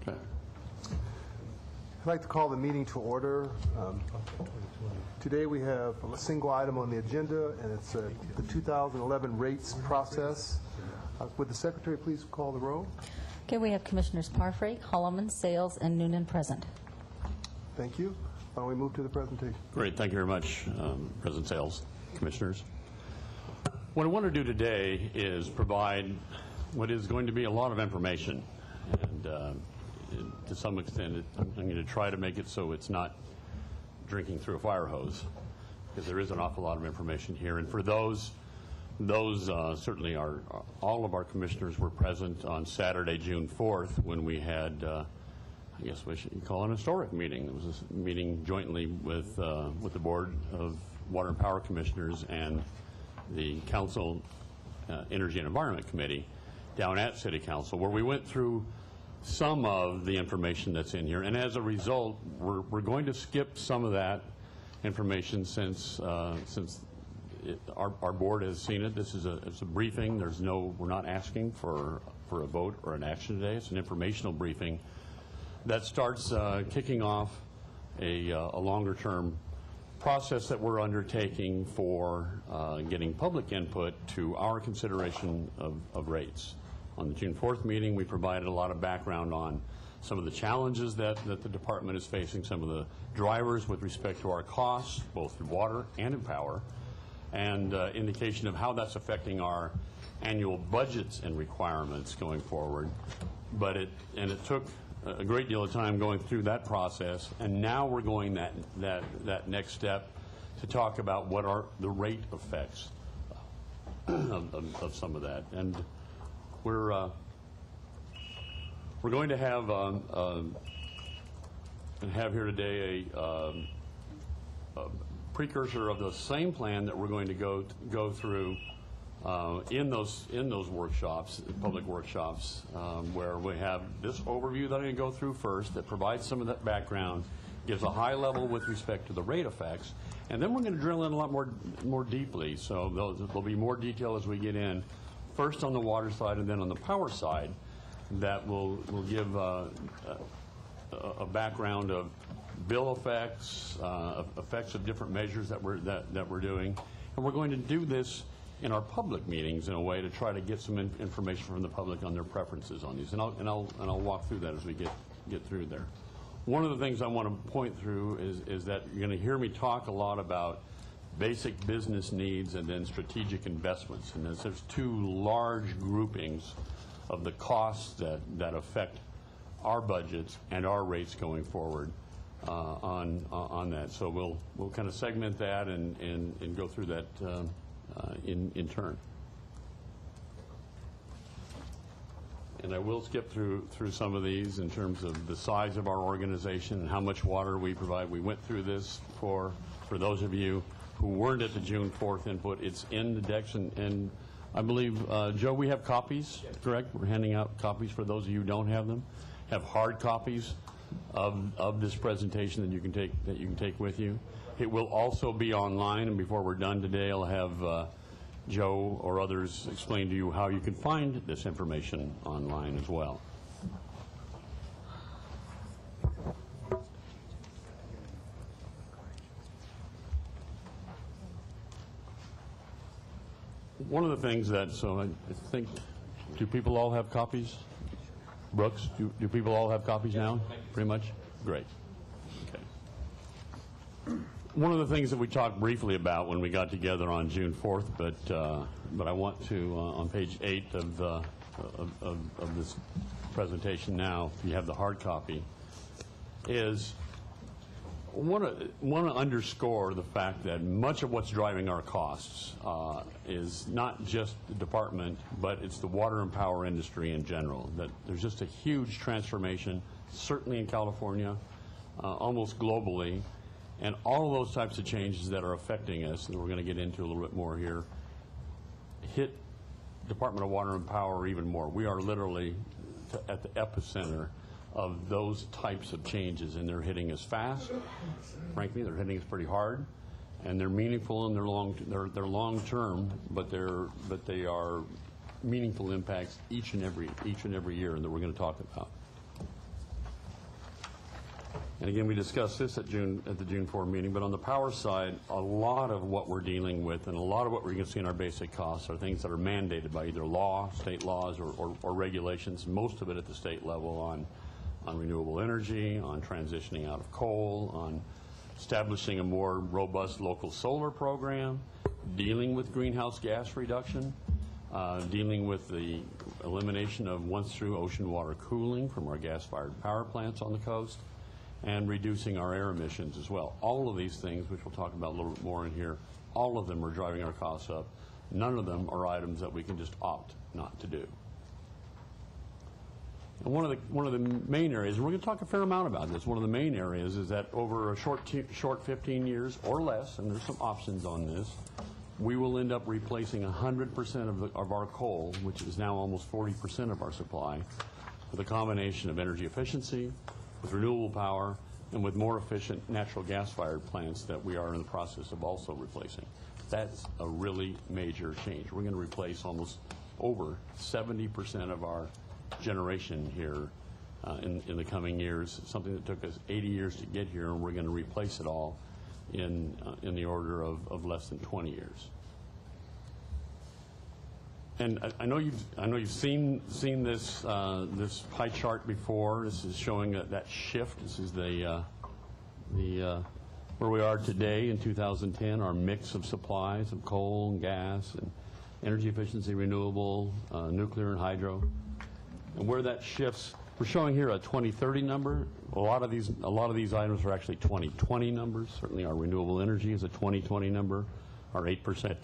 Okay. I'd like to call the meeting to order. Today we have a single item on the agenda, and it's the 2011 rates process. Would the Secretary please call the roll? Okay, we have Commissioners Parfrey, Holloman, Sales, and Noonan present. Thank you. Why don't we move to the presentation? Great. Thank you very much, President Sales, Commissioners. What I want to do today is provide what is going to be a lot of information. And to some extent, I'm going to try to make it so it's not drinking through a fire hose, because there is an awful lot of information here. And for those certainly all of our commissioners were present on Saturday, June 4th, when we had, I guess we should call it an historic meeting. It was a meeting jointly with the Board of Water and Power Commissioners and the Council Energy and Environment Committee down at City Council, where we went through some of the information that's in here. And as a result, we're going to skip some of that information since our board has seen it. This is it's a briefing. We're not asking for a vote or an action today. It's an informational briefing that starts kicking off a longer-term process that we're undertaking for getting public input to our consideration of rates. On the June 4th meeting, we provided a lot of background on some of the challenges that the department is facing, some of the drivers with respect to our costs, both in water and in power, and indication of how that's affecting our annual budgets and requirements going forward. But it took a great deal of time going through that process, and now we're going that next step to talk about what are the rate effects of some of that. And we're going to have here today a precursor of the same plan that we're going to go through in those workshops, public workshops, where we have this overview that I'm going to go through first that provides some of that background, gives a high level with respect to the rate effects, and then we're going to drill in a lot more deeply. So there'll be more detail as we get in, first on the water side and then on the power side, that will give a background of bill effects, effects of different measures that we're doing, and we're going to do this in our public meetings in a way to try to get some information from the public on their preferences on these, and I'll walk through that as we get through there. One of the things I want to point through is that you're going to hear me talk a lot about basic business needs and then strategic investments, and there's two large groupings of the costs that affect our budgets and our rates going forward on that. So we'll kind of segment that and go through that in turn. And I will skip through some of these in terms of the size of our organization and how much water we provide. We went through this for those of you who weren't at the June 4th input. It's in the decks, and I believe, Joe, we have copies, correct? We're handing out copies for those of you who don't have them. Have hard copies of this presentation that you can take with you. It will also be online, and before we're done today, I'll have Joe or others explain to you how you can find this information online as well. One of the things that, so I think, do people all have copies? Brooks, do people all have copies now? Pretty much? Great. Okay. One of the things that we talked briefly about when we got together on June 4th, but I want to, on page 8 of this presentation now, if you have the hard copy, is want to underscore the fact that much of what's driving our costs is not just the department, but it's the water and power industry in general. That there's just a huge transformation, certainly in California, almost globally, and all of those types of changes that are affecting us, and we're going to get into a little bit more here, hit Department of Water and Power even more. We are literally at the epicenter of those types of changes, and they're hitting us fast. Frankly, they're hitting us pretty hard, and they're meaningful and they're long term, but they are meaningful impacts each and every year that we're going to talk about. And again, we discussed this at the June 4 meeting, but on the power side, a lot of what we're dealing with and a lot of what we're going to see in our basic costs are things that are mandated by either law, state laws, or regulations, most of it at the state level on renewable energy, on transitioning out of coal, on establishing a more robust local solar program, dealing with greenhouse gas reduction, dealing with the elimination of once-through ocean water cooling from our gas-fired power plants on the coast, and reducing our air emissions as well. All of these things, which we'll talk about a little bit more in here, all of them are driving our costs up. None of them are items that we can just opt not to do. And one of the main areas, and we're going to talk a fair amount about this, one of the main areas is that over a short 15 years or less, and there's some options on this, we will end up replacing 100% of our coal, which is now almost 40% of our supply, with a combination of energy efficiency, with renewable power, and with more efficient natural gas-fired plants that we are in the process of also replacing. That's a really major change. We're going to replace almost over 70% of our generation here in the coming years, something that took us 80 years to get here, and we're going to replace it all in the order of less than 20 years. And I know you've seen this this pie chart before. This is showing that shift. This is the where we are today in 2010. Our mix of supplies of coal and gas and energy efficiency, renewable, nuclear and hydro, and where that shifts. We're showing here a 2030 number. A lot of these items are actually 2020 numbers. Certainly, our renewable energy is a 2020 number. Our 8%,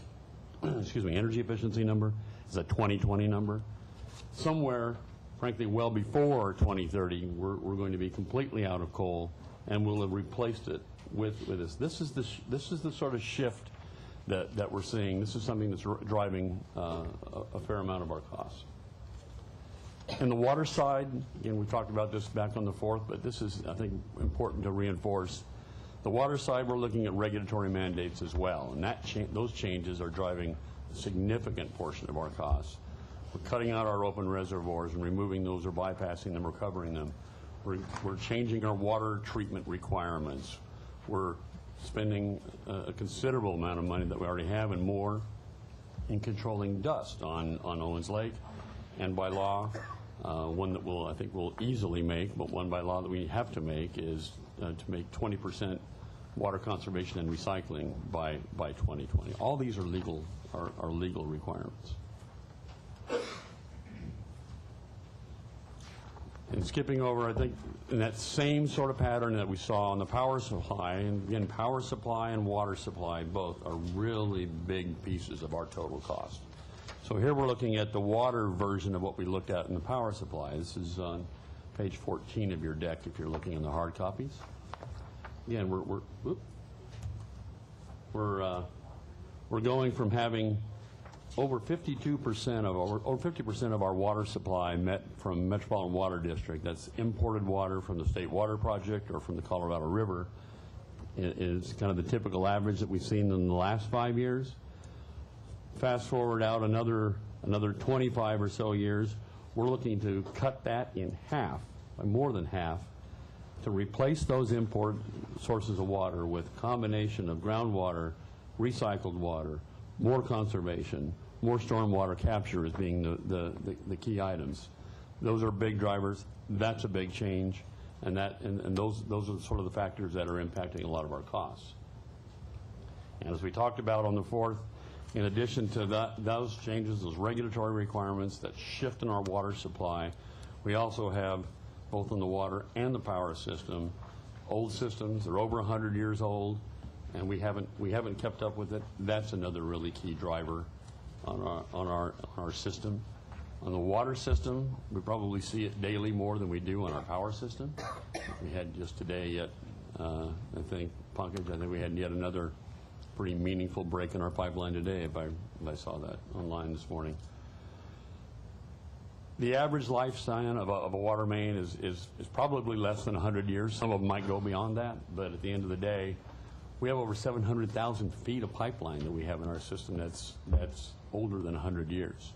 excuse me, energy efficiency number is a 2020 number. Somewhere, frankly, well before 2030, we're going to be completely out of coal, and we'll have replaced it with this. This is the sort of shift that we're seeing. This is something that's driving a fair amount of our costs. And the water side, again, we talked about this back on the 4th, but this is, I think, important to reinforce. The water side, we're looking at regulatory mandates as well, and those changes are driving a significant portion of our costs. We're cutting out our open reservoirs and removing those or bypassing them or covering them. We're changing our water treatment requirements. We're spending a considerable amount of money that we already have and more in controlling dust on Owens Lake. And by law, one that I think we'll easily make, but one by law that we have to make is to make 20% water conservation and recycling by 2020. All these are legal requirements. And skipping over, I think, in that same sort of pattern that we saw on the power supply, and again, power supply and water supply both are really big pieces of our total cost. So here we're looking at the water version of what we looked at in the power supply. This is on page 14 of your deck if you're looking in the hard copies. Again, we're going from having over 52% or 50% of our water supply met from Metropolitan Water District. That's imported water from the State Water Project or from the Colorado River. It is kind of the typical average that we've seen in the last 5 years. Fast forward out another 25 or so years, we're looking to cut that in half, by more than half, to replace those import sources of water with a combination of groundwater, recycled water, more conservation, more stormwater capture as being the key items. Those are big drivers. That's a big change, and those are sort of the factors that are impacting a lot of our costs. And as we talked about on the 4th, in addition to those changes, those regulatory requirements that shift in our water supply, we also have, both in the water and the power system, old systems. They're over 100 years old, and we haven't kept up with it. That's another really key driver on our system. On the water system, we probably see it daily more than we do on our power system. We had just today I think we had yet another pretty meaningful break in our pipeline today, if I saw that online this morning. The average lifespan of a water main is probably less than 100 years. Some of them might go beyond that, but at the end of the day, we have over 700,000 feet of pipeline that we have in our system that's older than 100 years.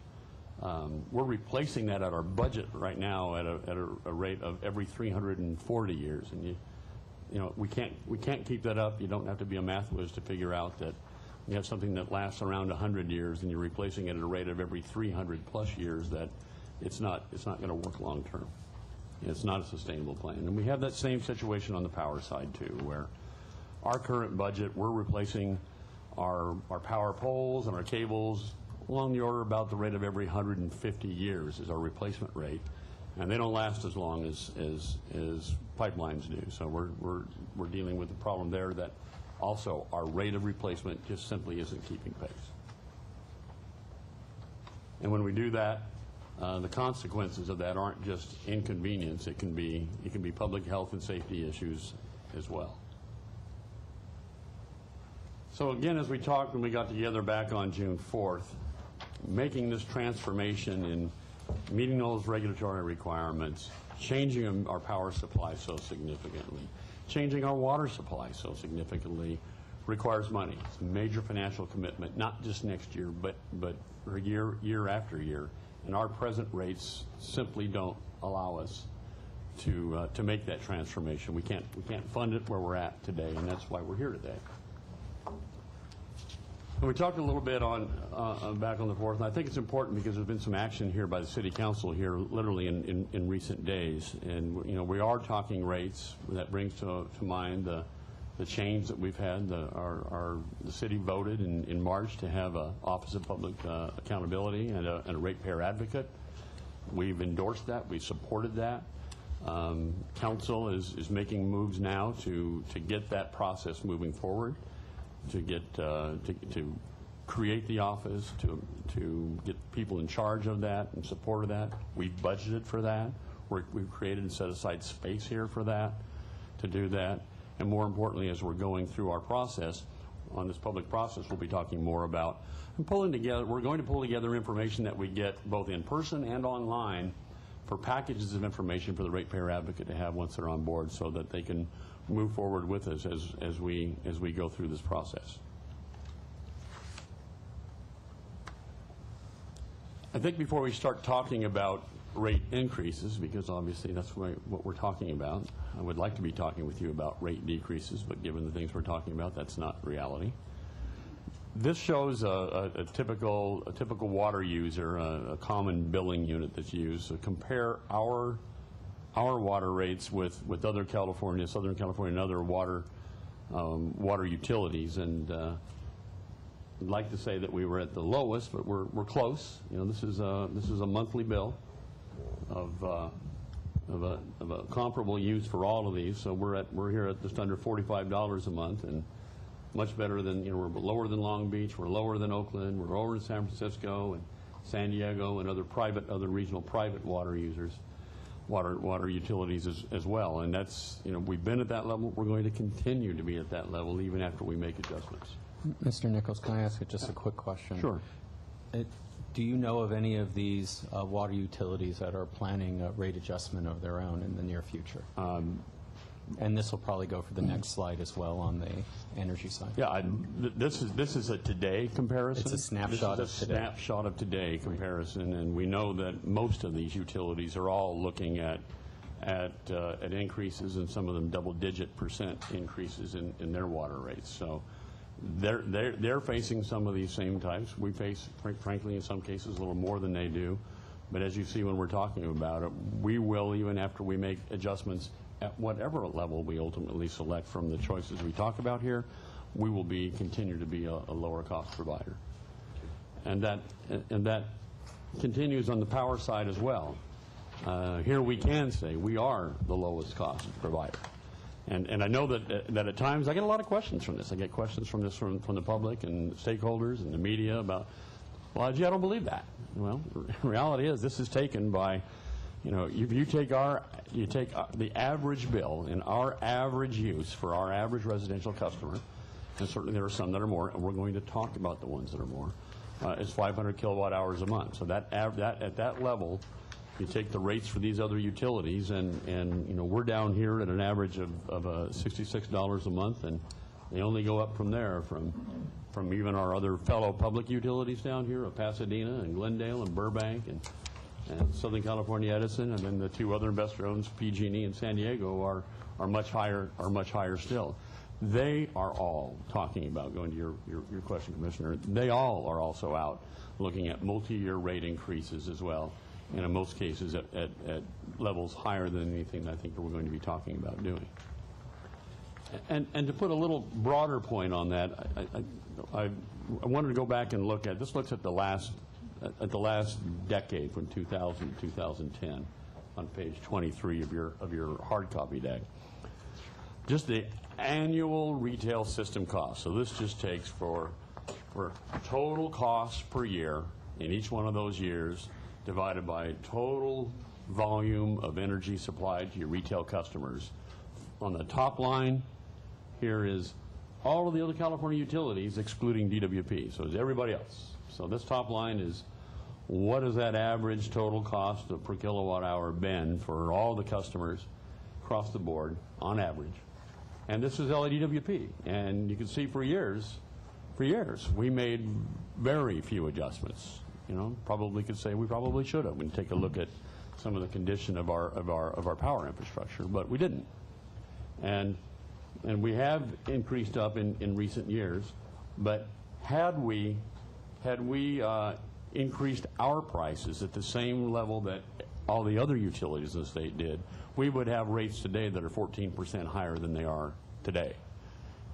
We're replacing that at our budget right now at a rate of every 340 years. And you know, we can't keep that up. You don't have to be a math whiz to figure out that you have something that lasts around 100 years and you're replacing it at a rate of every 300 plus years, that it's not going to work long term. It's not a sustainable plan. And we have that same situation on the power side too, where our current budget, we're replacing our power poles and our cables along the order about the rate of every 150 years is our replacement rate. And they don't last as long as pipelines do. So we're dealing with a problem there that also our rate of replacement just simply isn't keeping pace. And when we do that, the consequences of that aren't just inconvenience. It can be public health and safety issues as well. So again, as we talked when we got together back on June 4th, making this transformation in meeting those regulatory requirements, changing our power supply so significantly, changing our water supply so significantly requires money. It's a major financial commitment, not just next year, but for year after year. And our present rates simply don't allow us to make that transformation. We can't fund it where we're at today, and that's why we're here today. And we talked a little bit on back on the 4th, and I think it's important because there's been some action here by the City Council here literally in recent days. And you know, we are talking rates. That brings to mind the change that we've had. The city voted in March to have an Office of Public Accountability and a ratepayer advocate. We've endorsed that. We've supported that. Council is making moves now to get that process moving forward, to get to create the office, to get people in charge of that and support of that. We've budgeted for that. We've created and set aside space here for that, to do that. And more importantly, as we're going through our process, on this public process, we'll be talking more about and pulling together. We're going to pull together information that we get both in person and online for packages of information for the ratepayer advocate to have once they're on board, so that they can move forward with us as we go through this process. I think before we start talking about rate increases, because obviously that's what we're talking about, I would like to be talking with you about rate decreases, but given the things we're talking about, that's not reality. This shows a typical water user, a common billing unit that's used. So compare our water rates with other California, Southern California, and other water utilities. And I'd like to say that we were at the lowest, but we're close. You know, this is a monthly bill of a comparable use for all of these. So we're here at just under $45 a month, and much better than, you know, we're lower than Long Beach, we're lower than Oakland, we're lower than San Francisco and San Diego and other regional private water users, water utilities as well. And that's, you know, we've been at that level. We're going to continue to be at that level even after we make adjustments. Mr. Nichols, can I ask just a quick question? Sure. Do you know of any of these water utilities that are planning a rate adjustment of their own in the near future? And this will probably go for the next slide as well on the energy side. Yeah, this is a today comparison. It's a snapshot of today. Snapshot of today comparison, and we know that most of these utilities are all looking at increases, and some of them double-digit % increases in their water rates. So they're facing some of these same types. We face, frankly, in some cases, a little more than they do. But as you see when we're talking about it, we will, even after we make adjustments at whatever level we ultimately select from the choices we talk about here, we will continue to be a lower cost provider. And that continues on the power side as well. Here we can say we are the lowest cost provider. And I know that at times I get a lot of questions from this. I get questions from this from the public and stakeholders and the media about, well, gee, I don't believe that. Well, the reality is this is taken by, you know, if you take the average bill and our average use for our average residential customer, and certainly there are some that are more, and we're going to talk about the ones that are more, is 500 kilowatt hours a month. So at that level, you take the rates for these other utilities, and you know, we're down here at an average of $66 a month, and they only go up from there, from even our other fellow public utilities down here of Pasadena and Glendale and Burbank and and Southern California Edison, and then the two other investor-owned, PG&E and San Diego, are much higher still. They are all talking about, going to your question, Commissioner, they all are also out looking at multi-year rate increases as well, and in most cases at levels higher than anything I think that we're going to be talking about doing. And to put a little broader point on that, I wanted to go back and look at, this looks at the last decade from 2000 to 2010 on page 23 of your hard copy deck. Just the annual retail system cost. So this just takes for total costs per year in each one of those years divided by total volume of energy supplied to your retail customers. On the top line here is all of the other California utilities excluding DWP, so it's everybody else. So this top line is what is that average total cost of per kilowatt hour been for all the customers across the board on average. And this is LADWP, and you can see for years we made very few adjustments. You know, probably could say we probably should have when you take a look at some of the condition of our power infrastructure, but we didn't. And we have increased up in recent years, but had we increased our prices at the same level that all the other utilities in the state did, we would have rates today that are 14% higher than they are today.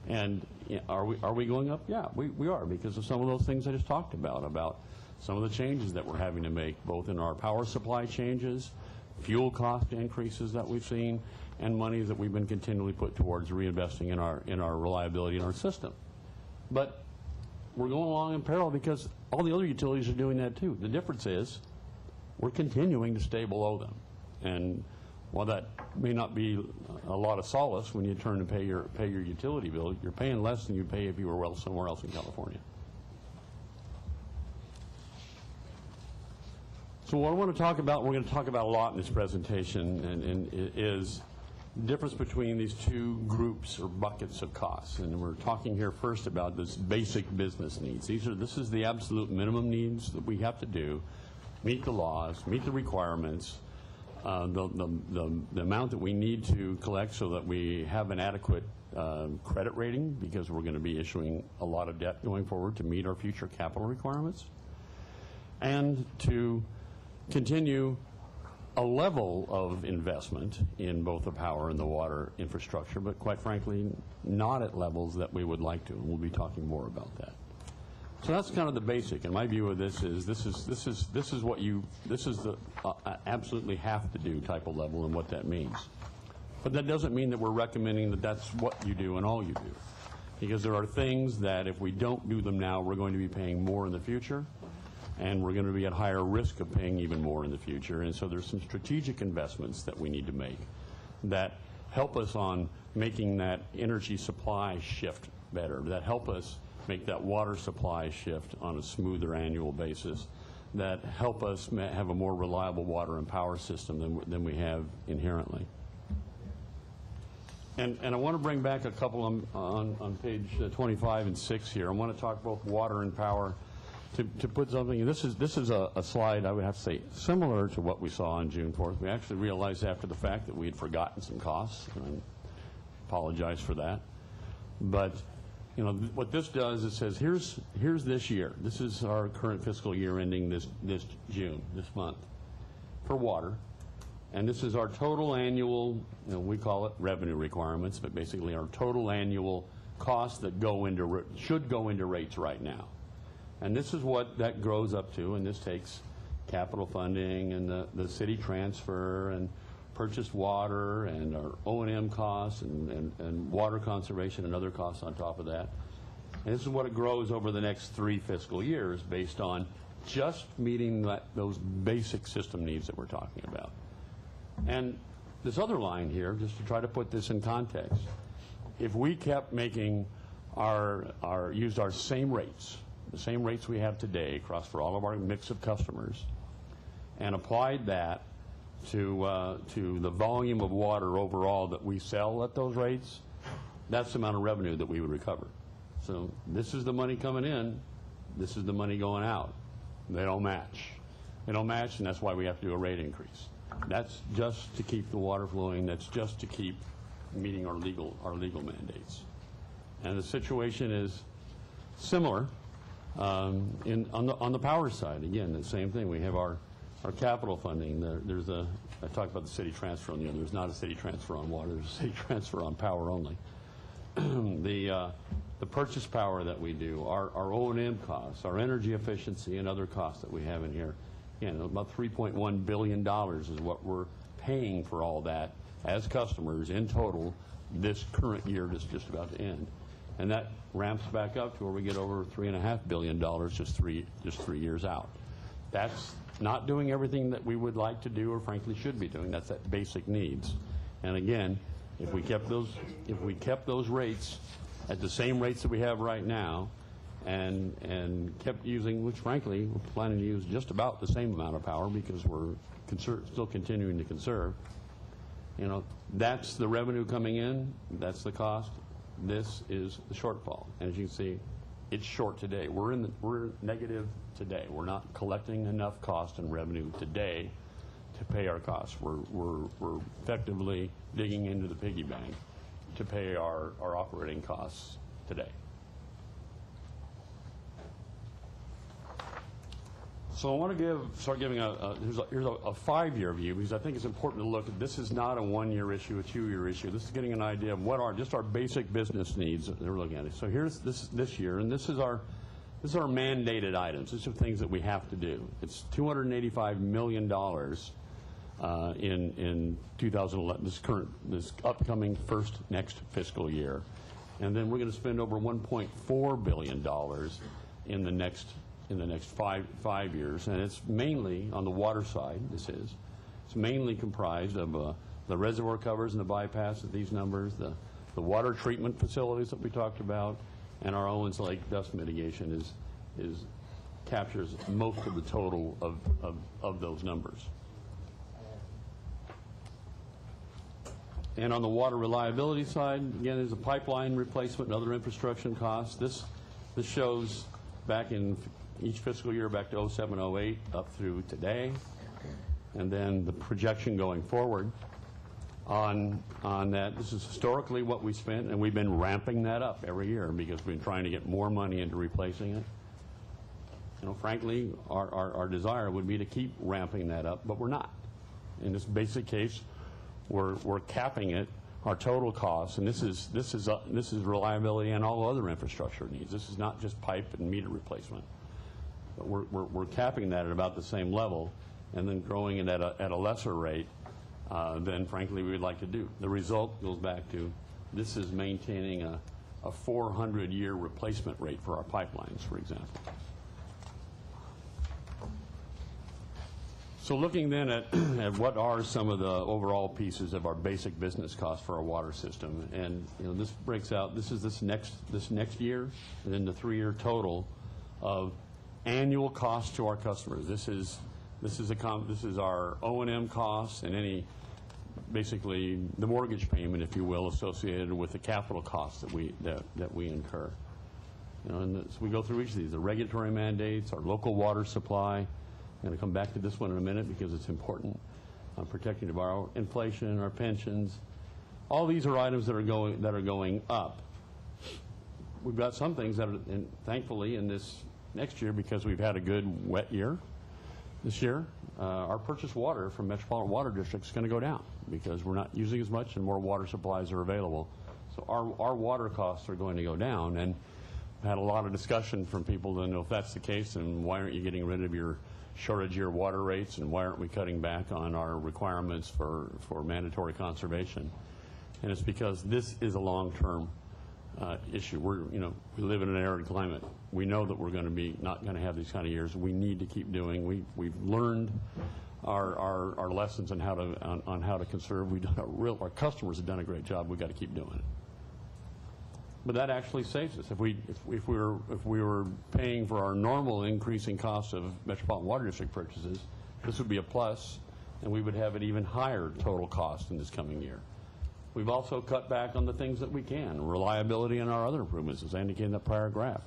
And you know, are we going up? Yeah, we are, because of some of those things I just talked about some of the changes that we're having to make, both in our power supply changes, fuel cost increases that we've seen, and money that we've been continually put towards reinvesting in our reliability in our system. But we're going along in parallel because all the other utilities are doing that too. The difference is we're continuing to stay below them. And while that may not be a lot of solace when you turn and pay your utility bill, you're paying less than you pay if you were well somewhere else in California. So what I want to talk about, we're going to talk about a lot in this presentation, and is the difference between these two groups or buckets of costs. And we're talking here first about this basic business needs. This is the absolute minimum needs that we have to do, meet the laws, meet the requirements, the amount that we need to collect so that we have an adequate credit rating, because we're going to be issuing a lot of debt going forward to meet our future capital requirements, and to continue a level of investment in both the power and the water infrastructure, but quite frankly, not at levels that we would like to, and we'll be talking more about that. So that's kind of the basic, and my view of this is this is the absolutely have to do type of level and what that means. But that doesn't mean that we're recommending that that's what you do and all you do, because there are things that if we don't do them now, we're going to be paying more in the future, and we're going to be at higher risk of paying even more in the future. And so there's some strategic investments that we need to make that help us on making that energy supply shift better, that help us make that water supply shift on a smoother annual basis, that help us have a more reliable water and power system than we have inherently. And I want to bring back a couple on page 25 and 6 here. I want to talk both water and power. To put something, this is a slide, I would have to say, similar to what we saw on June 4th. We actually realized after the fact that we had forgotten some costs, and I apologize for that. But you know, what this does, it says, here's this year. This is our current fiscal year ending this June, this month, for water. And this is our total annual, you know, we call it revenue requirements, but basically our total annual costs that should go into rates right now. And this is what that grows up to, and this takes capital funding and the city transfer and purchased water and our O&M costs and water conservation and other costs on top of that. And this is what it grows over the next 3 fiscal years based on just meeting those basic system needs that we're talking about. And this other line here, just to try to put this in context, if we kept making used our same rates, the same rates we have today across for all of our mix of customers, and applied that to the volume of water overall that we sell at those rates, that's the amount of revenue that we would recover. So this is the money coming in, this is the money going out. They don't match. They don't match, and that's why we have to do a rate increase. That's just to keep the water flowing. That's just to keep meeting our legal mandates. And the situation is similar on the power side. Again, the same thing. We have our capital funding. I talked about the city transfer on the other. There's not a city transfer on water. There's a city transfer on power only. The purchase power that we do, our O&M costs, our energy efficiency, and other costs that we have in here. Again, about $3.1 billion is what we're paying for all that as customers in total this current year that's just about to end. And that ramps back up to where we get over $3.5 billion just three years out. That's not doing everything that we would like to do or frankly should be doing. That's that basic needs. And again, if we kept those rates at the same rates that we have right now and kept using, which frankly we're planning to use just about the same amount of power because we're still continuing to conserve, you know, that's the revenue coming in, that's the cost. This is the shortfall. And as you can see, it's short today. We're negative today. We're not collecting enough cost and revenue today to pay our costs. We're effectively digging into the piggy bank to pay our operating costs today. So I want to start giving here's a 5-year view, because I think it's important to look at this is not a 1-year issue, a 2-year issue. This is getting an idea of what are just our basic business needs that we're looking at. So here's this year, and this is our mandated items. These are things that we have to do. It's $285 million in 2011, this upcoming next fiscal year, and then we're going to spend over $1.4 billion in the next 5 years, and it's mainly on the water side. It's mainly comprised of the reservoir covers and the bypass of these numbers, the water treatment facilities that we talked about, and our Owens Lake dust mitigation captures most of the total of those numbers. And on the water reliability side, again, there's a pipeline replacement and other infrastructure costs. This shows back in each fiscal year back to 07, 08 up through today, and then the projection going forward on that. This is historically what we spent, and we've been ramping that up every year because we've been trying to get more money into replacing it. You know, frankly, our desire would be to keep ramping that up, but we're not. In this basic case, we're capping it, our total costs, and this is reliability and all other infrastructure needs. This is not just pipe and meter replacement. But we're capping that at about the same level, and then growing it at a lesser rate than frankly we would like to do. The result goes back to this is maintaining a 400-year replacement rate for our pipelines, for example. So looking then at what are some of the overall pieces of our basic business costs for our water system, and you know, this breaks out. This is this next year, and then the 3-year total of annual costs to our customers. This is our O&M costs and any basically the mortgage payment, if you will, associated with the capital costs that we incur. You know, and as we go through each of these, the regulatory mandates, our local water supply. I'm going to come back to this one in a minute because it's important. Protecting the borrower, inflation, our pensions. All these are items that are going up. We've got some things that are, thankfully, in this next year, because we've had a good wet year this year, our purchased water from Metropolitan Water District is going to go down because we're not using as much and more water supplies are available. So our water costs are going to go down, and I've had a lot of discussion from people to know if that's the case, and why aren't you getting rid of your shortage year water rates, and why aren't we cutting back on our requirements for mandatory conservation? And it's because this is a long-term issue. We live in an arid climate. We know that we're going to be not going to have these kind of years. We need to keep doing. We've learned our lessons on how to conserve. Our customers have done a great job. We've got to keep doing it. But that actually saves us. If we were paying for our normal increasing costs of Metropolitan Water District purchases, this would be a plus, and we would have an even higher total cost in this coming year. We've also cut back on the things that we can, reliability and our other improvements, as I indicated in the prior graph.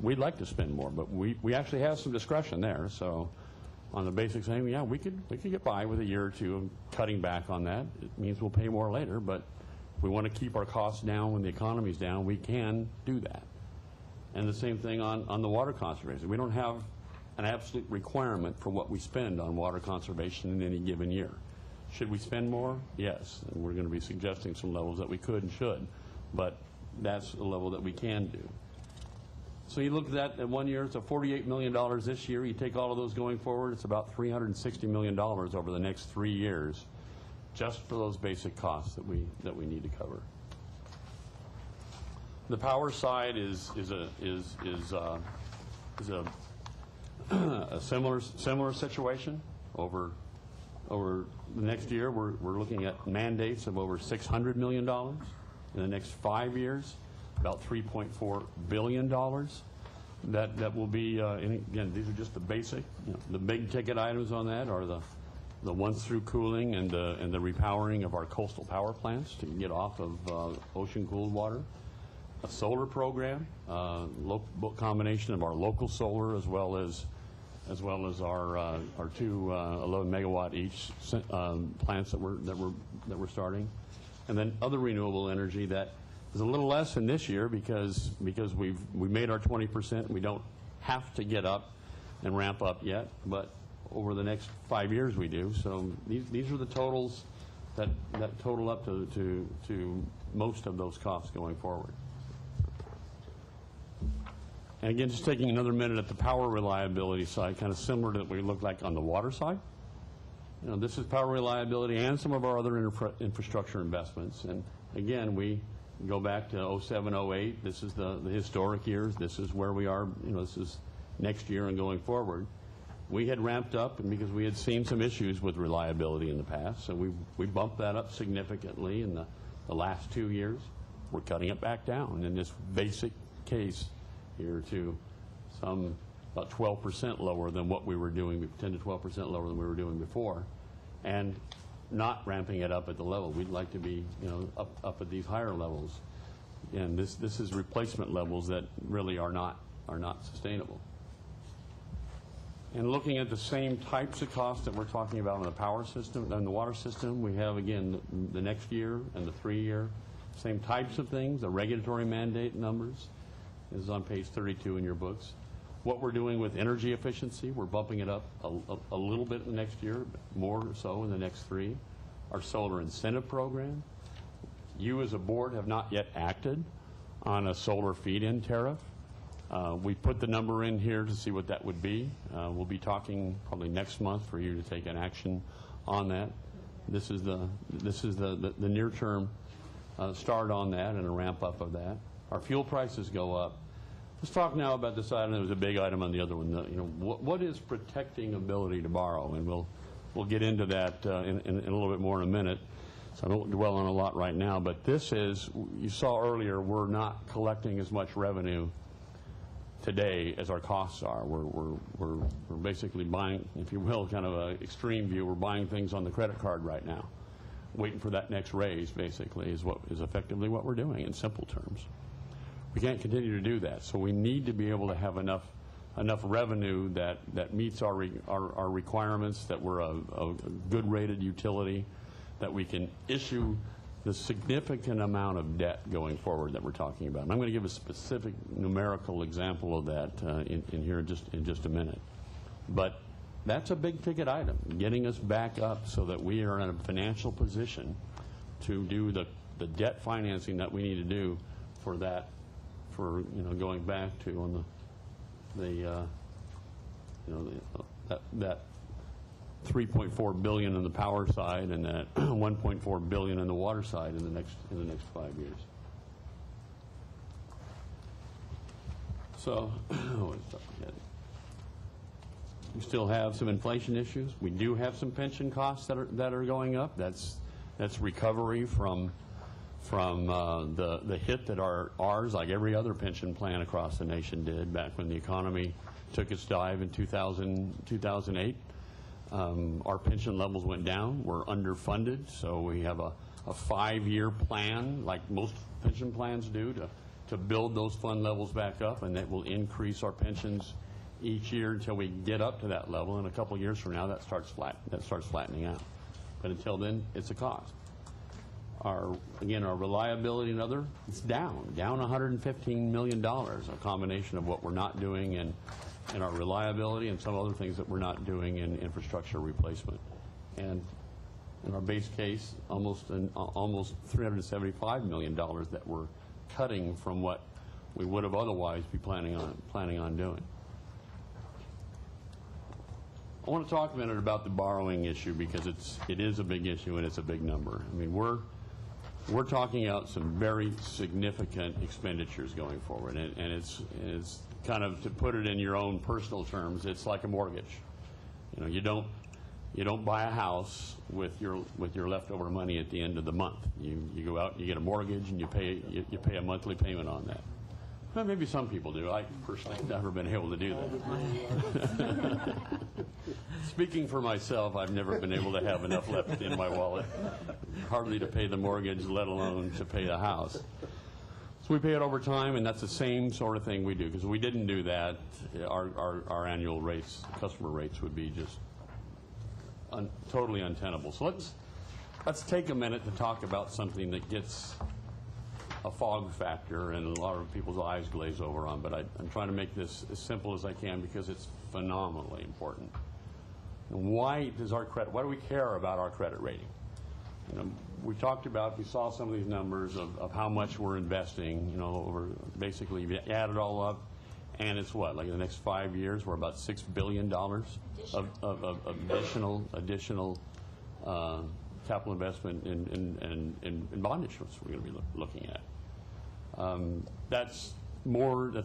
We'd like to spend more, but we actually have some discretion there. So on the basic saying, yeah, we could get by with a year or two of cutting back on that. It means we'll pay more later, but if we want to keep our costs down when the economy's down, we can do that. And the same thing on the water conservation. We don't have an absolute requirement for what we spend on water conservation in any given year. Should we spend more? Yes. And we're going to be suggesting some levels that we could and should, but that's a level that we can do. So you look at that in 1 year, it's a $48 million this year. You take all of those going forward, it's about $360 million over the next 3 years, just for those basic costs that we need to cover. The power side is a similar situation. Over the next year, we're looking at mandates of over $600 million. In the next 5 years, about $3.4 billion. That will be, and again, these are just the basic. The big ticket items on that are the once-through cooling and the repowering of our coastal power plants to get off of ocean-cooled water. A solar program, combination of our local solar as well as our two 11 megawatt each plants that we're starting, and then other renewable energy that is a little less in this year because we made our 20%. We don't have to get up and ramp up yet, but over the next 5 years we do. So these are the totals that total up to most of those costs going forward. And again, just taking another minute at the power reliability side, kind of similar to what we look like on the water side. This is power reliability and some of our other infrastructure investments. And again, we go back to 07, 08. This is the historic years. This is where we are. This is next year and going forward. We had ramped up, and because we had seen some issues with reliability in the past, so we bumped that up significantly in the last 2 years. We're cutting it back down in this basic case here to about 12% lower than what we were doing, 10 to 12% lower than we were doing before, and not ramping it up at the level. We'd like to be, up at these higher levels. And this is replacement levels that really are not sustainable. And looking at the same types of costs that we're talking about in the power system and the water system, we have, again, the next year and the 3 year, same types of things, the regulatory mandate numbers. This is on page 32 in your books. What we're doing with energy efficiency, we're bumping it up a little bit in the next year, more so in the next 3. Our solar incentive program. You as a board have not yet acted on a solar feed-in tariff. We put the number in here to see what that would be. We'll be talking probably next month for you to take an action on that. This is the near-term start on that and a ramp-up of that. Our fuel prices go up. Let's talk now about this item. There was a big item on the other one. What is protecting ability to borrow? And we'll get into that in a little bit more in a minute. So I don't dwell on a lot right now. But this is, you saw earlier, we're not collecting as much revenue today as our costs are. We're basically buying, if you will, kind of an extreme view. We're buying things on the credit card right now, waiting for that next raise. Basically, is effectively what we're doing in simple terms. We can't continue to do that, so we need to be able to have enough revenue that meets our requirements, that we're a good rated utility, that we can issue the significant amount of debt going forward that we're talking about. And I'm going to give a specific numerical example of that in here in just a minute. But that's a big ticket item, getting us back up so that we are in a financial position to do the debt financing that we need to do for that. For going back to on that $3.4 billion on the power side and that $1.4 billion on the water side in the next 5 years. So we still have some inflation issues. We do have some pension costs that are going up. That's recovery from the hit that ours, like every other pension plan across the nation, did back when the economy took its dive in 2008. Our pension levels went down. We're underfunded, so we have a 5-year plan, like most pension plans do, to build those fund levels back up, and that will increase our pensions each year until we get up to that level, and a couple of years from now, that starts flattening out. But until then, it's a cost. Our reliability and other, it's down $115 million, a combination of what we're not doing in our reliability and some other things that we're not doing in infrastructure replacement. And in our base case, almost $375 million that we're cutting from what we would have otherwise be planning on doing. I want to talk a minute about the borrowing issue because it is a big issue and it's a big number. I mean, we're talking out some very significant expenditures going forward, and it's kind of, to put it in your own personal terms, it's like a mortgage. You know, you don't buy a house with your leftover money at the end of the month. You go out and you get a mortgage and you pay a monthly payment on that. Well, maybe some people do. I personally have never been able to do that. Speaking for myself, I've never been able to have enough left in my wallet, hardly to pay the mortgage, let alone to pay the house. So we pay it over time, and that's the same sort of thing we do. Because if we didn't do that, our annual rates, customer rates, would be just totally untenable. So let's take a minute to talk about something that gets a fog factor and a lot of people's eyes glaze over on, but I'm trying to make this as simple as I can because it's phenomenally important. And why do we care about our credit rating? You know, we saw some of these numbers of how much we're investing, you know, over, basically, if you add it all up, and it's what, like in the next 5 years, we're about $6 billion of additional capital investment in bond issuance we're going to be looking at. That's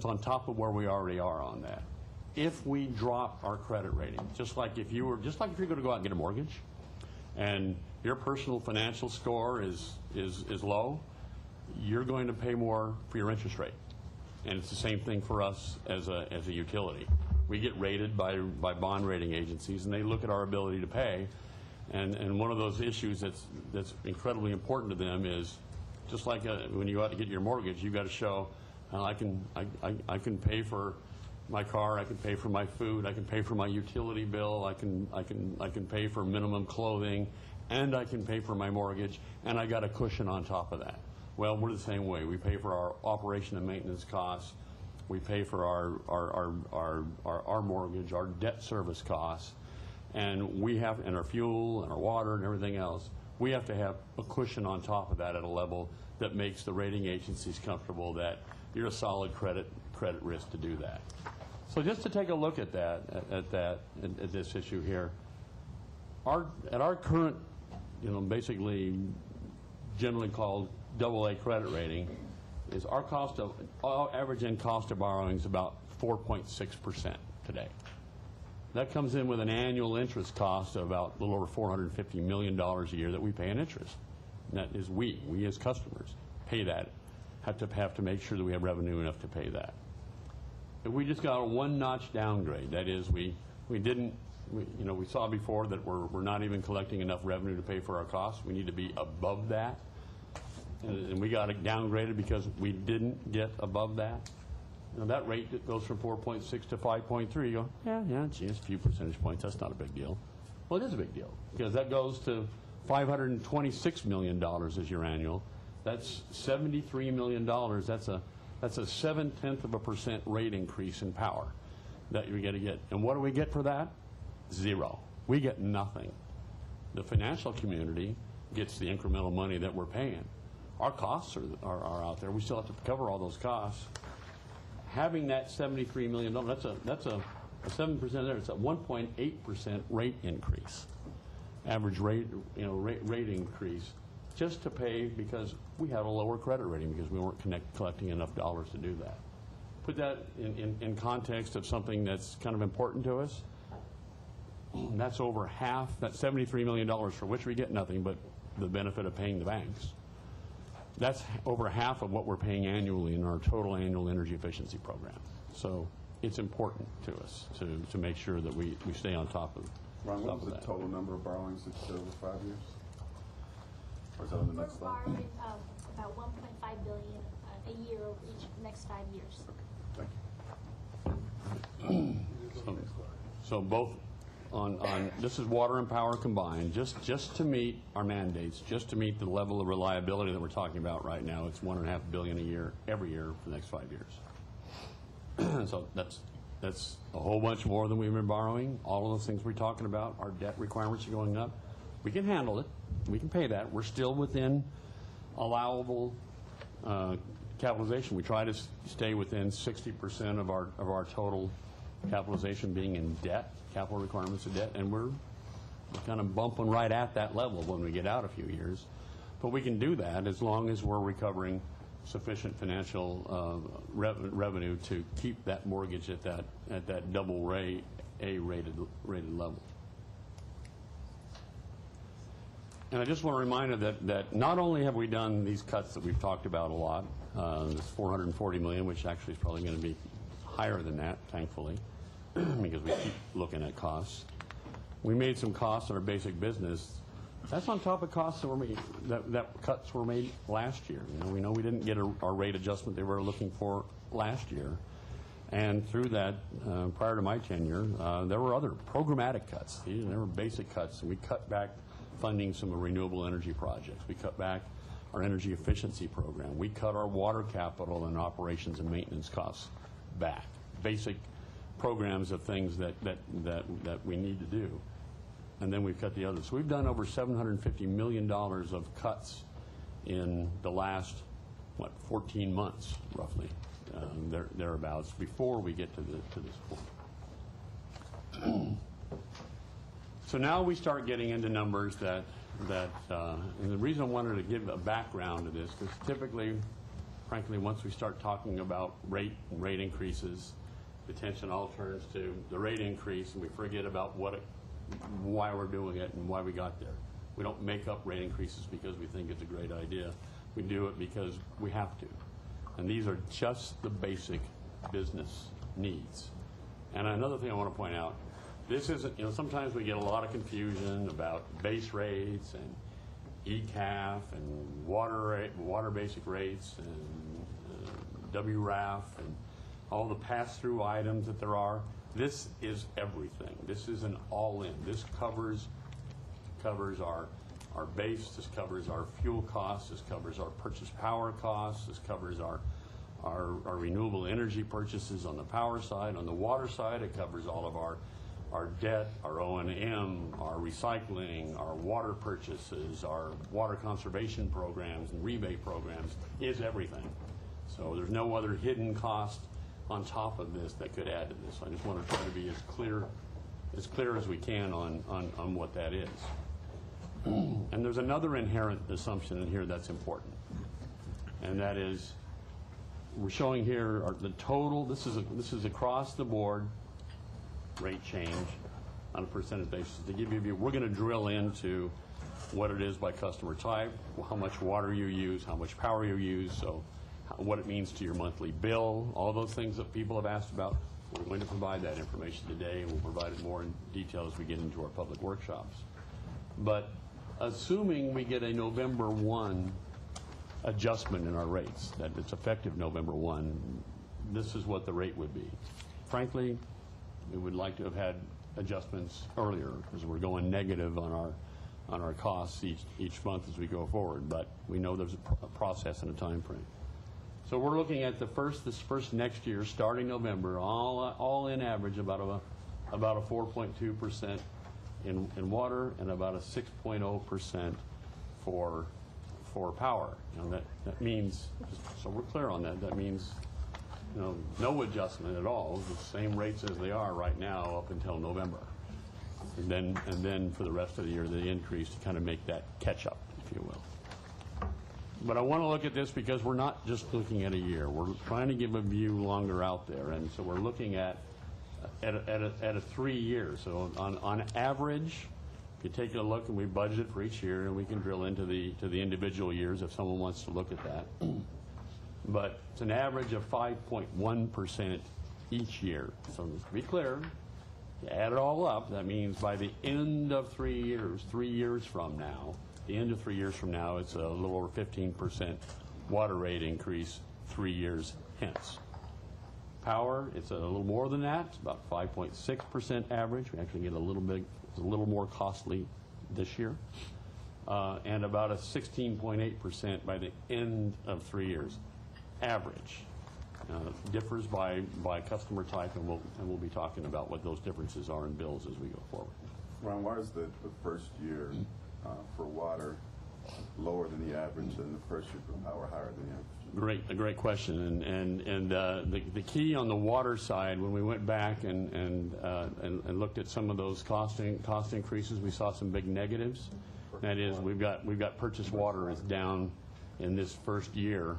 on top of where we already are on that. If we drop our credit rating, just like if you're going to go out and get a mortgage, and your personal financial score is low, you're going to pay more for your interest rate. And it's the same thing for us as a utility. We get rated by bond rating agencies, and they look at our ability to pay. And one of those issues that's incredibly important to them is, just like when you go out to get your mortgage, you've got to show, I can pay for my car, I can pay for my food, I can pay for my utility bill, I can pay for minimum clothing, and I can pay for my mortgage, and I got a cushion on top of that. Well, we're the same way. We pay for our operation and maintenance costs. We pay for our mortgage, our debt service costs, and our fuel and our water and everything else. We have to have a cushion on top of that at a level that makes the rating agencies comfortable that you're a solid credit risk to do that. So just to take a look at this issue here, at our current, basically generally called AA credit rating, is our average end cost of borrowing is about 4.6% today. That comes in with an annual interest cost of about a little over $450 million a year that we pay in interest. And that is we as customers pay that, have to make sure that we have revenue enough to pay that. If we just got a one-notch downgrade, that is, we saw before that we're not even collecting enough revenue to pay for our costs. We need to be above that. And we got it downgraded because we didn't get above that. That rate goes from 4.6 to 5.3. You go, gee, it's a few percentage points. That's not a big deal. Well, it is a big deal because that goes to $526 million as your annual. That's $73 million. That's a 0.7% rate increase in power that you're going to get. And what do we get for that? Zero. We get nothing. The financial community gets the incremental money that we're paying. Our costs are out there. We still have to cover all those costs. Having that $73 million, that's a 7% there. It's a 1.8% rate increase, average rate increase, just to pay because we have a lower credit rating because we weren't collecting enough dollars to do that. Put that in context of something that's kind of important to us. That's over half, that $73 million for which we get nothing but the benefit of paying the banks. That's over half of what we're paying annually in our total annual energy efficiency program. So it's important to us to make sure that we stay on top of that. Ron, what was the total number of borrowings that you did over 5 years? Or is that on the next slide? We're borrowing about $1.5 billion a year over each next 5 years. Okay, thank you. So both on this is water and power combined, just to meet our mandates, just to meet the level of reliability that we're talking about right now. It's $1.5 billion a year, every year for the next 5 years. So that's a whole bunch more than we've been borrowing. All of those things we're talking about, our debt requirements are going up. We can handle it. We can pay that. We're still within allowable capitalization. We try to stay within 60% of our total capitalization being in debt, capital requirements of debt, and we're kind of bumping right at that level when we get out a few years. But we can do that as long as we're recovering sufficient financial revenue to keep that mortgage at that double A rated level. And I just want to remind you that not only have we done these cuts that we've talked about a lot, this $440 million, which actually is probably going to be higher than that, thankfully, because we keep looking at costs. We made some costs in our basic business. That's on top of costs that were made, that cuts were made last year. We know we didn't get our rate adjustment they were looking for last year. And through that, prior to my tenure, there were other programmatic cuts. There were basic cuts, and we cut back funding some renewable energy projects. We cut back our energy efficiency program. We cut our water capital and operations and maintenance costs back. Basic programs of things that we need to do. And then we've cut the others. So we've done over $750 million of cuts in the last, 14 months, roughly, thereabouts, before we get to this point. So now we start getting into numbers and the reason I wanted to give a background to this, because typically, frankly, once we start talking about rate increases, the attention all turns to the rate increase, and we forget about why we're doing it and why we got there. We don't make up rate increases because we think it's a great idea. We do it because we have to. And these are just the basic business needs. And another thing I want to point out, this isn't, sometimes we get a lot of confusion about base rates and ECAF and water basic rates and WRAF and all the pass-through items that there are. This is everything. This is an all-in. This covers our base. This covers our fuel costs. This covers our purchase power costs. This covers our renewable energy purchases on the power side. On the water side, it covers all of our debt, our O&M, our recycling, our water purchases, our water conservation programs and rebate programs. Is everything. So there's no other hidden cost on top of this that could add to this. I just want to try to be as clear as we can on what that is. And there's another inherent assumption in here that's important, and that is we're showing here the total. This is across the board rate change on a percentage basis. To give you a view, we're going to drill into what it is by customer type, how much water you use, how much power you use, so what it means to your monthly bill, all those things that people have asked about. We're going to provide that information today, and we'll provide it more in detail as we get into our public workshops. But assuming we get a November 1 adjustment in our rates, that it's effective November 1, this is what the rate would be. Frankly, we would like to have had adjustments earlier because we're going negative on our costs each month as we go forward, but we know there's a process and a time frame. So we're looking at this first next year, starting November, all in average about a 4.2% in water and about a 6.0% for power. That means, so we're clear on that. That means no adjustment at all, the same rates as they are right now up until November, and then for the rest of the year the increase to kind of make that catch up, if you will. But I want to look at this because we're not just looking at a year. We're trying to give a view longer out there, and so we're looking at a 3 years. So on average, if you take a look, and we budget for each year, and we can drill into the individual years if someone wants to look at that. But it's an average of 5.1% each year. So to be clear, you add it all up, that means by the end of 3 years, 3 years from now, the end of 3 years from now, it's a little over 15% water rate increase 3 years hence. power, it's a little more than that. It's about 5.6% average. We actually get a little more costly this year. And about a 16.8% by the end of 3 years. Average. Differs by customer type, and we'll be talking about what those differences are in bills as we go forward. Ron, why is the first year for water lower than the average, and the first year for power higher than the average? A great question, and the key on the water side, when we went back and looked at some of those cost increases, we saw some big negatives. That is, we've got purchased water is down in this first year.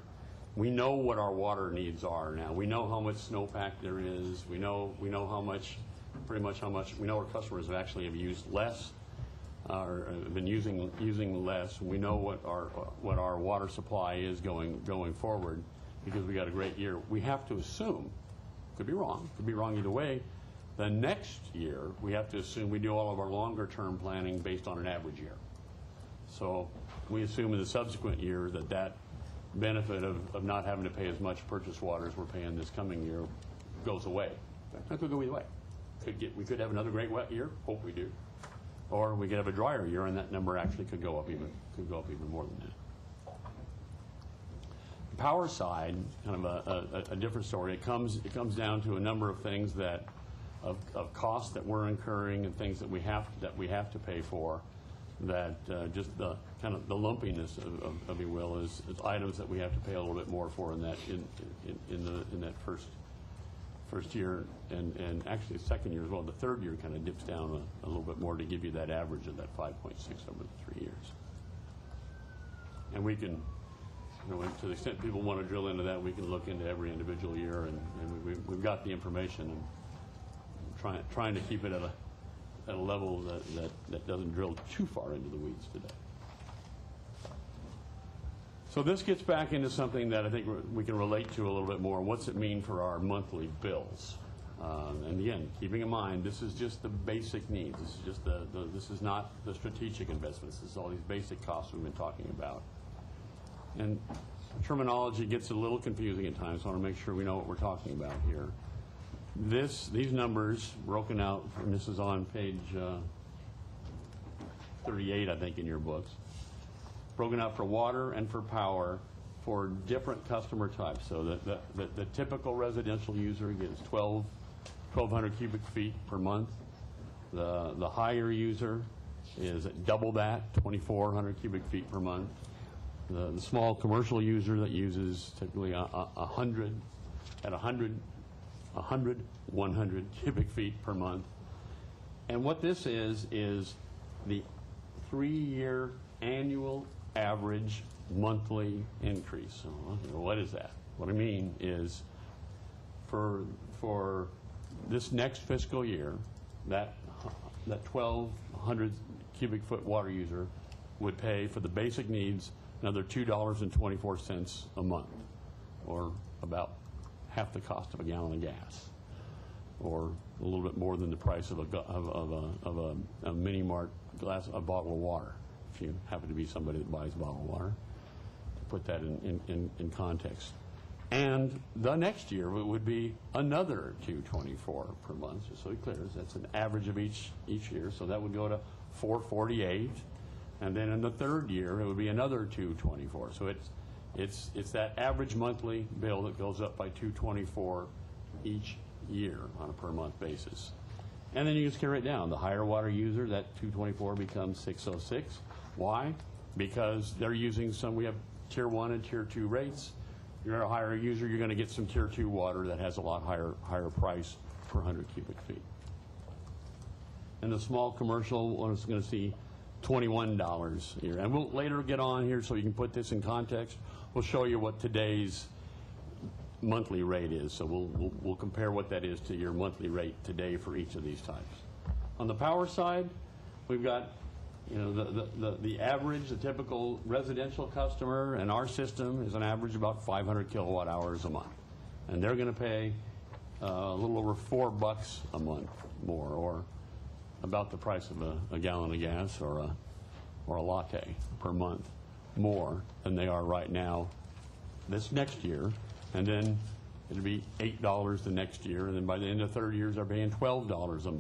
We know what our water needs are now. We know how much snowpack there is. We know how much, pretty much how much. We know our customers have used less, or have been using less. We know what our water supply is going forward, because we got a great year. We have to assume, could be wrong either way. The next year we have to assume we do all of our longer term planning based on an average year. So we assume in the subsequent year that benefit of not having to pay as much purchase water as we're paying this coming year goes away. That could go either way. We could have another great wet year, hope we do, or we could have a drier year, and that number actually could go up even more than that. The power side, kind of a different story. It comes down to a number of things of costs that we're incurring and things that we have to pay for. That just the kind of the lumpiness of you will is items that we have to pay a little bit more for in that first year, and actually the second year as well. The third year kind of dips down a little bit more to give you that average of that 5.6 over the 3 years. And we can, to the extent people want to drill into that, we can look into every individual year, and we've got the information, and trying to keep it at a level that doesn't drill too far into the weeds today. So this gets back into something that I think we can relate to a little bit more. What's it mean for our monthly bills? And again, keeping in mind, this is just the basic needs. This is just this is not the strategic investments. This is all these basic costs we've been talking about. And terminology gets a little confusing at times, so I want to make sure we know what we're talking about here. These numbers broken out, and this is on page 38, I think, in your books, broken out for water and for power for different customer types. So the typical residential user gets 1,200 cubic feet per month. The higher user is double that, 2,400 cubic feet per month. The small commercial user that uses typically 100 at 100 cubic feet per month. And what this is the 3-year annual average monthly increase. So, what is that? What I mean is for this next fiscal year, that 1,200 cubic foot water user would pay for the basic needs another $2.24 a month, or about half the cost of a gallon of gas, or a little bit more than the price of a mini mart a bottle of water, if you happen to be somebody that buys bottled water, to put that in context. And the next year it would be another $2.24 per month, just so it clears. That's an average of each year, so that would go to $4.48, and then in the third year it would be another $2.24. So it's that average monthly bill that goes up by $2.24 each year on a per month basis. And then you just carry it down. The higher water user, that $2.24 becomes $6.06. Why? Because they're using we have tier 1 and tier 2 rates. You're a higher user, you're going to get some tier 2 water that has a lot higher price per 100 cubic feet. And the small commercial one is going to see $21 a year. And we'll later get on here so you can put this in context. We'll show you what today's monthly rate is. So we'll compare what that is to your monthly rate today for each of these types. On the power side, we've got the average, the typical residential customer in our system is an average about 500 kilowatt hours a month. And they're going to pay a little over $4 a month more, or about the price of a gallon of gas or a latte per month more than they are right now this next year. And then it'll be $8 the next year, and then by the end of 30 years, they're paying $12 a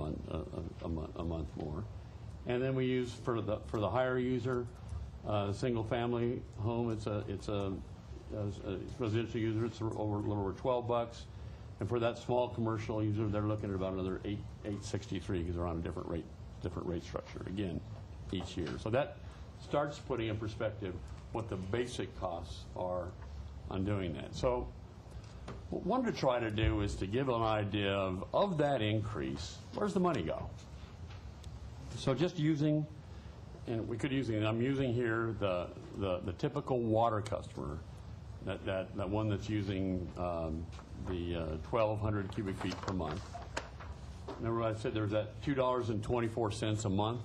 month more. And then we use for the higher user, single family home, it's a residential user, it's a little over $12. And for that small commercial user, they're looking at about another $8.63 because they're on a different rate structure again each year. So that starts putting in perspective what the basic costs are on doing that. So what we wanted to try to do is to give an idea of that increase, where's the money go? So just using, and we could use, and I'm using here the typical water customer, that one that's using the 1,200 cubic feet per month. Remember I said there's that $2.24 a month?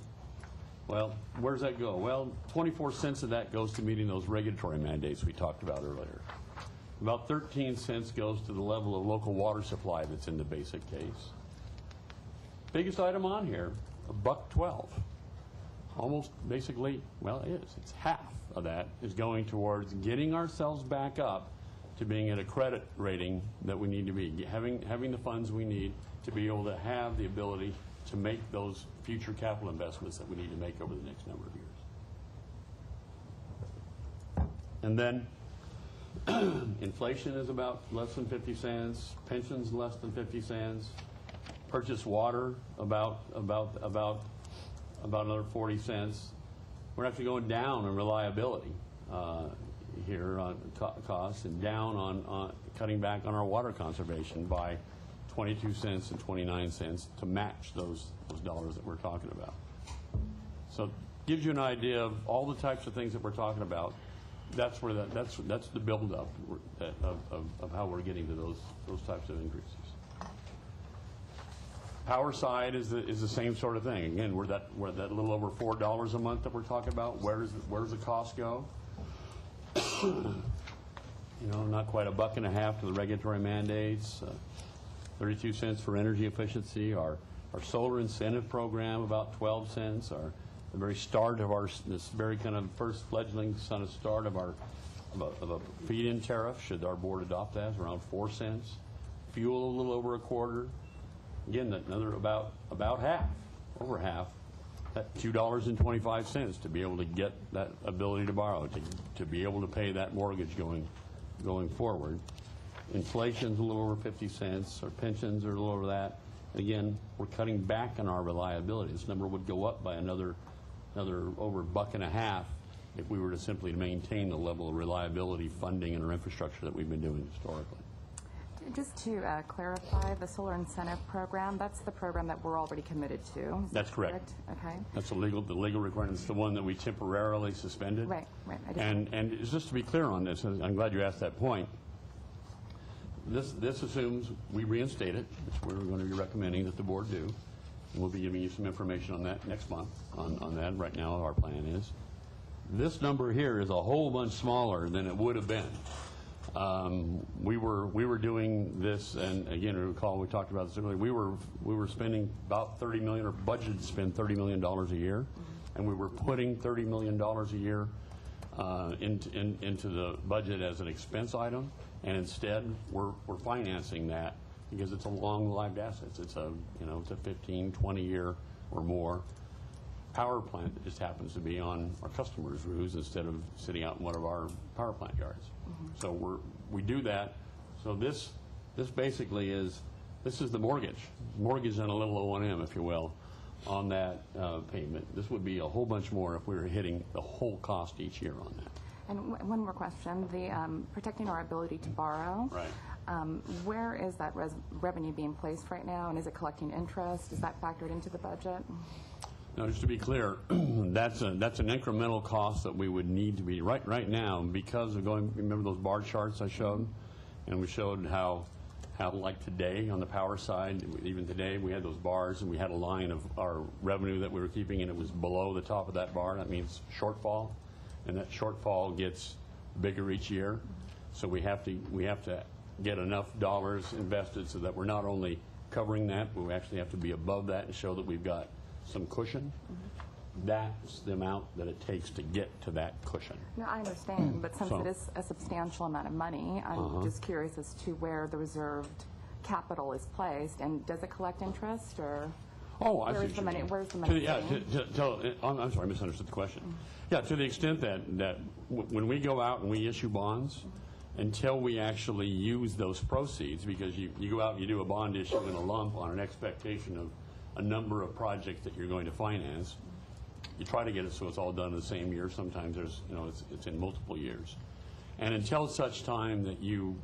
Well, where does that go? Well, 24 cents of that goes to meeting those regulatory mandates we talked about earlier. About 13 cents goes to the level of local water supply that's in the basic case. Biggest item on here, $1.12. Almost basically, well, it is. It's half of that is going towards getting ourselves back up to being at a credit rating that we need to be, having the funds we need to be able to have the ability to make those future capital investments that we need to make over the next number of years. And then inflation is about less than 50 cents, pensions less than 50 cents, purchase water about another 40 cents. We're actually going down on reliability here on costs, and down on cutting back on our water conservation by 22 cents and 29 cents to match those dollars that we're talking about. So it gives you an idea of all the types of things that we're talking about. That's where that's the buildup of how we're getting to those types of increases. Power side is the same sort of thing. Again, we're that little over $4 a month that we're talking about. Where does the cost go? You know, not quite $1.50 to the regulatory mandates. 32 cents for energy efficiency. Our solar incentive program about 12 cents. The very start of this very kind of first fledgling kind of start of a feed-in tariff, should our board adopt that, is around 4 cents. Fuel a little over a quarter. Again, another about half, over half, that $2.25 to be able to get that ability to borrow, to be able to pay that mortgage going forward. Inflation's a little over 50 cents. Our pensions are a little over that. Again, we're cutting back on our reliability. This number would go up by another over $1.50 if we were to simply maintain the level of reliability funding in our infrastructure that we've been doing historically. Just to clarify, the solar incentive program, that's the program that we're already committed to. That's correct. Okay. That's the legal requirement. It's the one that we temporarily suspended. Right. And just to be clear on this, and I'm glad you asked that point, this assumes we reinstate it, which we're going to be recommending that the board do. And we'll be giving you some information on that next month on that. Right now, our plan is. This number here is a whole bunch smaller than it would have been. We were doing this, and again, recall we talked about this earlier. We were spending about $30 million, or budgeted to spend $30 million a year, and we were putting $30 million a year into the budget as an expense item, and instead we're financing that because it's a long-lived asset. It's a 15, 20-year or more power plant that just happens to be on our customers' roofs instead of sitting out in one of our power plant yards. So we do that. So this basically is the mortgage on a little O&M, if you will, on that payment. This would be a whole bunch more if we were hitting the whole cost each year on that. And one more question: the protecting our ability to borrow. Right. Where is that revenue being placed right now, and is it collecting interest? Is that factored into the budget? Now, just to be clear, that's an incremental cost that we would need to be right now because of going. Remember those bar charts I showed, and we showed how like today on the power side, even today we had those bars and we had a line of our revenue that we were keeping, and it was below the top of that bar. That means shortfall, and that shortfall gets bigger each year. So we have to get enough dollars invested so that we're not only covering that, but we actually have to be above that and show that we've got some cushion. that's the amount that it takes to get to that cushion. No, I understand, but since So- it is a substantial amount of money, I'm just curious as to where the reserved capital is placed, and does it collect interest, or? Oh, I see. Where's what the you money- mean. where's the money Yeah, sitting? I'm sorry, I misunderstood the question. Yeah, to the extent that when we go out and we issue bonds, until we actually use those proceeds, because you go out and you do a bond issue in a lump on an expectation of a number of projects that you're going to finance, you try to get it so it's all done in the same year. Sometimes there's, it's in multiple years. And until such time that you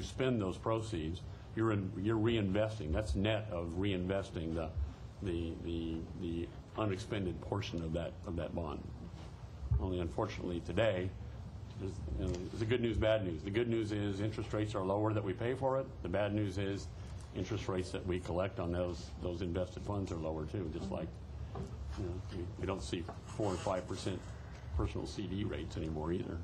spend those proceeds, you're reinvesting. That's net of reinvesting the unexpended portion of that bond. Only unfortunately today, there's the good news, bad news. The good news is interest rates are lower that we pay for it. The bad news is interest rates that we collect on those invested funds are lower too. Just like we don't see 4 or 5% personal CD rates anymore either.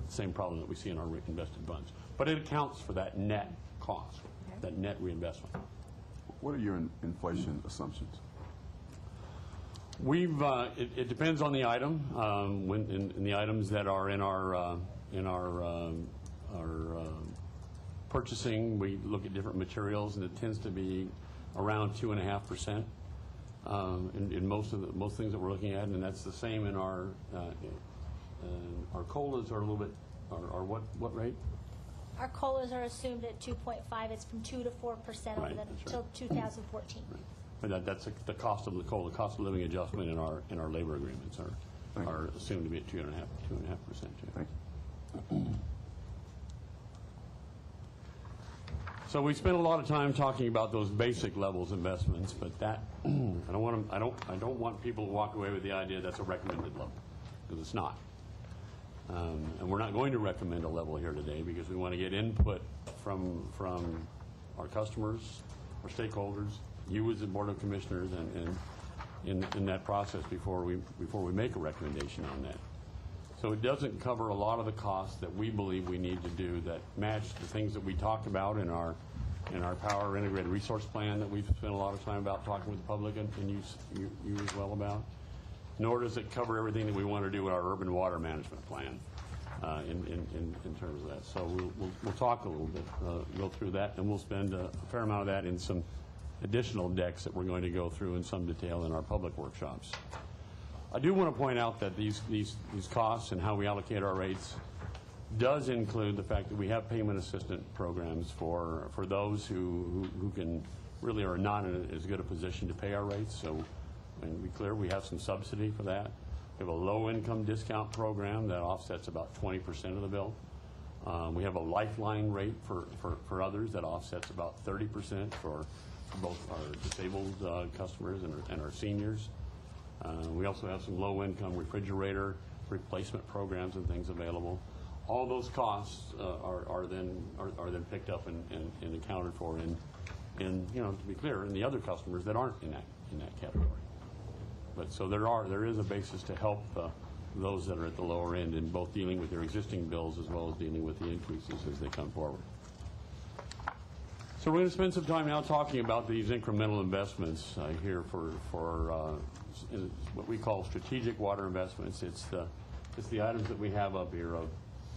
Same problem that we see in our invested funds. But it accounts for that net cost, that net reinvestment. What are your inflation assumptions? We've it depends on the item. When in the items that are in our purchasing, we look at different materials, and it tends to be around 2.5%. In most things that we're looking at, and that's the same in our COLAs are a little bit are what rate? Our COLAs are assumed at 2.5. It's from 2 to 4% Right, over that's until right. 2014. But that's the cost of the COLA, the cost of living adjustment in our labor agreements are assumed to be at 2.5%. Thank you. So we spent a lot of time talking about those basic levels investments, but that I don't want people to walk away with the idea that's a recommended level, because it's not. And we're not going to recommend a level here today because we want to get input from our customers, our stakeholders, you as the Board of Commissioners, and in that process before we make a recommendation on that. So it doesn't cover a lot of the costs that we believe we need to do that match the things that we talked about in our Power Integrated Resource Plan that we've spent a lot of time about talking with the public and you as well about. Nor does it cover everything that we want to do with our urban water management plan in terms of that. So we'll talk a little bit, go through that, and we'll spend a fair amount of that in some additional decks that we're going to go through in some detail in our public workshops. I do want to point out that these costs and how we allocate our rates does include the fact that we have payment assistance programs for those who can really are not in as good a position to pay our rates. So, and to be clear, we have some subsidy for that. We have a low-income discount program that offsets about 20% of the bill. We have a lifeline rate for others that offsets about 30% for both our disabled customers and our seniors. We also have some low-income refrigerator replacement programs and things available. All those costs are then picked up and accounted for in to be clear, in the other customers that aren't in that category. But so there is a basis to help those that are at the lower end in both dealing with their existing bills as well as dealing with the increases as they come forward. So we're going to spend some time now talking about these incremental investments here for what we call strategic water investments. It's the items that we have up here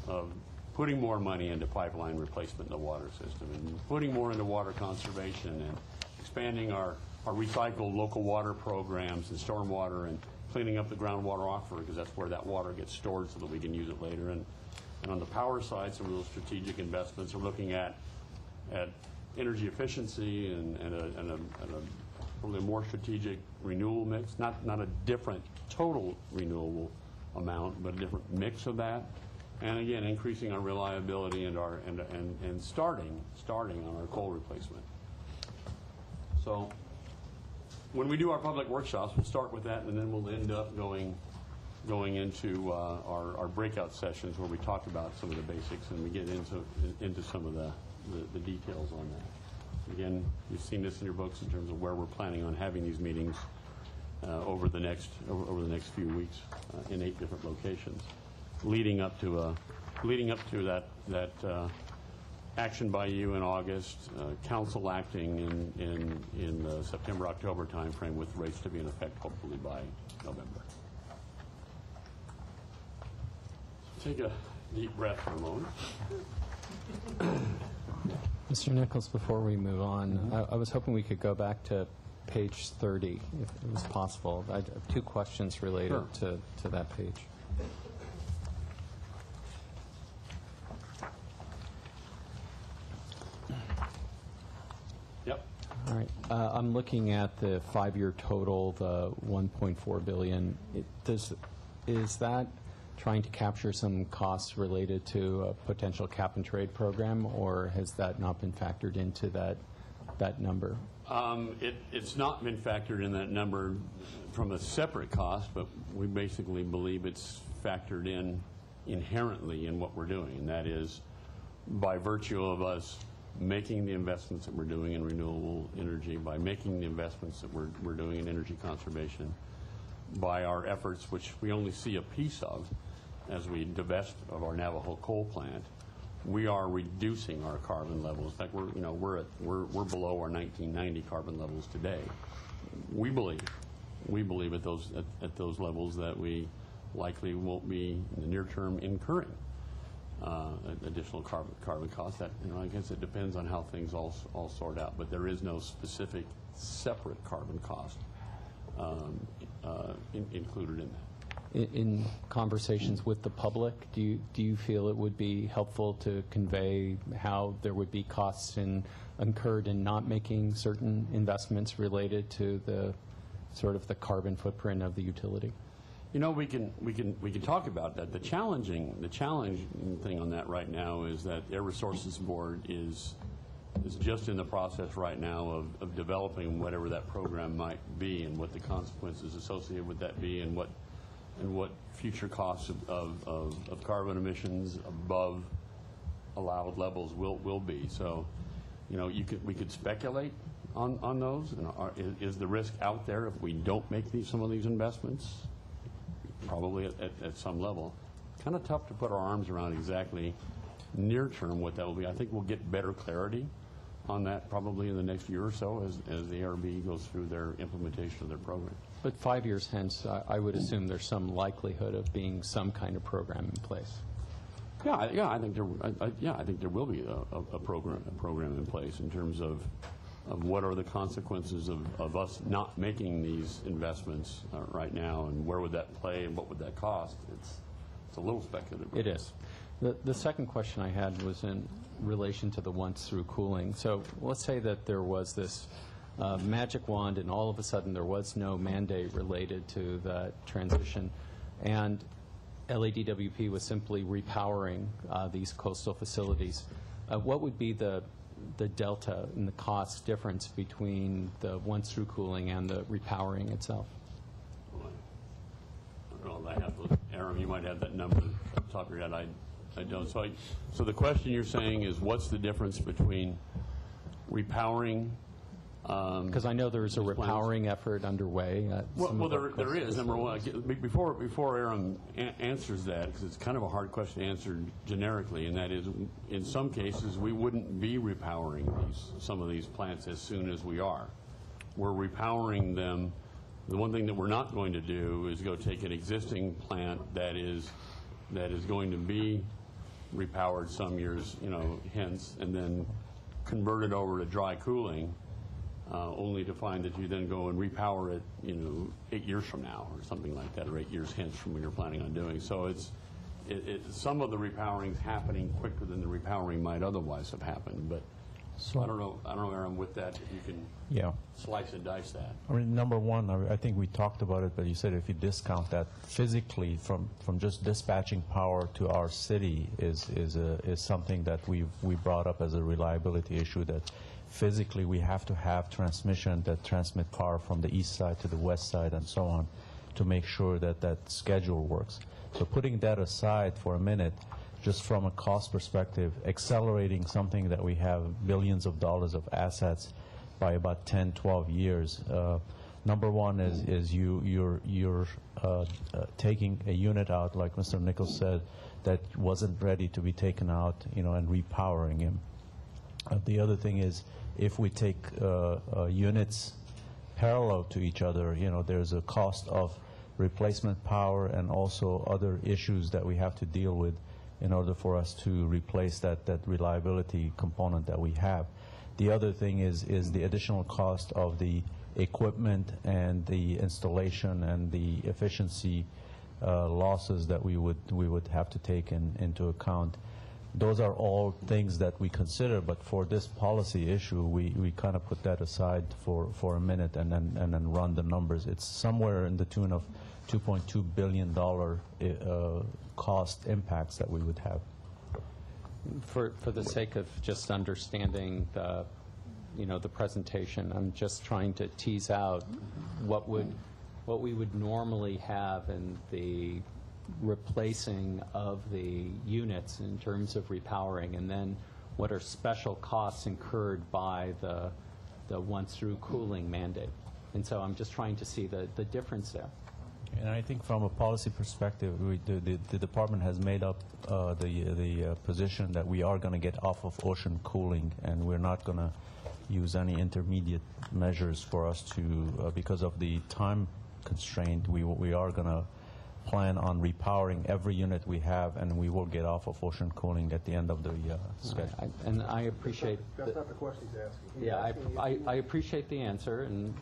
of putting more money into pipeline replacement in the water system and putting more into water conservation and expanding our recycled local water programs and stormwater and cleaning up the groundwater aquifer because that's where that water gets stored so that we can use it later. And on the power side, some of those strategic investments are looking at energy efficiency and a probably a more strategic renewable mix, not a different total renewable amount, but a different mix of that. And again, increasing our reliability and starting on our coal replacement. So when we do our public workshops, we'll start with that, and then we'll end up going into our breakout sessions where we talk about some of the basics and we get into some of the details on that. Again, you've seen this in your books in terms of where we're planning on having these meetings over the next few weeks in 8 different locations, leading up to that action by you in August, council acting in the September-October timeframe with rates to be in effect hopefully by November. Take a deep breath for a moment. Mr. Nichols, before we move on, I was hoping we could go back to page 30, if it was possible. I have two questions related to that page. Yep. All right. I'm looking at the 5-year total, the $1.4 billion. Is that trying to capture some costs related to a potential cap-and-trade program, or has that not been factored into that number? It's not been factored in that number from a separate cost, but we basically believe it's factored in inherently in what we're doing, and that is by virtue of us making the investments that we're doing in renewable energy, by making the investments that we're doing in energy conservation, by our efforts, which we only see a piece of as we divest of our Navajo coal plant, we are reducing our carbon levels. In fact, we're below our 1990 carbon levels today. We believe at those levels that we likely won't be in the near term incurring additional carbon costs. That, I guess it depends on how things all sort out. But there is no specific separate carbon cost included in that. In conversations with the public, do you feel it would be helpful to convey how there would be costs incurred in not making certain investments related to the sort of the carbon footprint of the utility? We can talk about that. The challenging thing on that right now is that Air Resources Board is just in the process right now of developing whatever that program might be and what the consequences associated with that be and what future costs of carbon emissions above allowed levels will be. So, we could speculate on those. Is the risk out there if we don't make some of these investments? Probably at some level. Kind of tough to put our arms around exactly near term what that will be. I think we'll get better clarity on that probably in the next year or so as the ARB goes through their implementation of their program. But 5 years hence, I would assume there's some likelihood of being some kind of program in place. Yeah, I think there will be a program in place in terms of what are the consequences of us not making these investments right now, and where would that play and what would that cost. It's a little speculative. It is. The second question I had was in relation to the once-through cooling. So let's say that there was this magic wand and all of a sudden there was no mandate related to that transition, and LADWP was simply repowering these coastal facilities. What would be the delta in the cost difference between the once-through cooling and the repowering itself? I don't know if I have, Aaron, you might have that number at the top of your head. I don't. So the question you're saying is, what's the difference between repowering? Because I know there's a repowering effort underway. Well, there is. Number one, before Aaron answers that, because it's kind of a hard question to answer generically, and that is, in some cases, we wouldn't be repowering some of these plants as soon as we are. We're repowering them. The one thing that we're not going to do is go take an existing plant that is going to be repowered some years, hence, and then convert it over to dry cooling. Only to find that you then go and repower it, 8 years from now or something like that, or 8 years hence from when you're planning on doing. So some of the repowering's happening quicker than the repowering might otherwise have happened. But so I don't know, Aaron, with that, if you can slice and dice that. I mean, number one, I think we talked about it, but you said if you discount that physically from just dispatching power to our city is something that we brought up as a reliability issue, that physically we have to have transmission that transmit power from the east side to the west side and so on to make sure that that schedule works. So putting that aside for a minute, just from a cost perspective, accelerating something that we have billions of dollars of assets by about 10, 12 years. Number one is you're taking a unit out, like Mr. Nichols said, that wasn't ready to be taken out, and repowering him. The other thing is, if we take units parallel to each other, there's a cost of replacement power and also other issues that we have to deal with in order for us to replace that reliability component that we have. The other thing is the additional cost of the equipment and the installation and the efficiency losses that we would have to take into account. Those are all things that we consider, but for this policy issue, we kind of put that aside for a minute and then run the numbers. It's somewhere in the tune of $2.2 billion cost impacts that we would have. For the sake of just understanding the presentation, I'm just trying to tease out what we would normally have in the replacing of the units in terms of repowering, and then what are special costs incurred by the once-through cooling mandate. And so I'm just trying to see the difference there. And I think from a policy perspective, the department has made up the position that we are going to get off of ocean cooling, and we're not going to use any intermediate measures for us to, because of the time constraint, we are going to plan on repowering every unit we have, and we will get off of ocean cooling at the end of the schedule. And I appreciate... That's not the question he's asking. He's Yeah, asking I appreciate the answer, and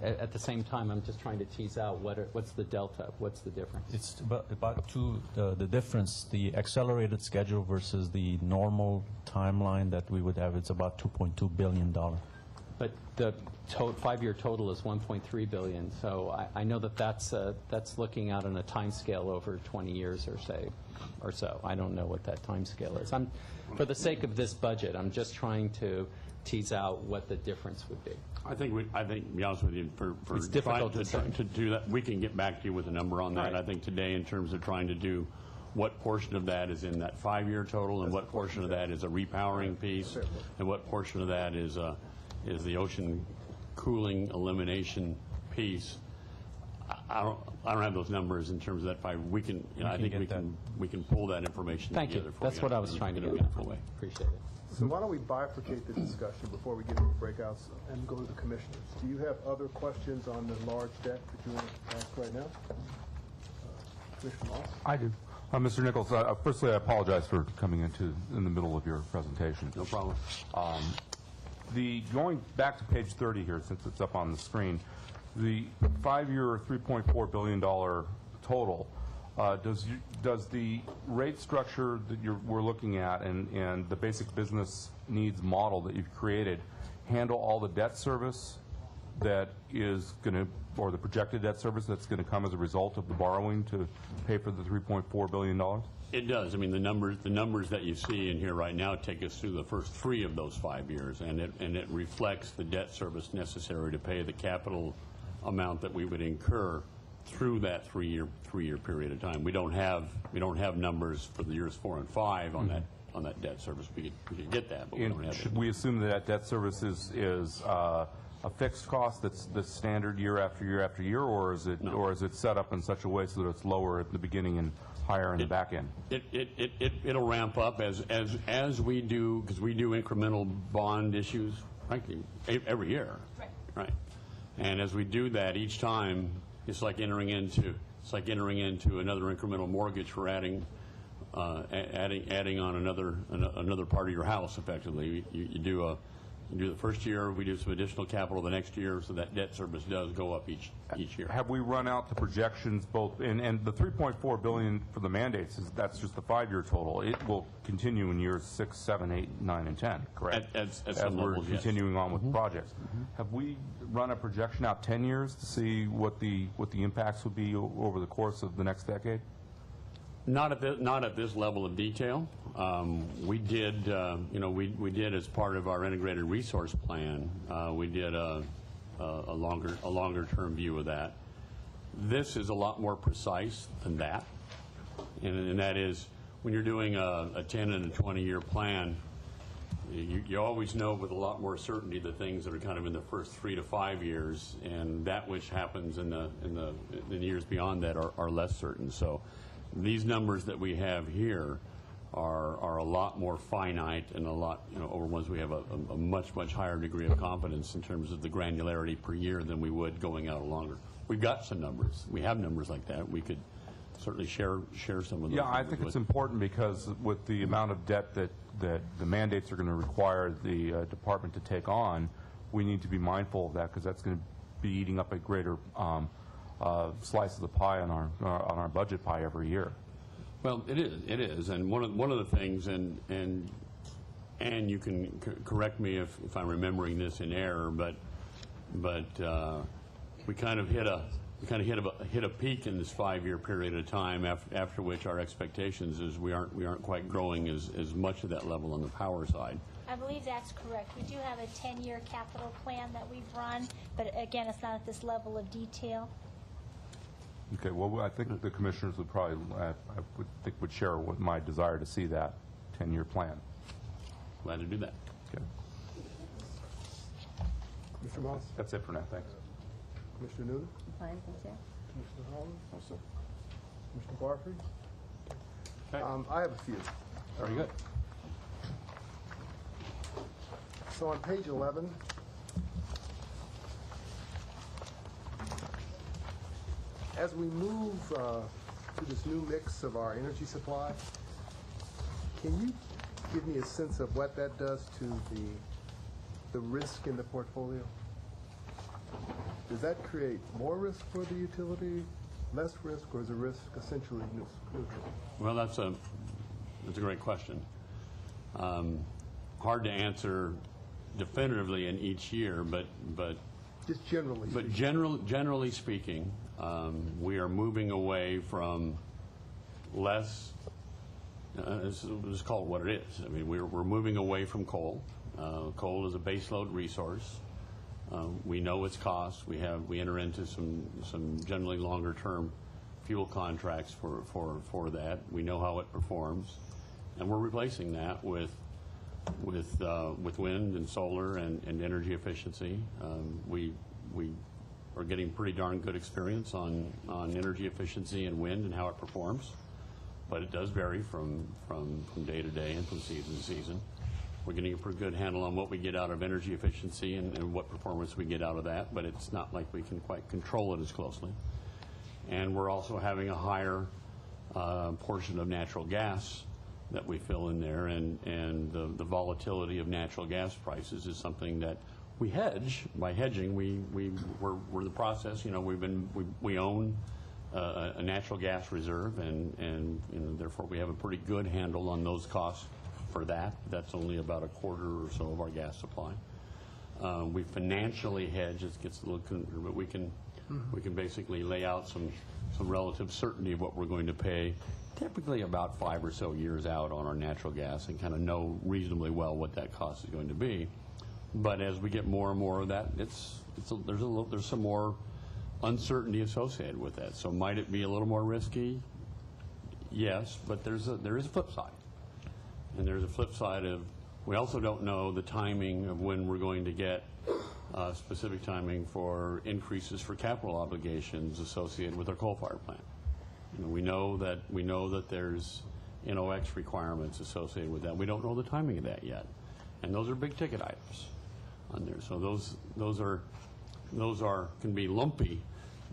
at the same time, I'm just trying to tease out what's the delta, what's the difference? It's about the difference, the accelerated schedule versus the normal timeline that we would have, it's about $2.2 billion. But the 5-year total is $1.3 billion, so I know that's looking out on a time scale over 20 years or so. I don't know what that time scale is. For the sake of this budget, I'm just trying to tease out what the difference would be. I think, to be honest with you, for It's difficult to do that, we can get back to you with a number on that. Right. I think today, in terms of trying to do what portion of that is in that 5-year total, and what portion of that is a repowering piece, and what portion of that is the ocean cooling elimination piece. I don't have those numbers in terms of that 5. We can, I think we can pull that information Thank together you. for you. That's what I was trying to in a get at. meaningful way. Appreciate it. So why don't we bifurcate the discussion before we get into breakouts and go to the commissioners? Do you have other questions on the large debt that you want to ask right now? Commissioner Moss? I do. Mr. Nichols, firstly, I apologize for coming in the middle of your presentation. No problem. Going back to page 30 here, since it's up on the screen, the 5-year $3.4 billion total, does the rate structure that we're looking at and the basic business needs model that you've created handle all the debt service that is going to, or the projected debt service that's going to come as a result of the borrowing to pay for the $3.4 billion? It does. I mean, the numbers that you see in here right now take us through the first 3 of those 5 years, and it reflects the debt service necessary to pay the capital amount that we would incur through that 3-year period of time. We don't have numbers for the years 4 and 5 on that debt service. We could get that, but we don't have. Should we assume that debt service is a fixed cost that's standard year after year after year, or is it set up in such a way so that it's lower at the beginning and higher in the back end? It'll ramp up as we do, because we do incremental bond issues, frankly, every year. Right. And as we do that each time, it's like entering into another incremental mortgage for adding on another part of your house. Effectively, you do the first year, we do some additional capital the next year, so that debt service does go up each year. Have we run out the projections both, and the $3.4 billion for the mandates, that's just the 5-year total. It will continue in years 6, 7, 8, 9, and 10, correct? As we're levels, yes. continuing on with projects. Have we run a projection out 10 years to see what the impacts would be over the course of the next decade? Not at this level of detail. We did, we did as part of our integrated resource plan. We did a longer term view of that. This is a lot more precise than that, and that is when you're doing a 10 and a 20-year plan. You always know with a lot more certainty the things that are kind of in the first 3 to 5 years, and that which happens in the years beyond that are less certain. So these numbers that we have here are a lot more finite and a lot, over ones we have a much, much higher degree of confidence in terms of the granularity per year than we would going out longer. We've got some numbers. We have numbers like that. We could certainly share some of those. Yeah, I think it's important because with the amount of debt that the mandates are going to require the department to take on, we need to be mindful of that because that's going to be eating up a greater slice of the pie on our budget pie every year. Well, it is, and one of the things, and you can correct me if I'm remembering this in error, but we kind of hit a peak in this 5-year period of time, after which our expectations is we aren't quite growing as much of that level on the power side. I believe that's correct. We do have a 10-year capital plan that we've run, but again, it's not at this level of detail. Okay, well, I think the commissioners would probably, would share with my desire to see that 10-year plan. Glad to do that. Okay. Mr. Moss? That's it for now, thanks. Commissioner Newton? Fine, thank you. Commissioner Holland? No, sir. Commissioner Barfrey? Okay. I have a few. Very good. So on page 11, as we move to this new mix of our energy supply, can you give me a sense of what that does to the risk in the portfolio? Does that create more risk for the utility, less risk, or is the risk essentially neutral? Well, that's a great question. Hard to answer definitively in each year, but Just generally. But generally speaking, we are moving away from less. Let's call it what it is. I mean, we're moving away from coal. Coal is a baseload resource. We know its cost. We enter into some generally longer term fuel contracts for that. We know how it performs, and we're replacing that with wind and solar and energy efficiency. We are getting pretty darn good experience on energy efficiency and wind and how it performs, but it does vary from day to day and from season to season. We're getting a pretty good handle on what we get out of energy efficiency and what performance we get out of that, but it's not like we can quite control it as closely. And we're also having a higher portion of natural gas that we fill in there, and the volatility of natural gas prices is something that we hedge. By hedging, we're the process. We own a natural gas reserve, and therefore we have a pretty good handle on those costs for that. That's only about a quarter or so of our gas supply. We financially hedge. It gets a little, but we can basically lay out some relative certainty of what we're going to pay, typically about 5 or so years out on our natural gas, and kind of know reasonably well what that cost is going to be. But as we get more and more of that, there's some more uncertainty associated with that. So might it be a little more risky? Yes, but there is a flip side. And there's a flip side of, we also don't know the timing of when we're going to get specific timing for increases for capital obligations associated with our coal-fired plant. We know that there's NOx requirements associated with that. We don't know the timing of that yet, and those are big ticket items on there. So those can be lumpy,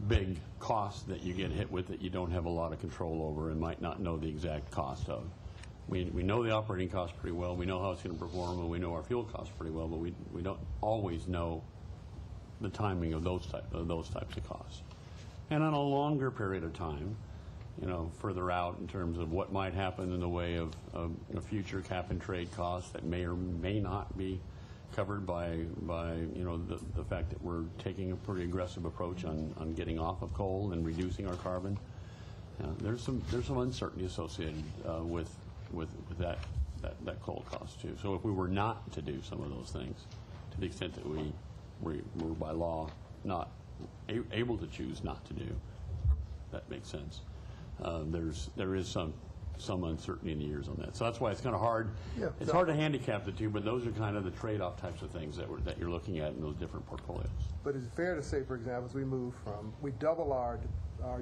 big costs that you get hit with that you don't have a lot of control over and might not know the exact cost of. We know the operating costs pretty well. We know how it's going to perform, and we know our fuel costs pretty well, but we don't always know the timing of those types of costs. And on a longer period of time, further out in terms of what might happen in the way of future cap and trade costs that may or may not be covered by the fact that we're taking a pretty aggressive approach on getting off of coal and reducing our carbon. There's some uncertainty associated with that coal cost too. So if we were not to do some of those things, to the extent that we're by law not able to choose not to do, that makes sense. There is some uncertainty in the years on that. So that's why it's kind of hard. Yeah, it's hard to handicap the two, but those are kind of the trade-off types of things that you're looking at in those different portfolios. But is it fair to say, for example, as we double our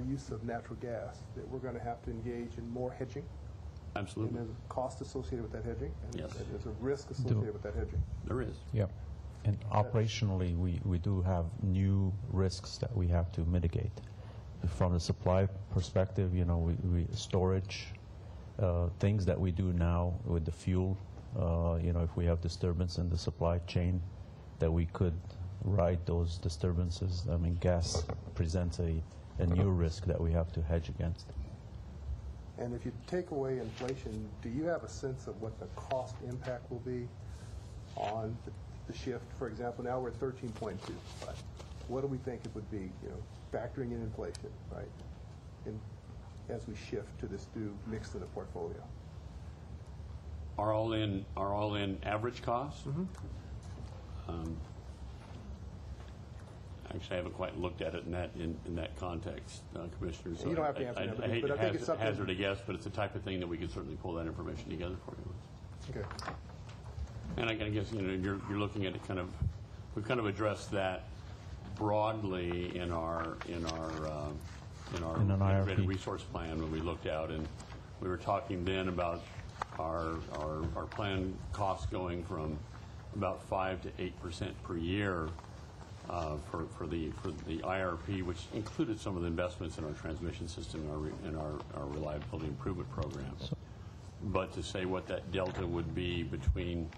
use of natural gas, that we're going to have to engage in more hedging? Absolutely. And there's a cost associated with that hedging. And Yes. and there's a risk associated with that hedging. There is. Yeah. And operationally, we do have new risks that we have to mitigate. From the supply perspective, we storage, things that we do now with the fuel, if we have disturbance in the supply chain, that we could ride those disturbances. I mean, gas presents a new risk that we have to hedge against. And if you take away inflation, do you have a sense of what the cost impact will be on the shift? For example, now we're at 13.2, right? What do we think it would be, factoring in inflation, right? As we shift to this new mix in the portfolio. Are all in average costs? Actually, I haven't quite looked at it in that context, Commissioner. So You don't have to answer that, I hate but to I think it's something- hazard a guess, but it's the type of thing that we could certainly pull that information together for you. Okay. And I guess you're looking at it we've kind of addressed that broadly in our an integrated IRP. resource plan when we looked out, and we were talking then about our planned costs going from about 5 to 8% per year for the IRP, which included some of the investments in our transmission system and our reliability improvement programs. But to say what that delta would be between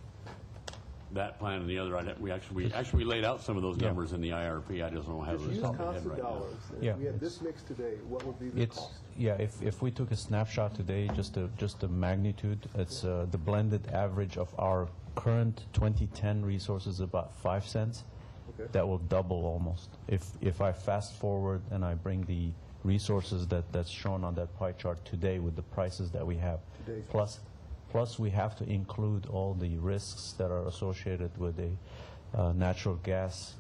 that plan and the other, we actually laid out some of those numbers in the IRP. I just don't have Just those use off my head constant right now. dollars. Yeah. If we had this mix today, what would be the cost? If we took a snapshot today, just the magnitude, it's the blended average of our current 2010 resources about 5 cents. Okay. That will double almost. If I fast forward and I bring the resources that's shown on that pie chart today with the prices that we have, Today's plus we have to include all the risks that are associated with the natural gas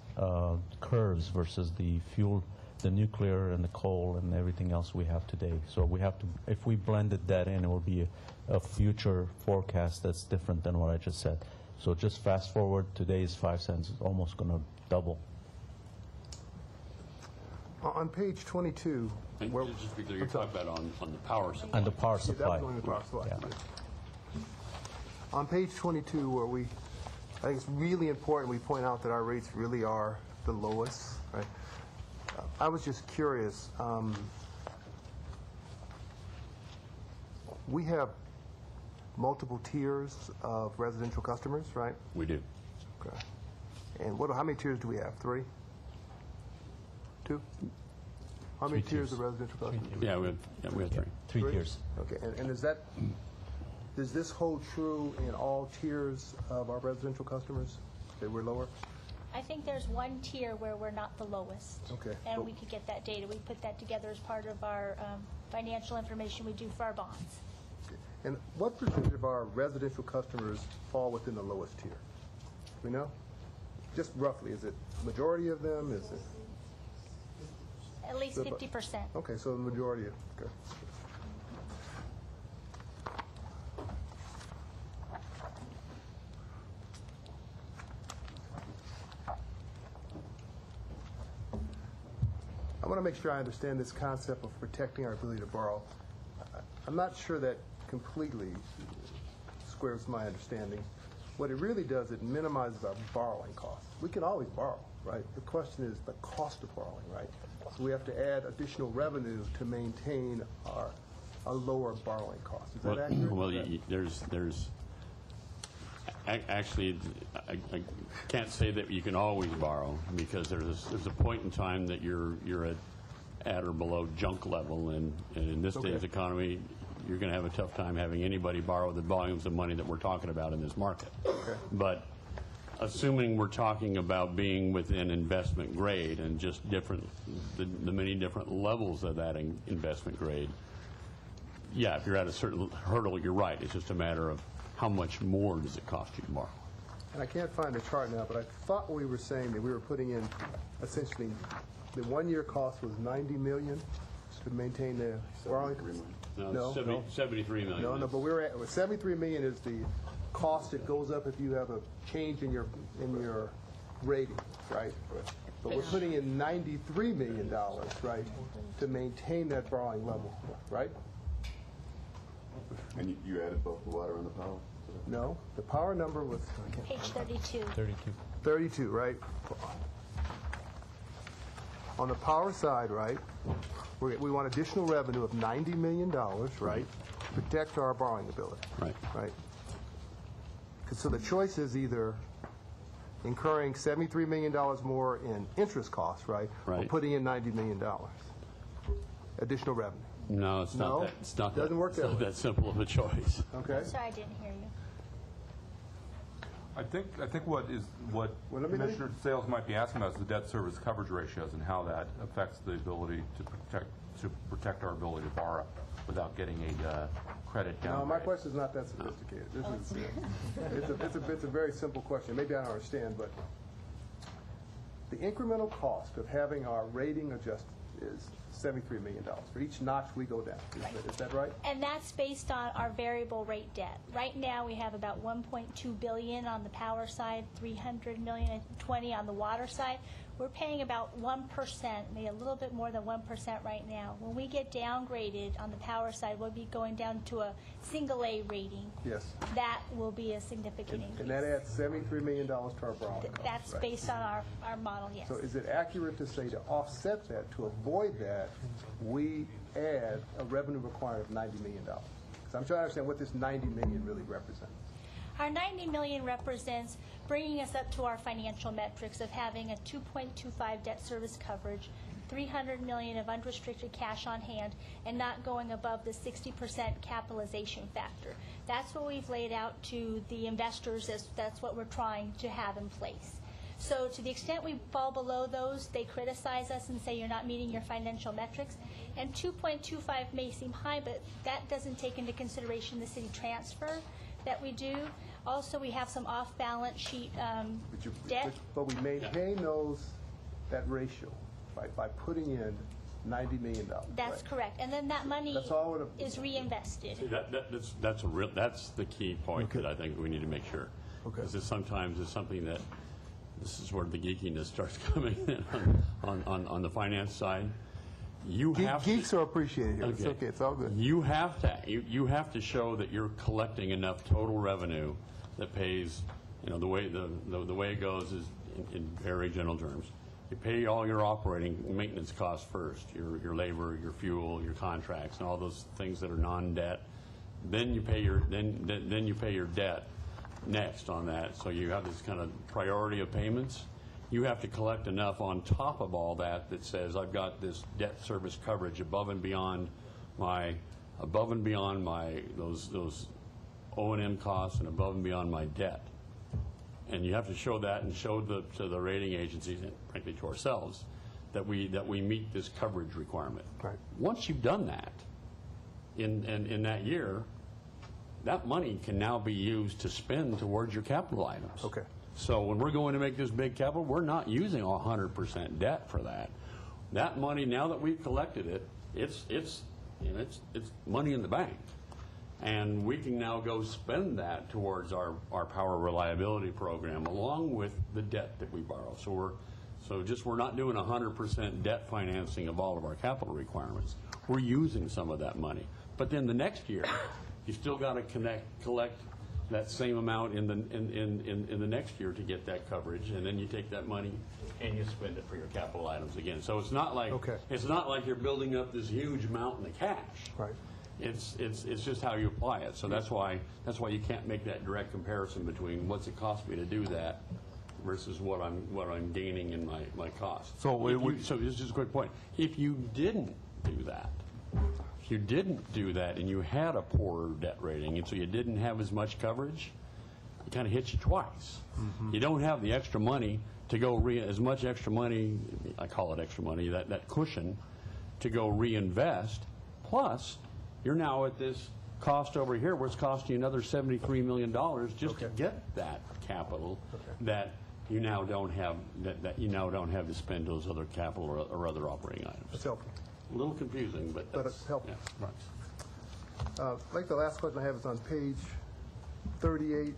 curves versus the fuel, the nuclear and the coal and everything else we have today. So we have to, if we blended that in, it will be a future forecast that's different than what I just said. So just fast forward, today's 5 cents is almost going to double. On page 22, And where, just to be clear, you're talking about on the power supply. And the power yeah, that supply. was only the power supply. Yeah. On page 22, where I think it's really important we point out that our rates really are the lowest, right? I was just curious. We have multiple tiers of residential customers, right? We do. Okay. And how many tiers do we have? 3? 2? How many 3 tiers tiers. of residential customers? Yeah, we have 3. 3 tiers. Okay, and does this hold true in all tiers of our residential customers, that we're lower? I think there's one tier where we're not the lowest. Okay. And we could get that data. We put that together as part of our financial information we do for our bonds. And what percentage of our residential customers fall within the lowest tier? We know? Just roughly, is it majority of them? Is it? At least So, 50%. Okay, so the majority of, okay. I want to make sure I understand this concept of protecting our ability to borrow. I'm not sure that completely squares my understanding. What it really does, it minimizes our borrowing costs. We can always borrow, right? The question is the cost of borrowing, right? So we have to add additional revenue to maintain a lower borrowing cost. Is that accurate? Well, there's actually, I can't say that you can always borrow, because there's a point in time that you're at or below junk level, and in this day's economy, you're going to have a tough time having anybody borrow the volumes of money that we're talking about in this market. Okay. But assuming we're talking about being within investment grade and just the many different levels of that investment grade, yeah, if you're at a certain hurdle, you're right. It's just a matter of how much more does it cost you to borrow. And I can't find the chart now, but I thought we were saying that we were putting in essentially the 1-year cost was $90 million to maintain the borrowing. No, 73 million. No, but we're at $73 million is the cost that goes up if you have a change in your rating, right? But we're putting in $93 million, right, to maintain that borrowing level, right? And you added both the water and the power? No, the power number was Page 32. 32, right? On the power side, right, we want additional revenue of $90 million, right, to protect our borrowing ability. Right. Right. So the choice is either incurring $73 million more in interest costs, right? Or Right. putting in $90 million additional revenue. No, it's not No? that. It's not Doesn't that, work it's that not way. that simple of a choice. Okay? Sorry, I didn't hear you. I think what Well, let me- Commissioner Sales might be asking about is the debt service coverage ratios and how that affects the ability to protect our ability to borrow without getting a credit downgrade. No, my question is not that sophisticated. This is, it's a very simple question. Maybe I don't understand, but the incremental cost of having our rating adjusted is $73 million for each notch we go down. Is that right? And that's based on our variable rate debt. Right now, we have about $1.2 billion on the power side, $300 million and $20 on the water side. We're paying about 1%, maybe a little bit more than 1% right now. When we get downgraded on the power side, we'll be going down to a single A rating. Yes. That will be a significant increase. And that adds $73 million to our borrowing costs. That's right? based on our model, yes. So is it accurate to say to offset that, to avoid that, we add a revenue requirement of $90 million? Because I'm trying to understand what this $90 million really represents. Our $90 million represents bringing us up to our financial metrics of having a 2.25 debt service coverage, $300 million of unrestricted cash on hand, and not going above the 60% capitalization factor. That's what we've laid out to the investors. That's what we're trying to have in place. So to the extent we fall below those, they criticize us and say you're not meeting your financial metrics. And 2.25 may seem high, but that doesn't take into consideration the city transfer that we do. Also, we have some off-balance sheet debt. But we maintain that ratio by putting in $90 million. That's right? correct. And then that money That's all it- is reinvested. That's the key point that I think we need to make sure. Okay. Because sometimes it's something that, this is where the geekiness starts coming in on the finance side. Geeks are appreciated here. It's okay. It's all good. You have to show that you're collecting enough total revenue that pays, the way it goes is in very general terms. You pay all your operating maintenance costs first, your labor, your fuel, your contracts, and all those things that are non-debt. Then you pay your debt next on that. So you have this kind of priority of payments. You have to collect enough on top of all that says I've got this debt service coverage above and beyond my those O&M costs and above and beyond my debt. And you have to show that and show to the rating agencies and frankly to ourselves that we meet this coverage requirement. Right. Once you've done that in that year, that money can now be used to spend towards your capital items. Okay. So when we're going to make this big capital, we're not using 100% debt for that. That money, now that we've collected it, it's money in the bank. And we can now go spend that towards our power reliability program along with the debt that we borrow. So we're not doing 100% debt financing of all of our capital requirements. We're using some of that money. But then the next year, you still got to collect that same amount in the next year to get that coverage, and then you take that money and you spend it for your capital items again. So it's not like you're building up this huge mountain of cash. Right. It's just how you apply it. So that's why you can't make that direct comparison between what's it cost me to do that versus what I'm gaining in my cost. So this is just a quick point. If you didn't do that, and you had a poorer debt rating, and so you didn't have as much coverage, it kind of hits you twice. Mm-hmm. You don't have the extra money to go as much extra money, I call it extra money, that cushion to go reinvest. Plus, you're now at this cost over here where it's costing you another $73 million just to get that capital that you now don't have to spend those other capital or other operating items. That's helpful. A little confusing, but it's helpful. Yeah, right. I think the last question I have is on page 38.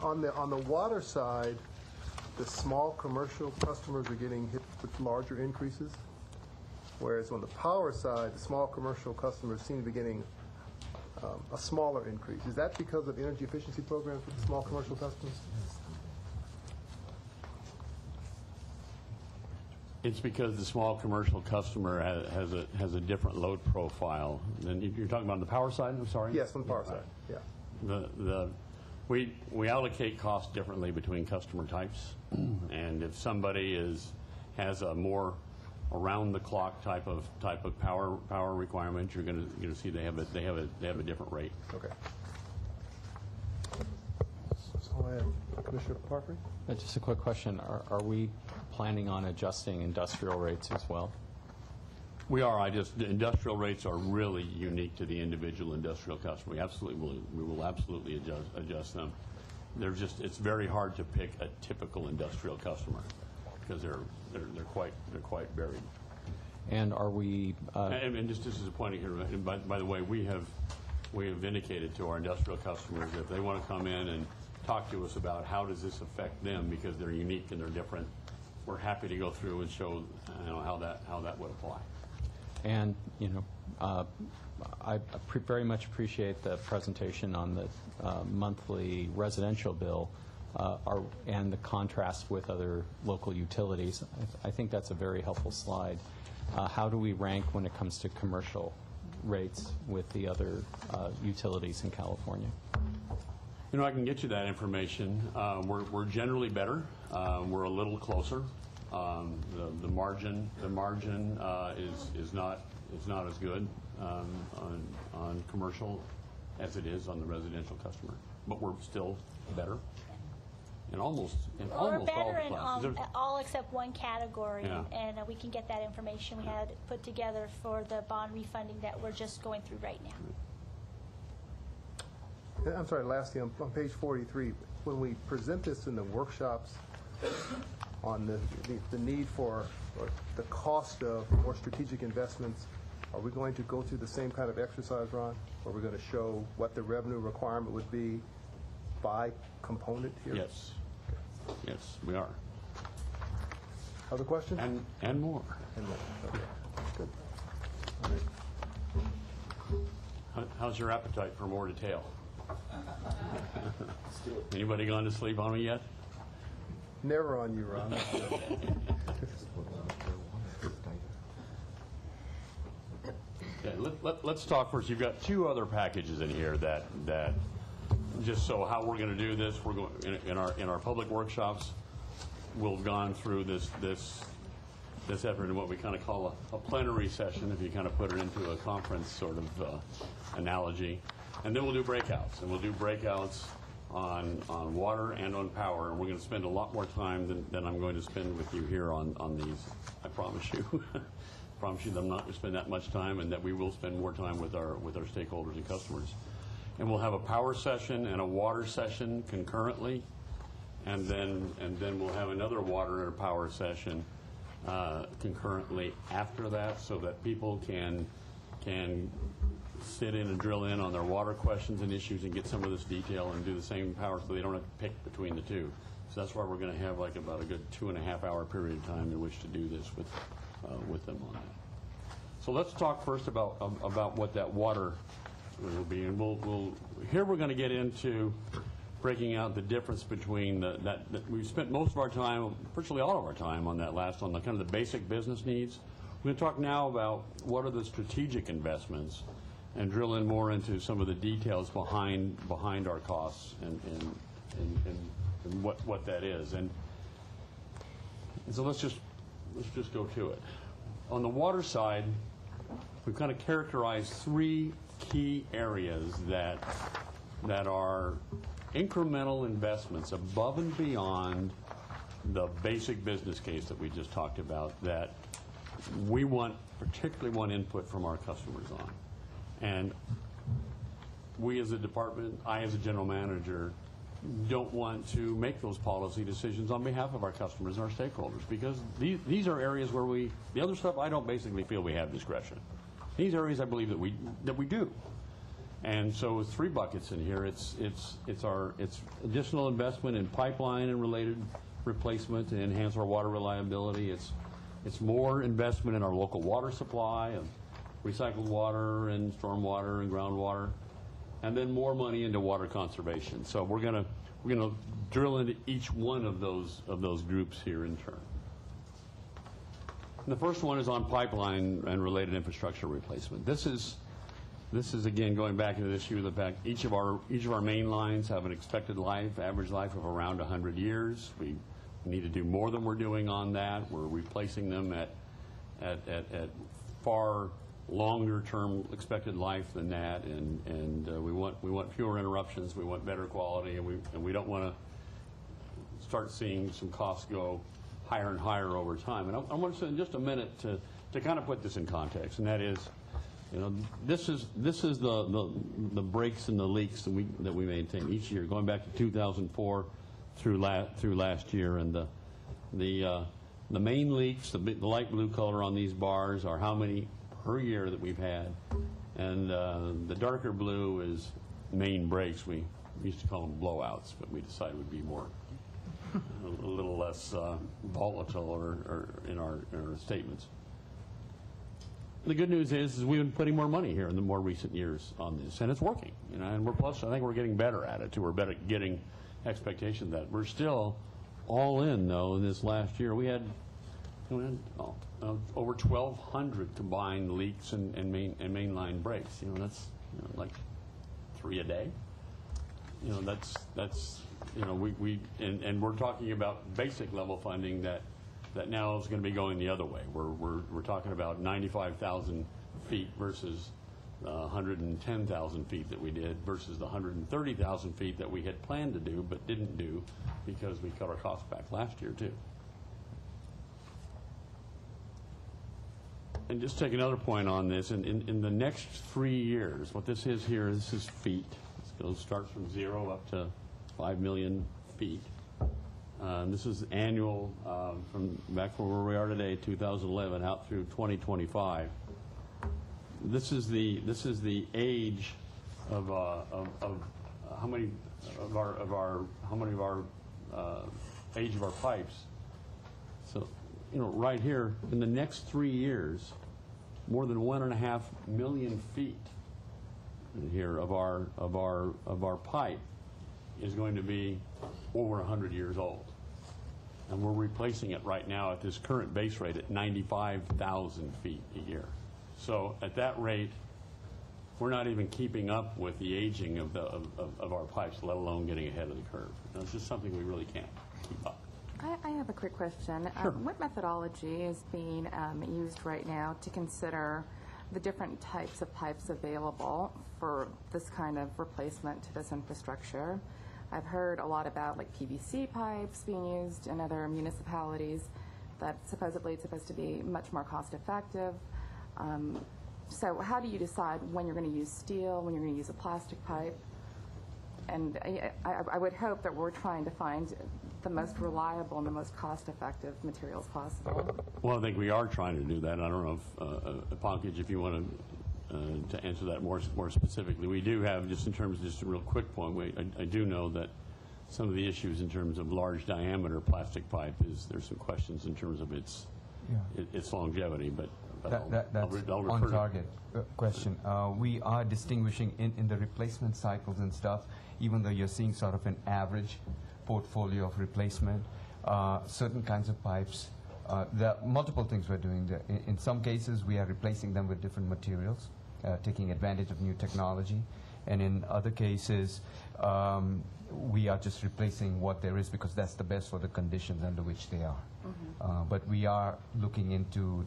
On the water side, the small commercial customers are getting hit with larger increases. whereas on the power side, the small commercial customers seem to be getting a smaller increase. Is that because of energy efficiency programs with the small commercial customers? It's because the small commercial customer has a different load profile. Than you're talking about on the power side, I'm sorry? Yes, on the power side, yeah. We allocate costs differently between customer types, and if somebody has a more around-the-clock type of power requirement, you're going to see they have a different rate. Okay. That's all I have. Commissioner Parfrey? Just a quick question. Are we planning on adjusting industrial rates as well? We are. The industrial rates are really unique to the individual industrial customer. We will absolutely adjust them. It's very hard to pick a typical industrial customer because they're quite varied. And are we? And just as a point here, and by the way, we have indicated to our industrial customers that if they want to come in and talk to us about how does this affect them because they're unique and they're different, we're happy to go through and show how that would apply. And I very much appreciate the presentation on the monthly residential bill and the contrast with other local utilities. I think that's a very helpful slide. How do we rank when it comes to commercial rates with the other utilities in California? I can get you that information. We're generally better. We're a little closer. The margin is not as good on commercial as it is on the residential customer, but we're still better in almost all We're the better in classes. all except one category, Yeah. and we can get that information we had put together for the bond refunding that we're just going through right now. I'm sorry, lastly, on page 43, when we present this in the workshops on the need for, or the cost of more strategic investments, are we going to go through the same kind of exercise, Ron? Are we going to show what the revenue requirement would be by component here? Yes. Yes, we are. Other questions? And more. And more. Okay. Good. All right. How's your appetite for more detail? Anybody gone to sleep on me yet? Never on you, Ron. Okay, let's talk first. You've got two other packages in here that just so how we're going to do this. We're going in our public workshops. We've gone through this effort in what we kind of call a plenary session, if you kind of put it into a conference sort of analogy. And then we'll do breakouts, and we'll do breakouts on water and on power, and we're going to spend a lot more time than I'm going to spend with you here on these. I promise you. I promise you that I'm not going to spend that much time, and that we will spend more time with our stakeholders and customers. And we'll have a power session and a water session concurrently, and then we'll have another water and a power session concurrently after that, so that people can sit in and drill in on their water questions and issues and get some of this detail and do the same power, so they don't have to pick between the two. So that's why we're going to have like about a good 2.5-hour period of time in which to do this with them on that. So let's talk first about what that water will be, and here we're going to get into breaking out the difference between that we've spent most of our time, virtually all of our time on that last, on the kind of the basic business needs. We're going to talk now about what are the strategic investments, and drill in more into some of the details behind our costs and what that is. And so let's just go to it. On the water side, we've kind of characterized three key areas that are incremental investments above and beyond the basic business case that we just talked about, that we particularly want input from our customers on. And we as a department, I as a general manager, don't want to make those policy decisions on behalf of our customers and our stakeholders, because these are areas where the other stuff I don't basically feel we have discretion. These areas I believe that we do. And so with three buckets in here, it's additional investment in pipeline and related replacement to enhance our water reliability. It's It's more investment in our local water supply of recycled water and stormwater and groundwater, and then more money into water conservation. So we're gonna drill into each one of those groups here in turn. And the first one is on pipeline and related infrastructure replacement. This is again going back into this issue of the fact each of our main lines have an expected life, average life of around 100 years. We need to do more than we're doing on that. We're replacing them at far longer term expected life than that, and we want fewer interruptions. We want better quality, and we don't want to start seeing some costs go higher and higher over time. And I want to spend just a minute to kind of put this in context, and that is, this is the breaks and the leaks that we maintain each year, going back to 2004 through last year, and the main leaks, the light blue color on these bars, are how many per year that we've had, and the darker blue is main breaks. We used to call them blowouts, but we decided would be more a little less volatile or in our statements. The good news is we've been putting more money here in the more recent years on this, and it's working. And I think we're getting better at it too. We're better at getting expectations that we're still all in, though. In this last year, we had over 1,200 combined leaks and mainline breaks. That's like 3 a day. That's and we're talking about basic level funding that now is going to be going the other way. We're talking about 95,000 feet versus 110,000 feet that we did versus the 130,000 feet that we had planned to do but didn't do because we cut our costs back last year too. And just take another point on this. In the next 3 years, what this is here, this is feet. This starts from 0 up to 5 million feet. This is annual from back from where we are today, 2011, out through 2025. This is the age of how many of our age of our pipes. So, right here in the next 3 years, more than 1.5 million feet here of our pipe is going to be over 100 years old, and we're replacing it right now at this current base rate at 95,000 feet a year. So at that rate, we're not even keeping up with the aging of our pipes, let alone getting ahead of the curve. It's just something we really can't keep up. I have a quick question. Sure. What methodology is being used right now to consider the different types of pipes available for this kind of replacement to this infrastructure? I've heard a lot about like PVC pipes being used in other municipalities that supposedly it's supposed to be much more cost effective. So how do you decide when you're going to use steel, when you're going to use a plastic pipe? And I would hope that we're trying to find the most reliable and the most cost-effective materials possible. Well, I think we are trying to do that. I don't know if, Pankaj, if you want to answer that more specifically. We do have, just in terms of just a real quick point, I do know that some of the issues in terms of large diameter plastic pipe is there's some questions in terms of its longevity, but that's on target question. We are distinguishing in the replacement cycles and stuff, even though you're seeing sort of an average portfolio of replacement, certain kinds of pipes. There are multiple things we're doing there. In some cases, we are replacing them with different materials, taking advantage of new technology. And in other cases, we are just replacing what there is because that's the best for the conditions under which they are. Mm-hmm. But we are looking into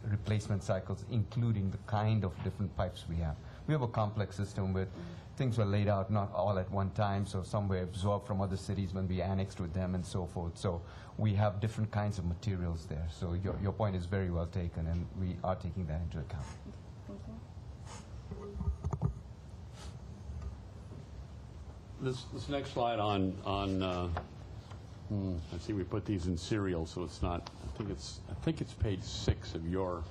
replacement cycles, including the kind of different pipes we have. We have a complex system with things were laid out not all at one time, so some were absorbed from other cities when we annexed with them and so forth. So we have different kinds of materials there. So your point is very well taken, and we are taking that into account. Thank you. This next slide on I see we put these in serial, so it's not. I think it's page 6 of your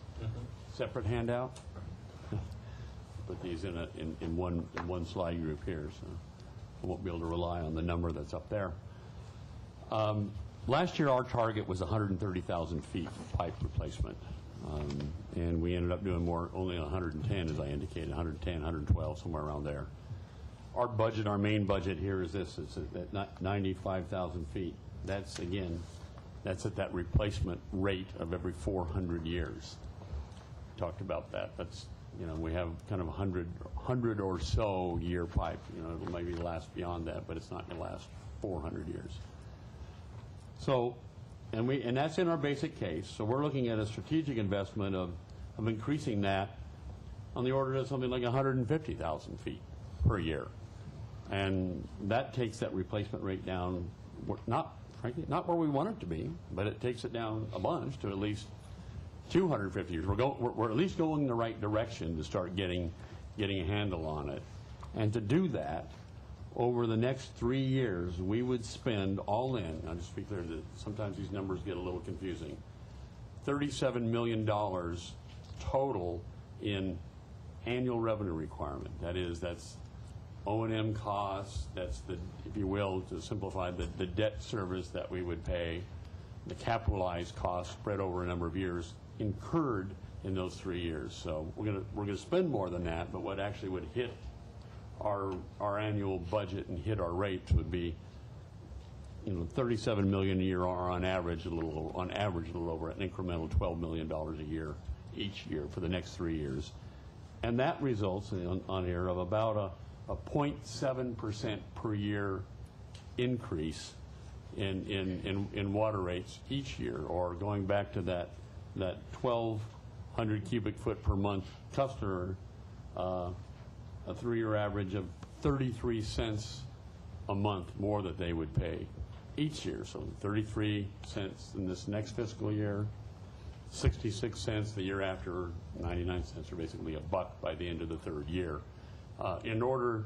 separate handout. Put these in one slide group here, so I won't be able to rely on the number that's up there. Last year, our target was 130,000 feet pipe replacement, and we ended up doing more, only 110, as I indicated, 110, 112, somewhere around there. Our budget, our main budget here is this, it's at 95,000 feet. That's, again, that's at that replacement rate of every 400 years. Talked about that. That's, you know, we have kind of 100 or so year pipe. You know, it'll maybe last beyond that, but it's not going to last 400 years. So, and that's in our basic case. So we're looking at a strategic investment of increasing that on the order of something like 150,000 feet per year. And that takes that replacement rate down, frankly, not where we want it to be, but it takes it down a bunch to at least 250 years. We're at least going in the right direction to start getting a handle on it. And to do that, over the next 3 years, we would spend all in, I'll just be clear that sometimes these numbers get a little confusing, $37 million total in annual revenue requirement. That is, that's O&M costs, that's the, if you will, to simplify, the debt service that we would pay, the capitalized costs spread over a number of years incurred in those 3 years. So we're gonna spend more than that, but what actually would hit our annual budget and hit our rates would be, you know, $37 million a year, or on average a little over an incremental $12 million a year each year for the next 3 years, and that results on here of about a 0.7% per year increase in water rates each year, or going back to that 1,200 cubic foot per month customer, a 3-year average of 33 cents a month more that they would pay each year. So 33 cents in this next fiscal year, 66 cents the year after, 99 cents, or basically $1 by the end of the 3rd year, in order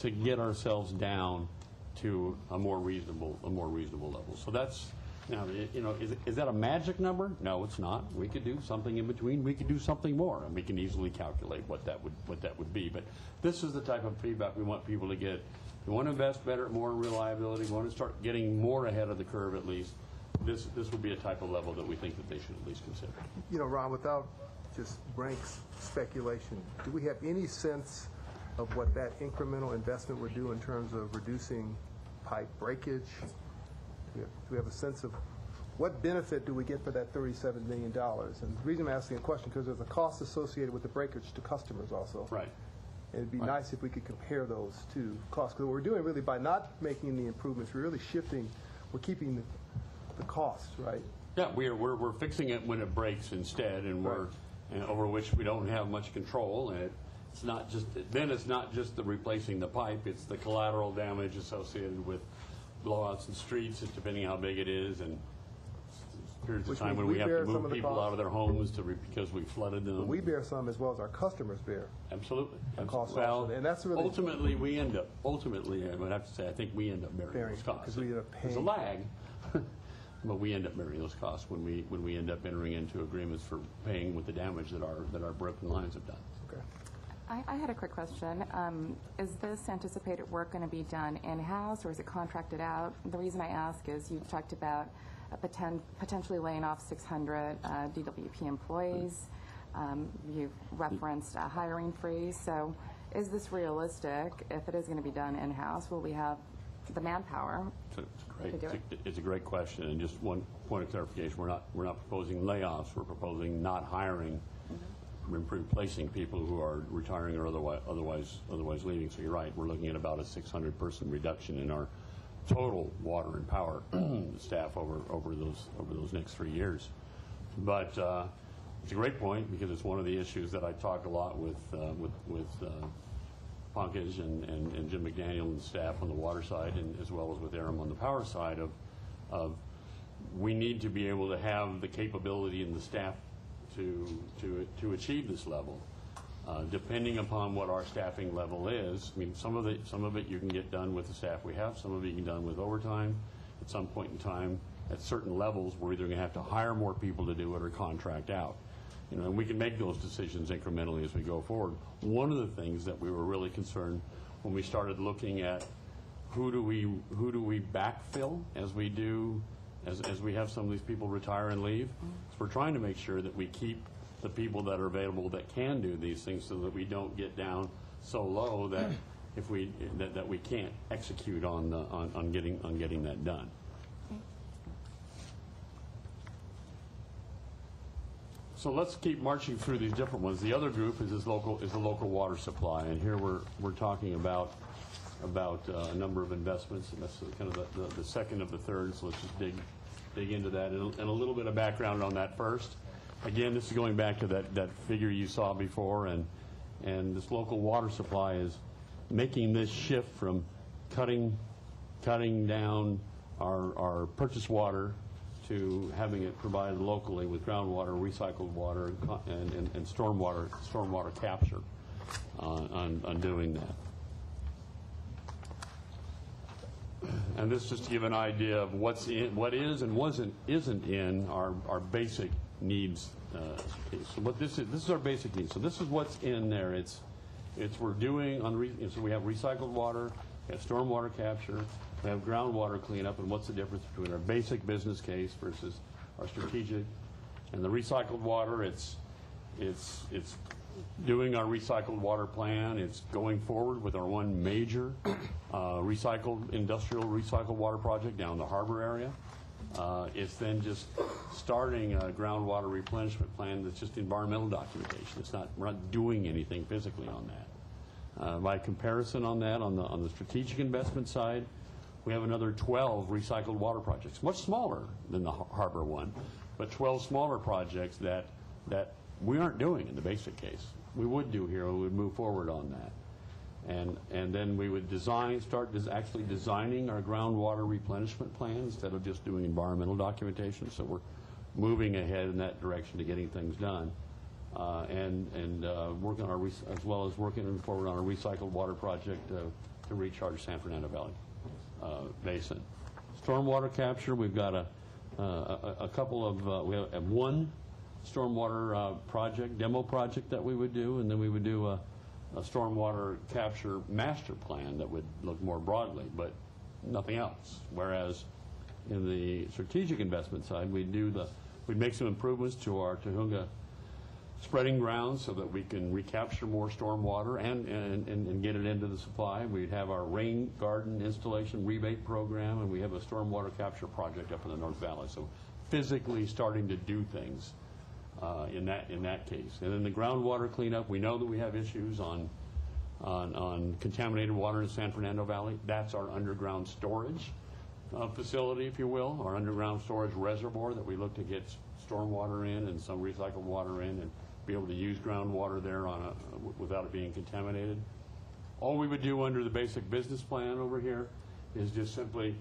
to get ourselves down to a more reasonable level. So that's, now, you know, is that a magic number? No, it's not. We could do something in between. We could do something more, and we can easily calculate what that would be. But this is the type of feedback we want people to get. We want to invest better, more in reliability. We want to start getting more ahead of the curve at least. This will be a type of level that we think that they should at least consider. You know, Ron, without just rank speculation, do we have any sense of what that incremental investment would do in terms of reducing pipe breakage? Do we have a sense of what benefit do we get for that $37 million? And the reason I'm asking a question, because there's a cost associated with the breakage to customers also. Right. And it'd be nice if we could compare those two costs. Because what we're doing really, by not making the improvements, we're really shifting, we're keeping the cost, right? Yeah, we're fixing it when it breaks instead, and and over which we don't have much control. And it's not just the replacing the pipe; it's the collateral damage associated with blowouts in streets, depending how big it is, and periods of time when we have to move people out of their homes because we flooded them. We bear some as well as our customers bear. Absolutely. Well, and that's really ultimately, I would have to say, I think we end up bearing those costs. Because we end up paying. There's a lag, but we end up bearing those costs when we end up entering into agreements for paying with the damage that our broken lines have done. Okay. I had a quick question. Is this anticipated work going to be done in-house, or is it contracted out? The reason I ask is you've talked about potentially laying off 600 DWP employees. You've referenced a hiring freeze. So is this realistic? If it is going to be done in-house, will we have the manpower to do it? It's a great question, and just one point of clarification: we're not proposing layoffs. We're proposing not hiring. We're replacing people who are retiring or otherwise leaving. So you're right. We're looking at about a 600-person reduction in our total water and power staff over those next 3 years. But it's a great point, because it's one of the issues that I talk a lot with Pankaj and Jim McDaniel and staff on the water side, and as well as with Aram on the power side. Of we need to be able to have the capability and the staff to achieve this level, depending upon what our staffing level is. I mean, some of it you can get done with the staff we have. Some of it you can get done with overtime. At some point in time, at certain levels, we're either going to have to hire more people to do it or contract out. You know, and we can make those decisions incrementally as we go forward. One of the things that we were really concerned when we started looking at who do we backfill as we do as we have some of these people retire and leave. So we're trying to make sure that we keep the people that are available that can do these things so that we don't get down so low that if we that we can't execute on getting that done. So let's keep marching through these different ones. The other group is the local water supply, and here we're talking about a number of investments, and that's kind of the second of the third. So let's just dig into that and a little bit of background on that first. Again, this is going back to that figure you saw before, and this local water supply is making this shift from cutting down our purchased water to having it provided locally with groundwater, recycled water, and stormwater capture on doing that. And this just to give an idea of what is and isn't in our basic needs. So what this is our basic needs. So this is what's in there. It's we're doing so we have recycled water, we have stormwater capture, we have groundwater cleanup, and what's the difference between our basic business case versus our strategic? And the recycled water, it's doing our recycled water plan. It's going forward with our one major industrial recycled water project down the harbor area. It's then just starting a groundwater replenishment plan that's just environmental documentation. We're not doing anything physically on that. By comparison on that, on the strategic investment side, we have another 12 recycled water projects, much smaller than the harbor one, but 12 smaller projects that we aren't doing in the basic case. We would do here, we would move forward on that. And then we would start actually designing our groundwater replenishment plan instead of just doing environmental documentation. So we're moving ahead in that direction to getting things done. And working on as well as working forward on a recycled water project to recharge San Fernando Valley Basin. Stormwater capture, we've got a couple of, we have one stormwater demo project that we would do, and then we would do a stormwater capture master plan that would look more broadly, but nothing else. Whereas in the strategic investment side, we'd make some improvements to our Tahunga spreading grounds so that we can recapture more stormwater and get it into the supply. We'd have our rain garden installation rebate program, and we have a stormwater capture project up in the North Valley. So physically starting to do things in that case. And then the groundwater cleanup, we know that we have issues on contaminated water in San Fernando Valley. That's our underground storage facility, if you will, our underground storage reservoir that we look to get stormwater in and some recycled water in and be able to use groundwater there without it being contaminated. All we would do under the basic business plan over here is just simply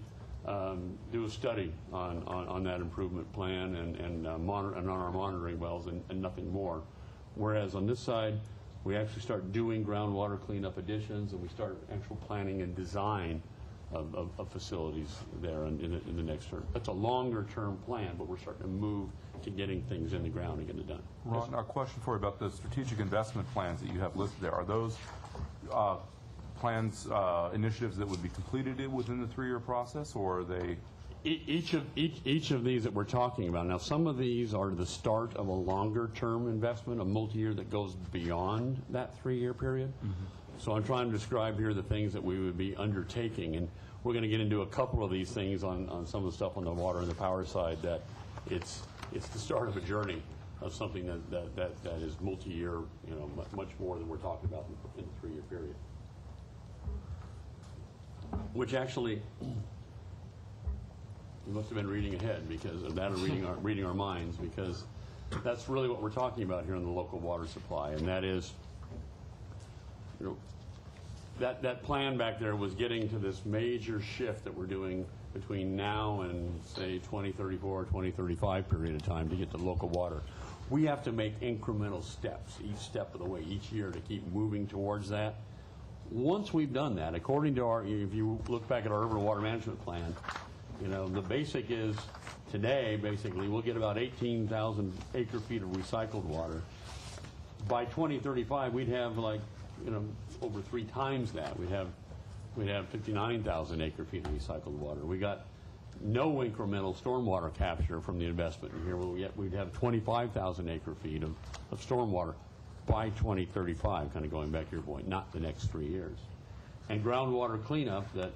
do a study on that improvement plan and on our monitoring wells and nothing more. Whereas on this side, we actually start doing groundwater cleanup additions, and we start actual planning and design of facilities there in the next term. That's a longer term plan, but we're starting to move to getting things in the ground and getting it done. Ron, a question for you about the strategic investment plans that you have listed there. Are those plans, initiatives that would be completed within the 3-year process, or are they? Each of these that we're talking about, now some of these are the start of a longer term investment, a multi-year that goes beyond that 3-year period. Mm-hmm. So I'm trying to describe here the things that we would be undertaking, and we're going to get into a couple of these things on some of the stuff on the water and the power side that it's the start of a journey of something that is multi-year, much more than we're talking about in the 3-year period. Which actually, you must have been reading ahead because of that, or reading our minds, because that's really what we're talking about here in the local water supply, and that is, that plan back there was getting to this major shift that we're doing between now and, say, 2034 or 2035 period of time to get to local water. We have to make incremental steps, each step of the way, each year, to keep moving towards that. Once we've done that, according to if you look back at our urban water management plan, the basic is today, basically, we'll get about 18,000 acre feet of recycled water. By 2035, we'd have over 3 times that. We'd have 59,000 acre feet of recycled water. We got no incremental stormwater capture from the investment in here. We'd have 25,000 acre-feet of stormwater by 2035, kind of going back to your point, not the next 3 years. And groundwater cleanup, that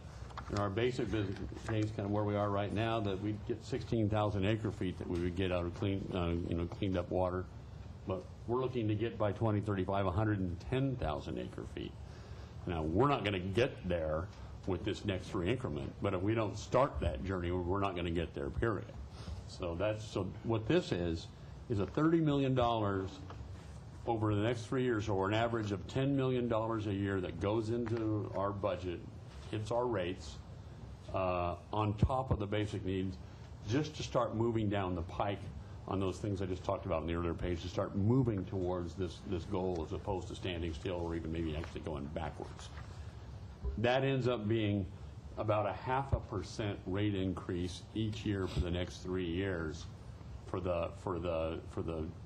in our basic business case, kind of where we are right now, that we'd get 16,000 acre-feet that we would get out of cleaned up water. But we're looking to get by 2035 110,000 acre-feet. Now, we're not going to get there with this next 3 increment, but if we don't start that journey, we're not going to get there, period. So what this is a $30 million over the next 3 years, or an average of $10 million a year that goes into our budget, hits our rates, on top of the basic needs, just to start moving down the pike on those things I just talked about in the earlier page, to start moving towards this goal as opposed to standing still or even maybe actually going backwards. That ends up being about a 0.5% rate increase each year for the next 3 years for the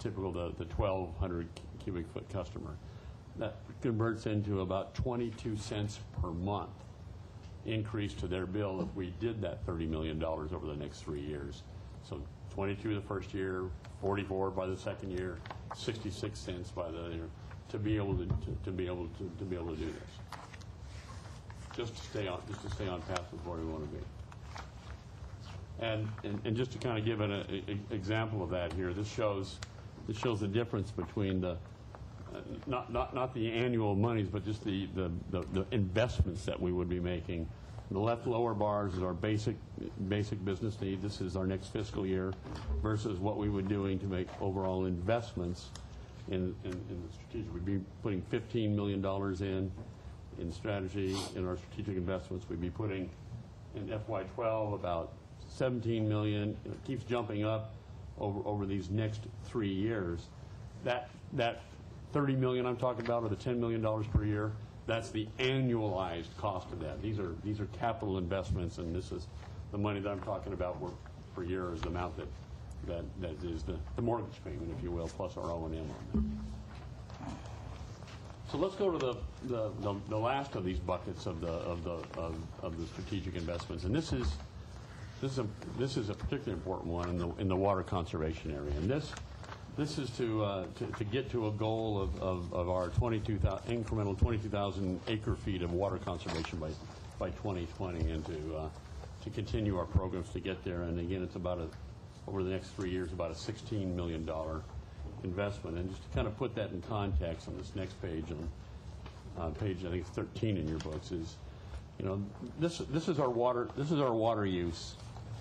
typical the 1,200 cubic foot customer. That converts into about 22 cents per month increase to their bill if we did that $30 million over the next 3 years. So 22 the first year, 44 by the second year, 66 cents by the year, to be able to do this. Just to stay on path with where we want to be. And just to kind of give an example of that here, this shows the difference between the not the annual monies, but just the investments that we would be making. The left lower bars is our basic business need. This is our next fiscal year versus what we would be doing to make overall investments in the strategic. We'd be putting $15 million in strategy, in our strategic investments. We'd be putting in FY12 about $17 million. It keeps jumping up over these next 3 years. That $30 million I'm talking about, or the $10 million per year, that's the annualized cost of that. These are capital investments, and this is the money that I'm talking about per year is the amount that is the mortgage payment, if you will, plus our O&M on that. So let's go to the last of these buckets of the strategic investments, and this is a particularly important one in the water conservation area. And this is to get to a goal of our incremental 22,000 acre-feet of water conservation by 2020, and to continue our programs to get there. And again, it's about over the next 3 years, about a $16 million investment. And just to kind of put that in context on this next page, on page I think 13 in your books, is this is our water use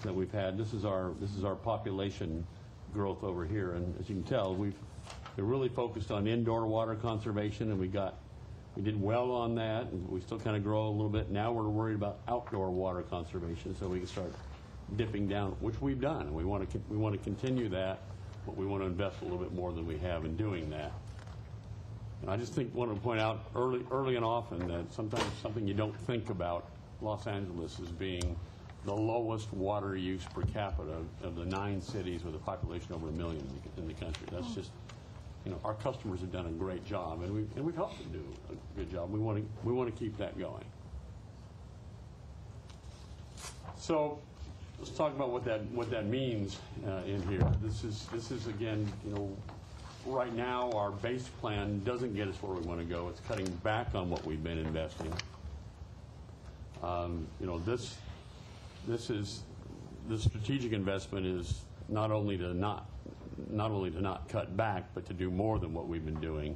that we've had. This is our population growth over here, and as you can tell, we're really focused on indoor water conservation, and we did well on that, and we still kind of grow a little bit. Now we're worried about outdoor water conservation, so we can start dipping down, which we've done, and we want to continue that, but we want to invest a little bit more than we have in doing that. And I just want to point out early and often that sometimes something you don't think about Los Angeles as being the lowest water use per capita of the 9 cities with a population over 1 million in the country. That's just, our customers have done a great job, and we've helped them do a good job. We want to keep that going. So let's talk about what that means in here. This is again, right now our base plan doesn't get us where we want to go. It's cutting back on what we've been investing. This strategic investment is not only to not cut back, but to do more than what we've been doing.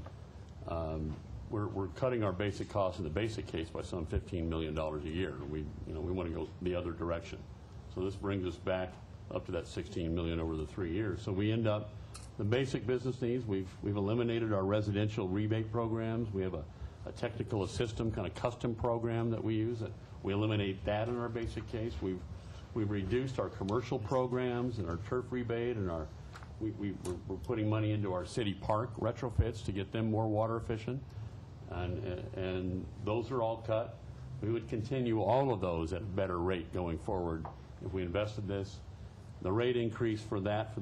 We're cutting our basic costs in the basic case by some $15 million a year. We want to go the other direction. So this brings us back up to that $16 million over the 3 years. So we end up the basic business needs. We've eliminated our residential rebate programs. We have a technical assistance kind of custom program that we use. We eliminate that in our basic case. We've reduced our commercial programs and our turf rebate, and we're putting money into our city park retrofits to get them more water efficient, and those are all cut. We would continue all of those at a better rate going forward if we invested this. The rate increase for that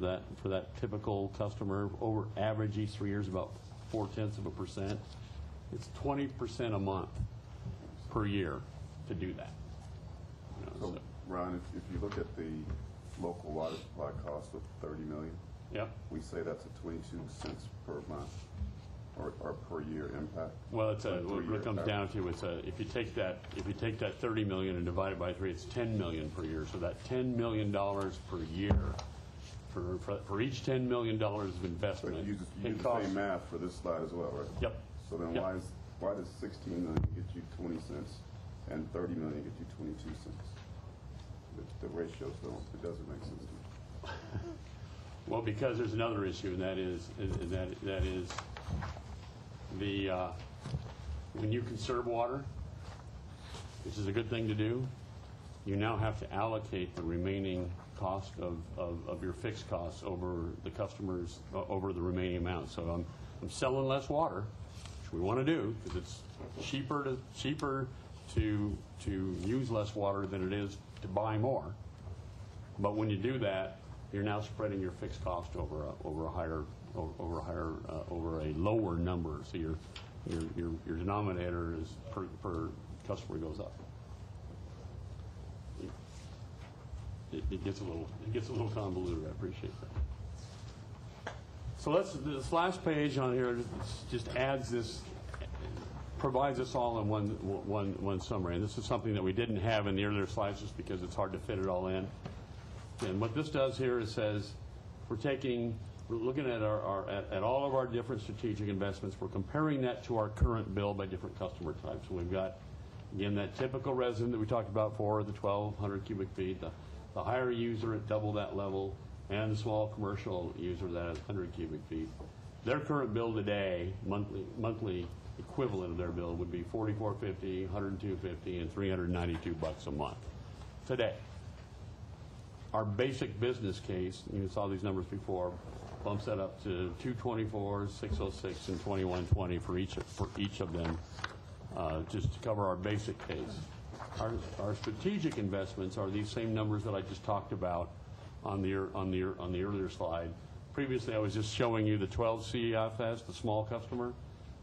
typical customer over average each 3 years about 0.4%. It's 20% a month per year to do that. So, Ron, Ron, if you look at the local water supply cost of $30 million, Yep. we say that's a 22 cents per month or per year impact. Well, it's Or what three-year it comes average. down to, if you take that 30 million and divide it by 3, it's 10 million per year. So that $10 million per year, for each $10 million of But investment. you it use the costs- same math for this slide as well, right? Yep. So then Yep. why does 16 million get you 20 cents and 30 million get you 22 cents? The ratios it doesn't make sense to me. Well, because there's another issue, and that is the when you conserve water, which is a good thing to do, you now have to allocate the remaining cost of your fixed costs over the customers, over the remaining amount. So I'm selling less water, which we want to do because it's cheaper to use less water than it is to buy more. But when you do that, you're now spreading your fixed cost over a lower number. So your denominator is per customer goes up. It gets a little convoluted. I appreciate that. So this last page on here just adds this, provides us all in one summary. And this is something that we didn't have in the earlier slides just because it's hard to fit it all in. And what this does here is says we're looking at at all of our different strategic investments. We're comparing that to our current bill by different customer types. So we've got, again, that typical resident that we talked about for the 1,200 cubic feet, the higher user at double that level, and the small commercial user that has 100 cubic feet. Their current bill today, monthly equivalent of their bill would be $44.50, $102.50, and $392 a month today. Our basic business case, you saw these numbers before, bumps that up to $224, $606, and $2120 for each of them, just to cover our basic case. Our strategic investments are these same numbers that I just talked about on the earlier slide. Previously, I was just showing you the 12 CFS, the small customer.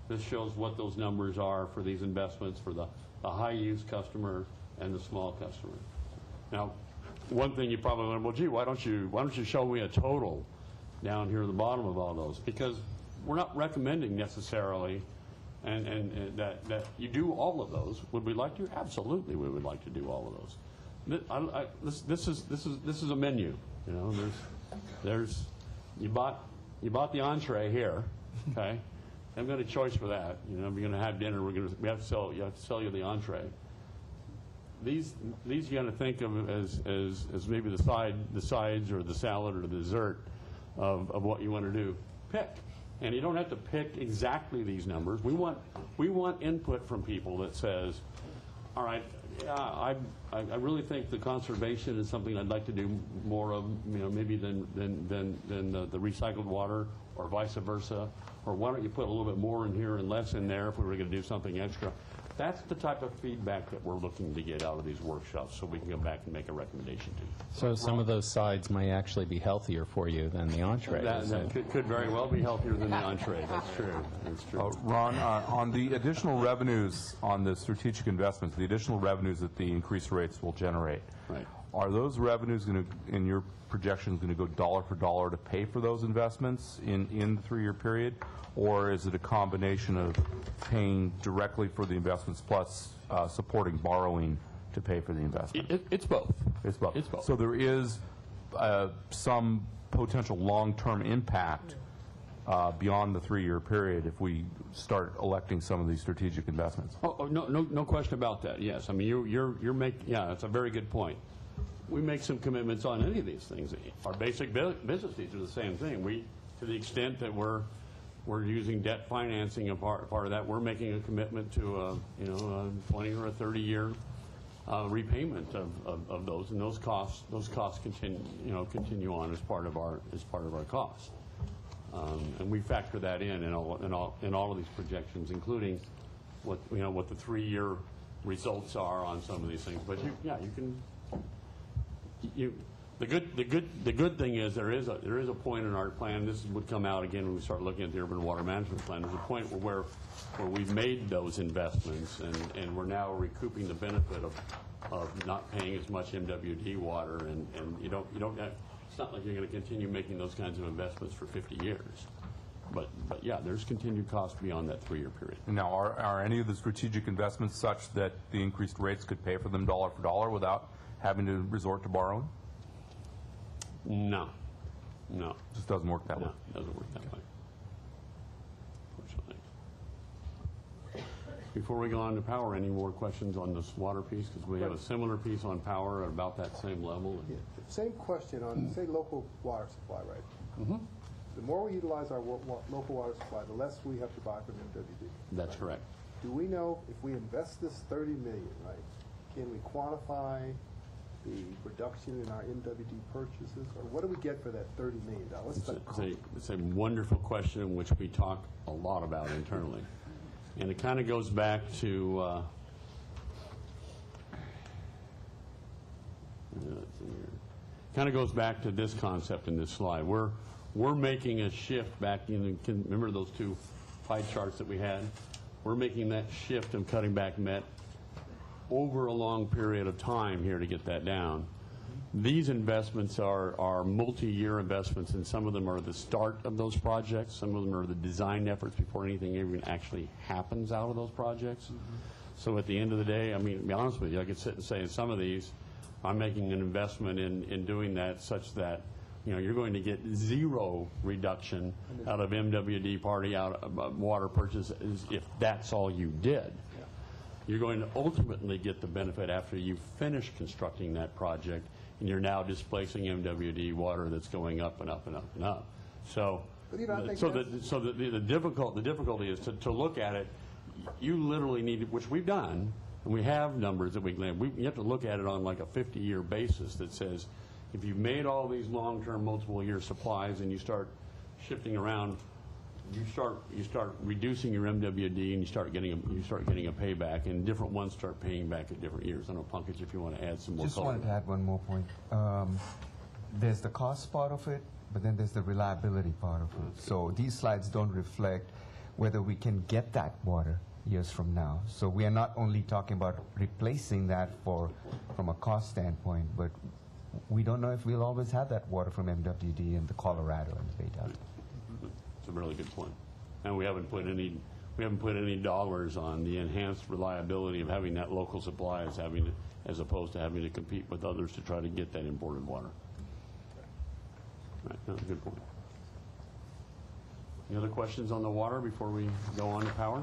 This shows what those numbers are for these investments for the high-use customer and the small customer. Now, one thing you probably wonder, well, gee, why don't you show me a total down here at the bottom of all those? Because we're not recommending necessarily, and that you do all of those. Would we like to? Absolutely, we would like to do all of those. This is a menu. You know, there's you bought the entree here, okay? I've got a choice for that. You know, if you're going to have dinner, we have to sell you the entree. These you got to think of as maybe the sides or the salad or the dessert of what you want to do. Pick, and you don't have to pick exactly these numbers. We want input from people that says, all right, yeah, I really think the conservation is something I'd like to do more of, you know, maybe than the recycled water, or vice versa. Or why don't you put a little bit more in here and less in there if we were going to do something extra? That's the type of feedback that we're looking to get out of these workshops, so we can go back and make a recommendation to you. So some of those sides might actually be healthier for you than the entree. That could very well be healthier than the entree. That's true. That's true. Ron, on the additional revenues on the strategic investments, the additional revenues that the increased rates will generate, Right. are those revenues going to, in your projections, going to go dollar for dollar to pay for those investments in the 3-year period? Or is it a combination of paying directly for the investments plus supporting borrowing to pay for the investment? It's both. It's both. It's both. So there is some potential long-term impact beyond the 3-year period if we start electing some of these strategic investments. Oh, no question about that. Yes, I mean you're making. Yeah, that's a very good point. We make some commitments on any of these things. Our basic business needs are the same thing. We, to the extent that we're using debt financing, a part of that, we're making a commitment to a 20 or a 30-year repayment of those, and those costs continue on as part of our costs, and we factor that in all of these projections, including what the 3-year results are on some of these things. But the good thing is there is a point in our plan. This would come out again when we start looking at the urban water management plan. There's a point where we've made those investments and we're now recouping the benefit of not paying as much MWD water, and you don't have, it's not like you're going to continue making those kinds of investments for 50 years. But yeah, there's continued cost beyond that 3-year period. Now, are any of the strategic investments such that the increased rates could pay for them dollar for dollar without having to resort to borrowing? No. It just doesn't work that way. No, it doesn't work that way. Unfortunately. Before we go on to power, any more questions on this water piece? Because we have a similar piece on power at about that same level. Yeah, same question on, say, local water supply, right? Mm-hmm. The more we utilize our local water supply, the less we have to buy from MWD. That's right? correct. Do we know if we invest this $30 million, right, can we quantify the reduction in our MWD purchases? Or what do we get for that $30 million? It's a wonderful question, which we talk a lot about internally. And it kind of goes back to this concept in this slide. We're making a shift back in. Remember those two pie charts that we had? We're making that shift of cutting back MET over a long period of time here to get that down. These investments are multi-year investments, and some of them are the start of those projects. Some of them are the design efforts before anything even actually happens out of those projects. So at the end of the day, I mean, to be honest with you, I could sit and say in some of these, I'm making an investment in doing that such that, you know, you're going to get zero reduction out of MWD party out of water purchases if that's all you did. You're going to ultimately get the benefit after you finish constructing that project, and you're now displacing MWD water that's going up and up and up and up. So, the difficulty is to look at it. You literally need, which we've done, and we have numbers that we can. You have to look at it on like a 50-year basis that says, if you've made all these long-term, multiple-year supplies and you start shifting around, you start reducing your MWD, and you start getting a payback, and different ones start paying back at different years. I don't know, Pankaj, if you want to add some more. Just color. wanted to add one more point. There's the cost part of it, but then there's the reliability part of it. So these slides don't reflect whether we can get that water years from now. So we are not only talking about replacing that from a cost standpoint, but we don't know if we'll always have that water from MWD in the Colorado and the Bay Delta. It's a really good point, and we haven't put any dollars on the enhanced reliability of having that local supply as opposed to having to compete with others to try to get that imported water. Right, that's a good point. Any other questions on the water before we go on to power?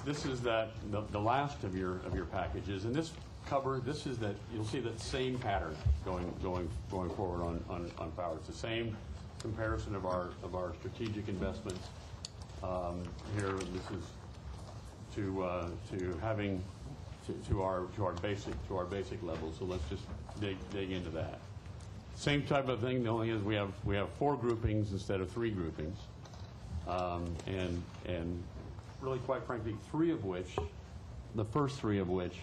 This is the last of your packages, and this is that you'll see that same pattern going forward on power. It's the same comparison of our strategic investments. Here, this is to our basic level. So let's just dig into that. Same type of thing. The only is we have 4 groupings instead of 3 groupings, and really, quite frankly, the first three of which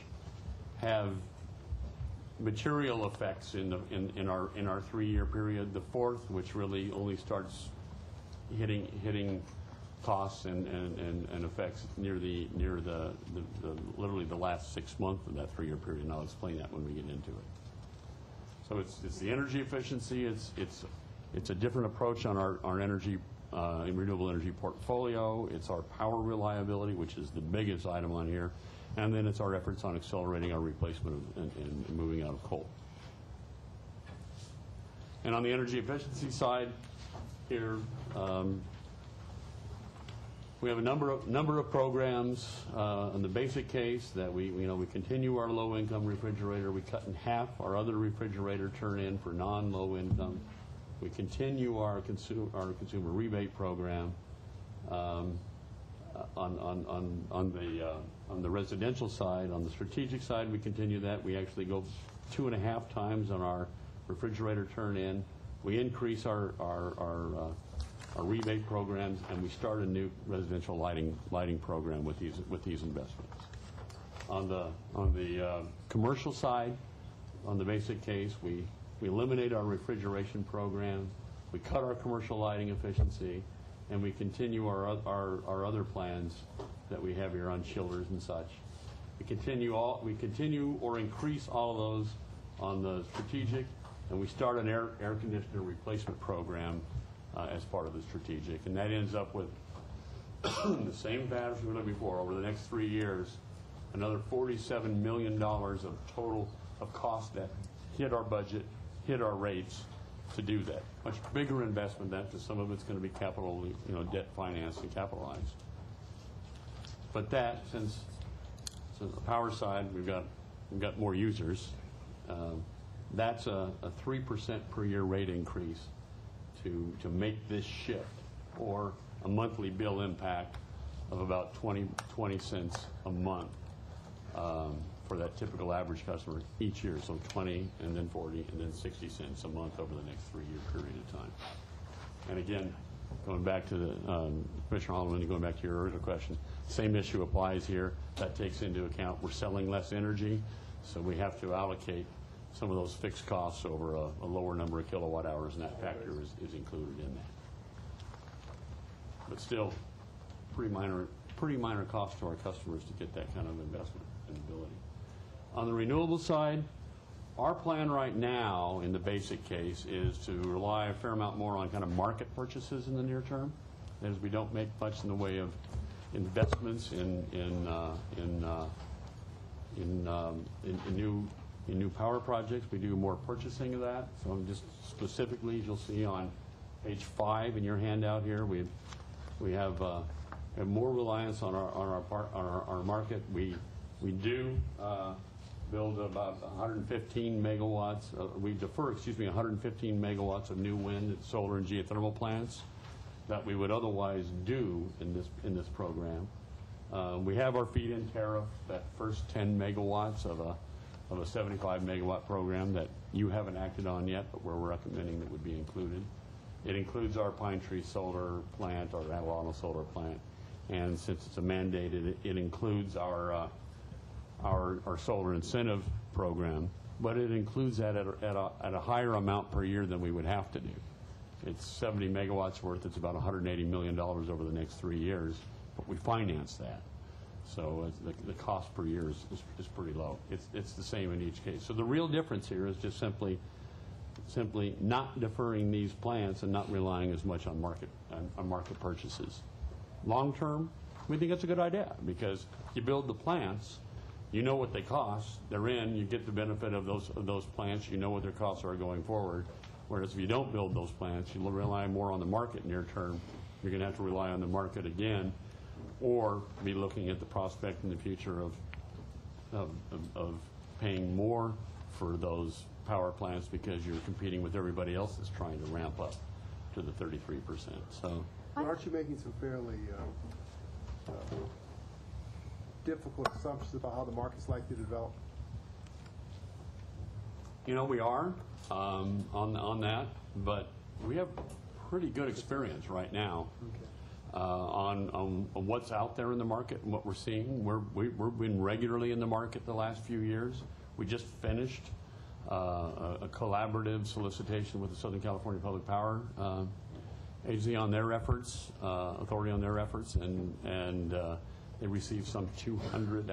have material effects in our 3-year period. The fourth, which really only starts hitting costs and effects near the literally the last 6 months of that 3-year period. And I'll explain that when we get into it. So it's the energy efficiency. It's a different approach on our energy. Renewable energy portfolio. It's our power reliability, which is the biggest item on here, and then it's our efforts on accelerating our replacement and moving out of coal. And on the energy efficiency side, here we have a number of programs. In the basic case, that we continue our low-income refrigerator. We cut in half our other refrigerator turn-in for non-low income. We continue our consumer rebate program. On the residential side. On the strategic side, we continue that. We actually go 2.5 times on our refrigerator turn-in. We increase our rebate programs, and we start a new residential lighting program with these investments. On the commercial side, on the basic case, we eliminate our refrigeration program. We cut our commercial lighting efficiency. and we continue our other plans that we have here on chillers and such. We continue or increase all of those on the strategic, and we start an air conditioner replacement program as part of the strategic, and that ends up with the same pattern as we were looking before. Over the next 3 years, another $47 million of total of cost that hit our budget, hit our rates to do that. Much bigger investment than that, because some of it's going to be capital, debt financed and capitalized. But that, since the power side, we've got more users. That's a 3% per year rate increase to make this shift, or a monthly bill impact of about 20 cents a month for that typical average customer each year. So 20, and then 40, and then 60 cents a month over the next 3-year period of time. And again, going back to the Commissioner Holloman, going back to your earlier question, same issue applies here. That takes into account we're selling less energy, so we have to allocate some of those fixed costs over a lower number of kilowatt hours, and that factor is included in that. But still, pretty minor cost to our customers to get that kind of investment and ability. On the renewable side, our plan right now in the basic case is to rely a fair amount more on kind of market purchases in the near term. That is, we don't make much in the way of investments in new power projects. We do more purchasing of that. So just specifically, as you'll see on page 5 in your handout here, we have more reliance on our market. We do build about 115 megawatts. We defer, 115 megawatts of new wind, solar, and geothermal plants that we would otherwise do in this program. We have our feed-in tariff, that first 10 megawatts of a 75 megawatt program that you haven't acted on yet, but we're recommending that would be included. It includes our Pine Tree solar plant, our Avalon solar plant, and since it's a mandated, it includes our solar incentive program, but it includes that at a higher amount per year than we would have to do. It's 70 megawatts worth. It's about $180 million over the next 3 years, but we finance that. So the cost per year is pretty low. It's the same in each case. So the real difference here is just simply not deferring these plants and not relying as much on market purchases. Long term, we think it's a good idea, because you build the plants, you know what they cost, they're in, you get the benefit of those plants, you know what their costs are going forward. Whereas if you don't build those plants, you rely more on the market near term. You're going to have to rely on the market again, or be looking at the prospect in the future of paying more for those power plants because you're competing with everybody else that's trying to ramp up to the 33%. So, aren't you making some fairly difficult assumptions about how the market's likely to develop? We are on that, but we have pretty good experience right now. Okay. On what's out there in the market and what we're seeing. We've been regularly in the market the last few years. We just finished a collaborative solicitation with the Southern California Public Power Agency on their efforts, authority on their efforts, and they received some 200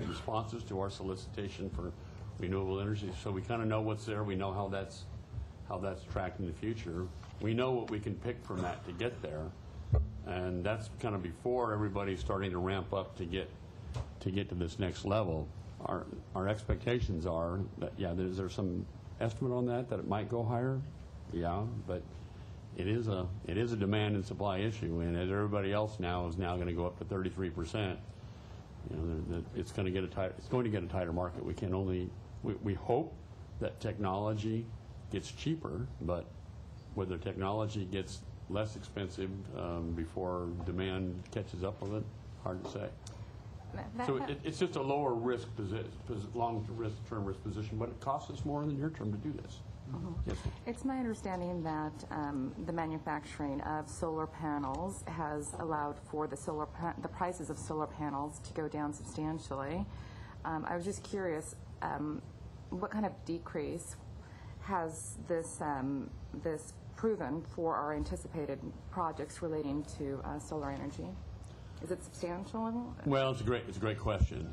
responses to our solicitation for renewable energy. So we kind of know what's there. We know how that's tracked in the future. We know what we can pick from that to get there, and that's kind of before everybody's starting to ramp up to get to this next level. Our expectations are that, yeah, there's some estimate on that it might go higher, yeah, but it is a demand and supply issue, and as everybody else now is going to go up to 33%, it's going to get a tighter market. We hope that technology gets cheaper, but whether technology gets less expensive before demand catches up with it, hard to say. So it's just a lower risk long-term risk position, but it costs us more in the near term to do this. Mm-hmm. Yes. It's my understanding that the manufacturing of solar panels has allowed for the prices of solar panels to go down substantially. I was just curious, what kind of decrease has this proven for our anticipated projects relating to solar energy? Is it substantial? Well, it's a great question.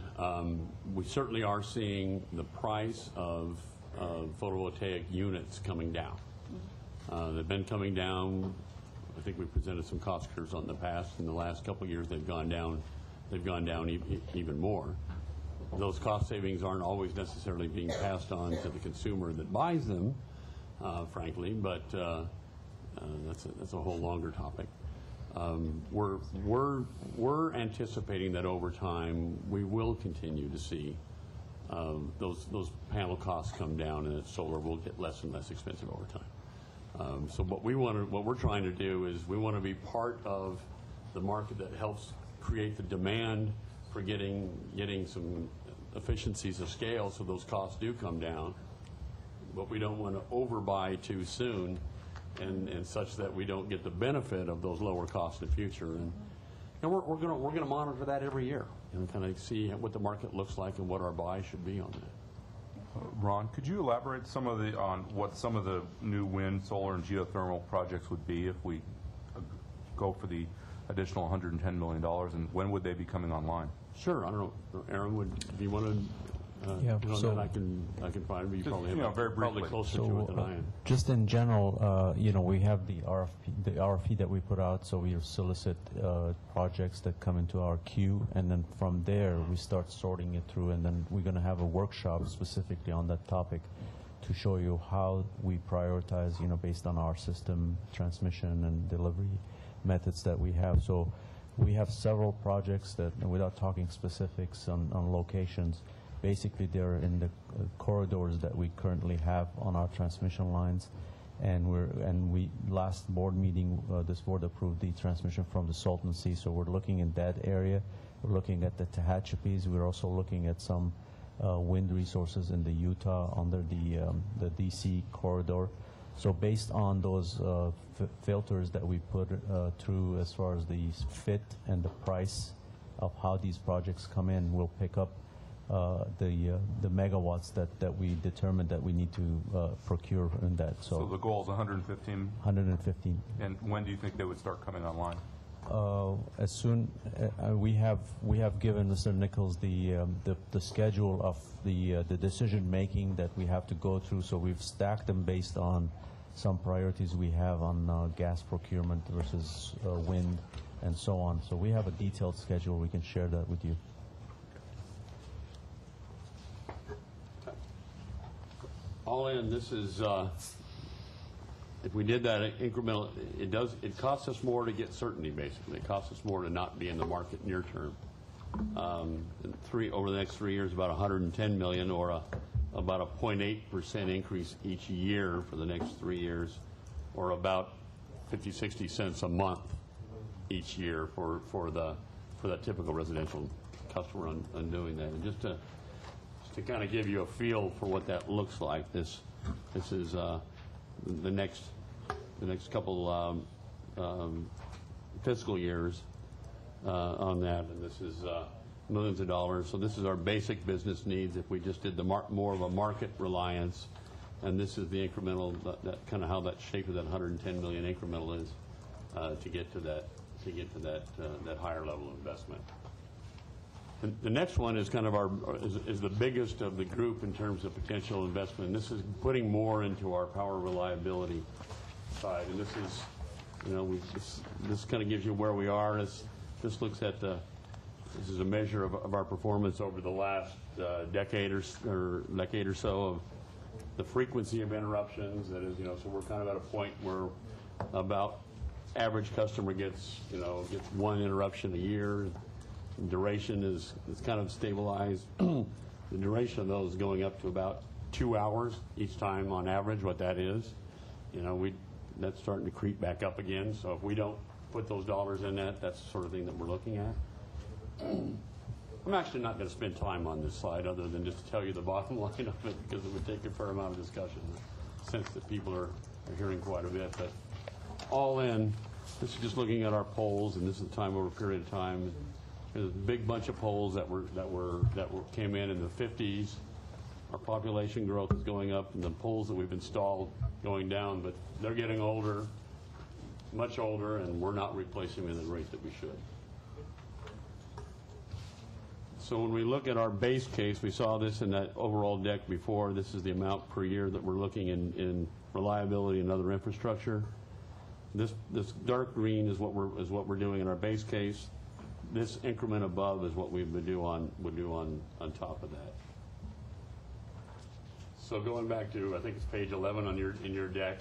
We certainly are seeing the price of photovoltaic units coming down. They've been coming down. I think we presented some cost curves on the past. In the last couple of years, they've gone down. They've gone down even more. Those cost savings aren't always necessarily being passed on to the consumer that buys them, frankly. But that's a whole longer topic. We're anticipating that over time we will continue to see those panel costs come down, and that solar will get less and less expensive over time. So what we're trying to do is we want to be part of the market that helps create the demand for getting some efficiencies of scale, so those costs do come down. But we don't want to overbuy too soon, and such that we don't get the benefit of those lower costs in the future. And we're going to monitor that every year and kind of see what the market looks like and what our buy should be on that. Ron, could you elaborate on what some of the new wind, solar, and geothermal projects would be if we go for the additional $110 million, and when would they be coming online? Sure. I don't know, Aaron, do you want to? so I can find, but you probably have very probably briefly. closer to it than I am. Just in general, we have the RFP that we put out, so we solicit projects that come into our queue, and then from there we start sorting it through, and then we're going to have a workshop specifically on that topic to show you how we prioritize, based on our system transmission and delivery methods that we have. So we have several projects that, without talking specifics on locations, basically they're in the corridors that we currently have on our transmission lines, and we last board meeting this board approved the transmission from the Salton Sea, so we're looking in that area. We're looking at the Tehachapis. We're also looking at some wind resources in the Utah under the DC corridor. So based on those filters that we put through as far as the fit and the price of how these projects come in, we'll pick up the megawatts that we determined that we need to procure in that. So the goal is 115? 115. And when do you think they would start coming online? As soon we have given Mr. Nichols the schedule of the decision making that we have to go through. So we've stacked them based on some priorities we have on gas procurement versus wind and so on. So we have a detailed schedule. We can share that with you. All in, this is, if we did that incremental, it costs us more to get certainty, basically. It costs us more to not be in the market near term. Over the next 3 years, about $110 million, or about a 0.8% increase each year for the next 3 years, or about 50-60 cents a month each year for that typical residential customer on doing that. And just to kind of give you a feel for what that looks like, this is the next couple fiscal years on that, and this is millions of dollars. So this is our basic business needs if we just did the more of a market reliance, and this is the incremental, that kind of how that shape of that 110 million incremental is to get to that higher level of investment. The next one is kind of is the biggest of the group in terms of potential investment. And this is putting more into our power reliability side. And this is, this kind of gives you where we are. This looks at this is a measure of our performance over the last decade or so of the frequency of interruptions. That is, so we're kind of at a point where about average customer gets one interruption a year. Duration is kind of stabilized. The duration of those is going up to about 2 hours each time on average. What that is, that's starting to creep back up again. So if we don't put those dollars in that's the sort of thing that we're looking at. I'm actually not going to spend time on this slide other than just to tell you the bottom line of it, because it would take a fair amount of discussion. I sense that people are hearing quite a bit, but all in, this is just looking at our polls, and this is the time over a period of time. There's a big bunch of polls that came in the 50s our population growth is going up, and the poles that we've installed going down, but they're getting older, much older, and we're not replacing them at the rate that we should. So when we look at our base case, we saw this in that overall deck before. This is the amount per year that we're looking in reliability and other infrastructure. This dark green is what we're doing in our base case. This increment above is what we would do on top of that. So going back to, I think it's page 11 in your deck,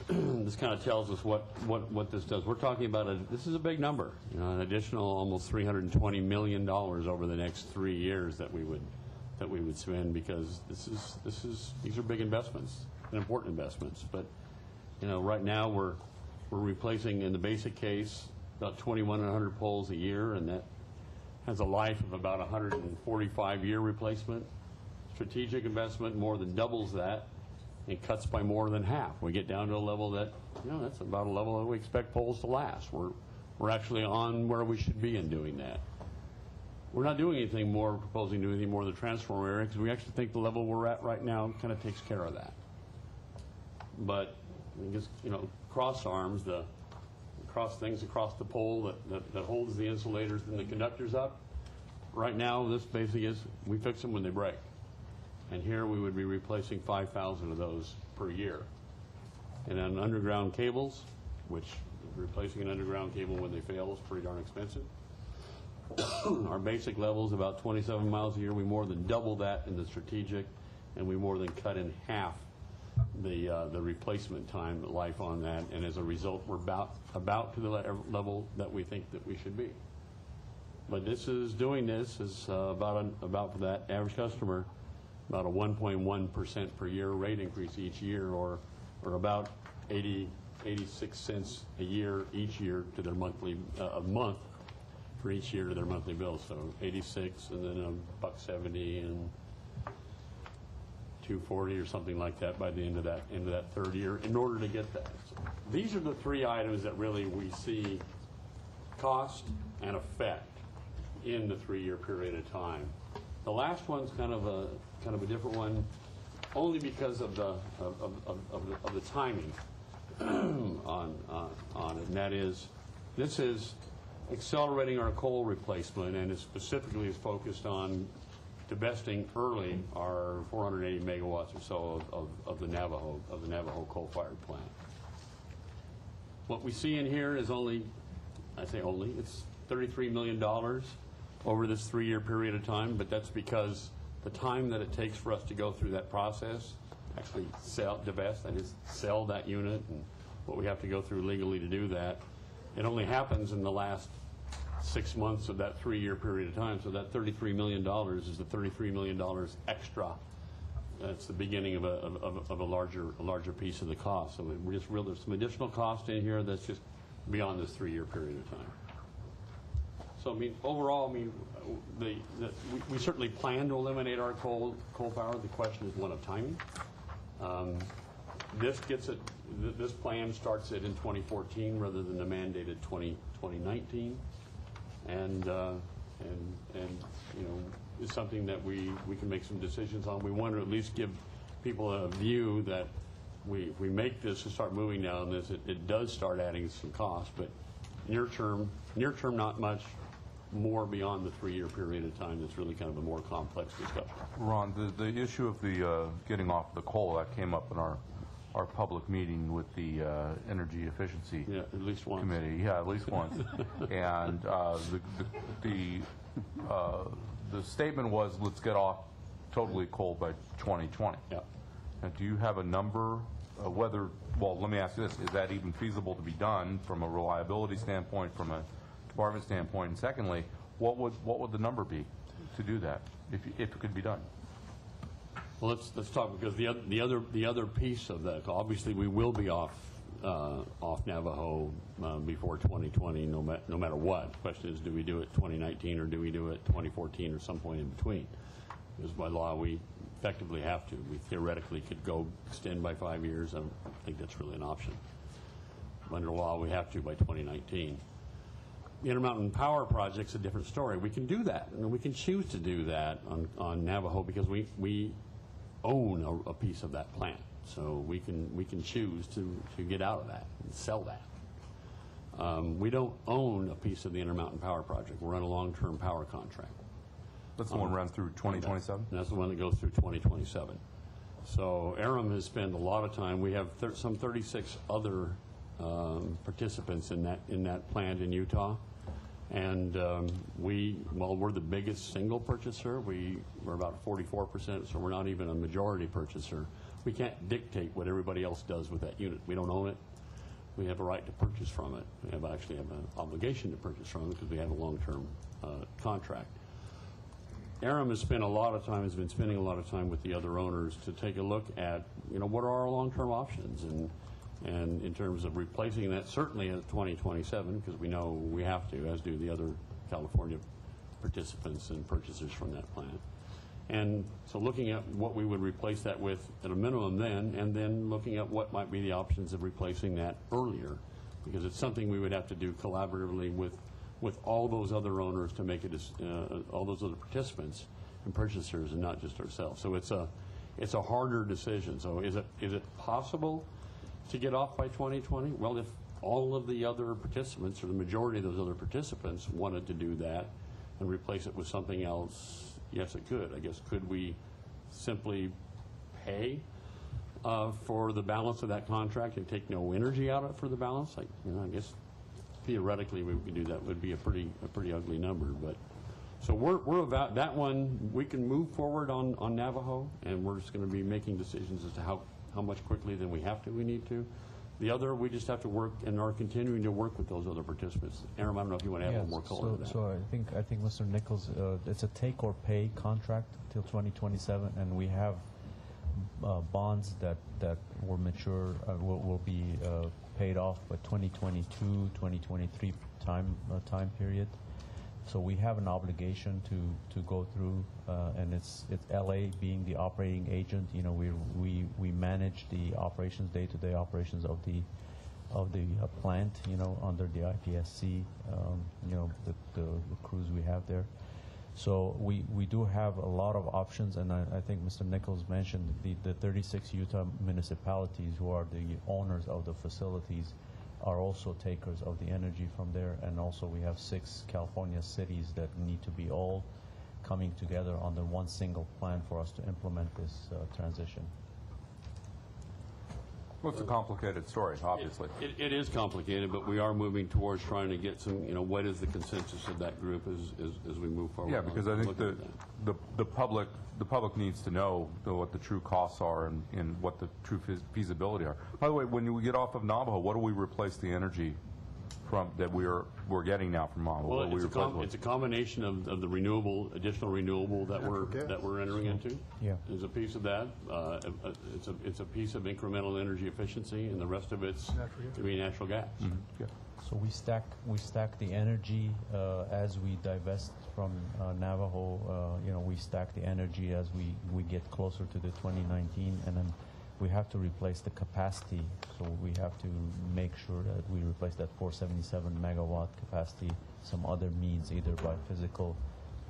this kind of tells us what this does. We're talking about this is a big number, an additional almost $320 million over the next 3 years that we would spend, because these are big investments and important investments. But right now we're replacing, in the basic case, about 2,100 poles a year, and that has a life of about 145-year replacement. Strategic investment more than doubles that. It cuts by more than half. We get down to a level that, that's about a level that we expect poles to last. We're actually on where we should be in doing that. We're not doing anything more, proposing to do anything more in the transformer area, because we actually think the level we're at right now kind of takes care of that. But I guess, cross arms, the cross things across the pole that holds the insulators and the conductors up. Right now, this basically is, we fix them when they break. And here we would be replacing 5,000 of those per year. And on underground cables, which replacing an underground cable when they fail is pretty darn expensive. Our basic level is about 27 miles a year. We more than double that in the strategic, and we more than cut in half the replacement time life on that. And as a result, we're about to the level that we think that we should be. But this is about for that average customer, about a 1.1% per year rate increase each year, or about 86 cents a year each year to their monthly a month for each year to their monthly bill. So 86, and then $1.70 and $2.40 or something like that by the end of that third year in order to get that. So these are the three items that really we see cost and effect in the 3-year period of time. The last one's kind of a different one, only because of the timing on it. And that is, this is accelerating our coal replacement, and it specifically is focused on divesting early our 480 megawatts or so of the Navajo coal-fired plant. What we see in here is it's $33 million over this 3-year period of time, but that's because the time that it takes for us to go through that process, actually divest, that is, sell that unit, and what we have to go through legally to do that, it only happens in the last 6 months of that 3-year period of time. So that $33 million is the $33 million extra. That's the beginning of a larger piece of the cost. So there's some additional cost in here that's just beyond this 3-year period of time. So overall, we certainly plan to eliminate our coal power. The question is one of timing. This plan starts it in 2014 rather than the mandated 2019, and is something that we can make some decisions on. We want to at least give people a view that we make this and start moving down this. It does start adding some cost, but near term, not much more beyond the 3-year period of time. That's really kind of a more complex discussion. Ron, the issue of the getting off the coal, that came up in our public meeting with the Energy Efficiency at least once. Committee. Yeah, at least once. And the statement was, let's get off totally coal by 2020. Yeah. Now, do you have a number? Let me ask you this: is that even feasible to be done from a reliability standpoint, from a department standpoint? And secondly, what would the number be to do that if it could be done? Well, let's talk, because the other piece of that, obviously we will be off Navajo before 2020, no matter what. The question is, do we do it 2019 or do we do it 2014 or some point in between? Because by law we effectively have to. We theoretically could go extend by 5 years. I don't think that's really an option. Under law we have to by 2019. The Intermountain Power Project's a different story. We can do that, and we can choose to do that on Navajo because we own a piece of that plant. So we can choose to get out of that and sell that. We don't own a piece of the Intermountain Power Project. We're on a long-term power contract. That's the one runs through 2027? That's the one that goes through 2027. So Aram has spent a lot of time. We have some 36 other participants in that plant in Utah. And we're the biggest single purchaser. We're about 44%, so we're not even a majority purchaser. We can't dictate what everybody else does with that unit. We don't own it. We have a right to purchase from it. We actually have an obligation to purchase from it because we have a long-term contract. Aram has been spending a lot of time with the other owners to take a look at, what are our long-term options, and in terms of replacing that, certainly at 2027, because we know we have to, as do the other California participants and purchasers from that plant. And so looking at what we would replace that with at a minimum then, and then looking at what might be the options of replacing that earlier, because it's something we would have to do collaboratively with all those other owners to make it all those other participants and purchasers, and not just ourselves. So it's a harder decision. So is it possible to get off by 2020? Well, if all of the other participants, or the majority of those other participants, wanted to do that and replace it with something else, yes, it could. I guess, could we simply pay for the balance of that contract and take no energy out of it for the balance? I guess theoretically we could do that. It would be a pretty ugly number. But so we're about that one. We can move forward on Navajo, and we're just going to be making decisions as to how much quickly than we need to. The other, we just have to work and are continuing to work with those other participants. Aram, I don't know if you want to add a little more color to that. So I think Mr. Nichols, it's a take or pay contract till 2027, and we have bonds that will mature, will be paid off by 2022, 2023 time period. So we have an obligation to go through, and it's LA being the operating agent. We manage the operations, day-to-day operations of the plant. Under the IPSC. The crews we have there. So we do have a lot of options, and I think Mr. Nichols mentioned the 36 Utah municipalities who are the owners of the facilities are also takers of the energy from there, and also we have 6 California cities that need to be all coming together under one single plan for us to implement this transition. Well, it's a complicated story, obviously. It is complicated, but we are moving towards trying to get some, what is the consensus of that group as we move forward. Yeah, because I think the public needs to know what the true costs are and what the true feasibility are. By the way, when we get off of Navajo, what do we replace the energy from that we're getting now from Navajo? Well, it's a combination of the additional renewable that we're entering into. Yeah, is a piece of that. It's a piece of incremental energy efficiency, and the rest of it's going to be natural gas. Mm-hmm. Yeah. So we stack the energy as we divest from Navajo. We stack the energy as we get closer to the 2019, and then we have to replace the capacity. So we have to make sure that we replace that 477 megawatt capacity some other means, either by physical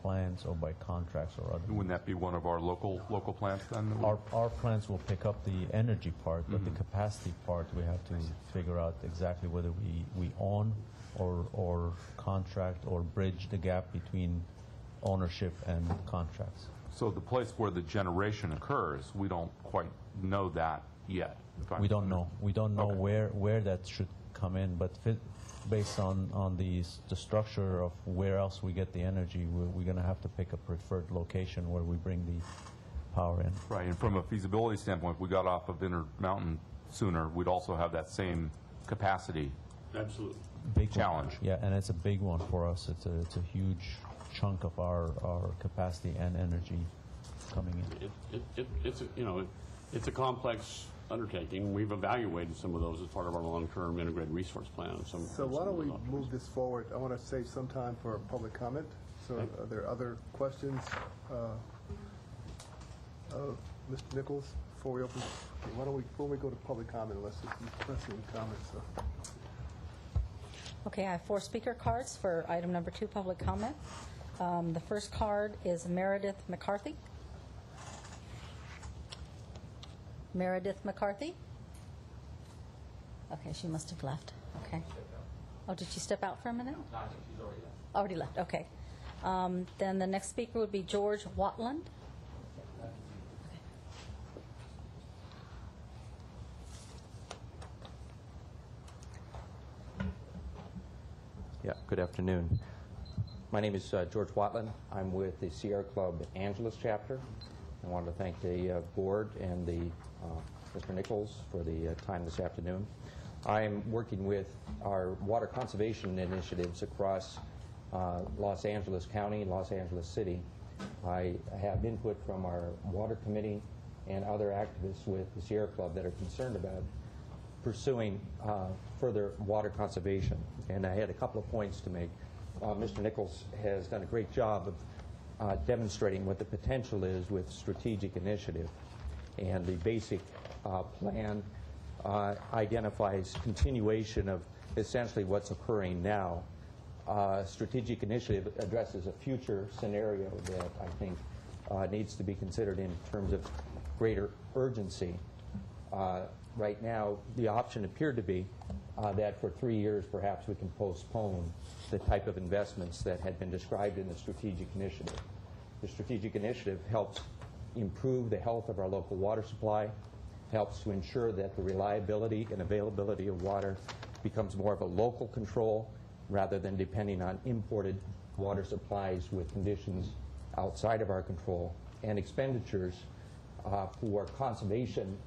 plants or by contracts or other. Wouldn't that be one of our local plants then? Our plants will pick up the energy part, but the capacity part we have to figure out exactly whether we own or contract or bridge the gap between ownership and contracts. So the place where the generation occurs, we don't quite know that yet. We don't know. We don't know where that should come in, but based on the structure of where else we get the energy, we're going to have to pick a preferred location where we bring the power in. Right, and from a feasibility standpoint, if we got off of Intermountain sooner, we'd also have that same capacity. Absolutely. Big challenge. Yeah, and it's a big one for us. It's a huge chunk of our capacity and energy coming in. It's a complex undertaking. We've evaluated some of those as part of our long-term integrated resource plan. So why don't we move this forward? I want to save some time for public comment. So are there other questions of Mr. Nichols before we open? Okay, before we go to public comment, unless there's some pressing comments. Okay, I have 4 speaker cards for item number 2, public comment. The first card is Meredith McCarthy. Meredith McCarthy? Okay, she must have left. Okay. Oh, did she step out for a minute? No, I think she's already left. Already left, okay. Then the next speaker would be George Watland. Yeah, good afternoon. My name is George Watland. I'm with the Sierra Club Angeles chapter. I wanted to thank the board and Mr. Nichols for the time this afternoon. I'm working with our water conservation initiatives across Los Angeles County, Los Angeles City. I have input from our water committee and other activists with the Sierra Club that are concerned about pursuing further water conservation. And I had a couple of points to make. Mr. Nichols has done a great job of demonstrating what the potential is with strategic initiative. And the basic plan identifies continuation of essentially what's occurring now. Strategic initiative addresses a future scenario that I think needs to be considered in terms of greater urgency. Right now, the option appeared to be that for 3 years perhaps we can postpone the type of investments that had been described in the strategic initiative. The strategic initiative helps improve the health of our local water supply, helps to ensure that the reliability and availability of water becomes more of a local control rather than depending on imported water supplies with conditions outside of our control, and expenditures for conservation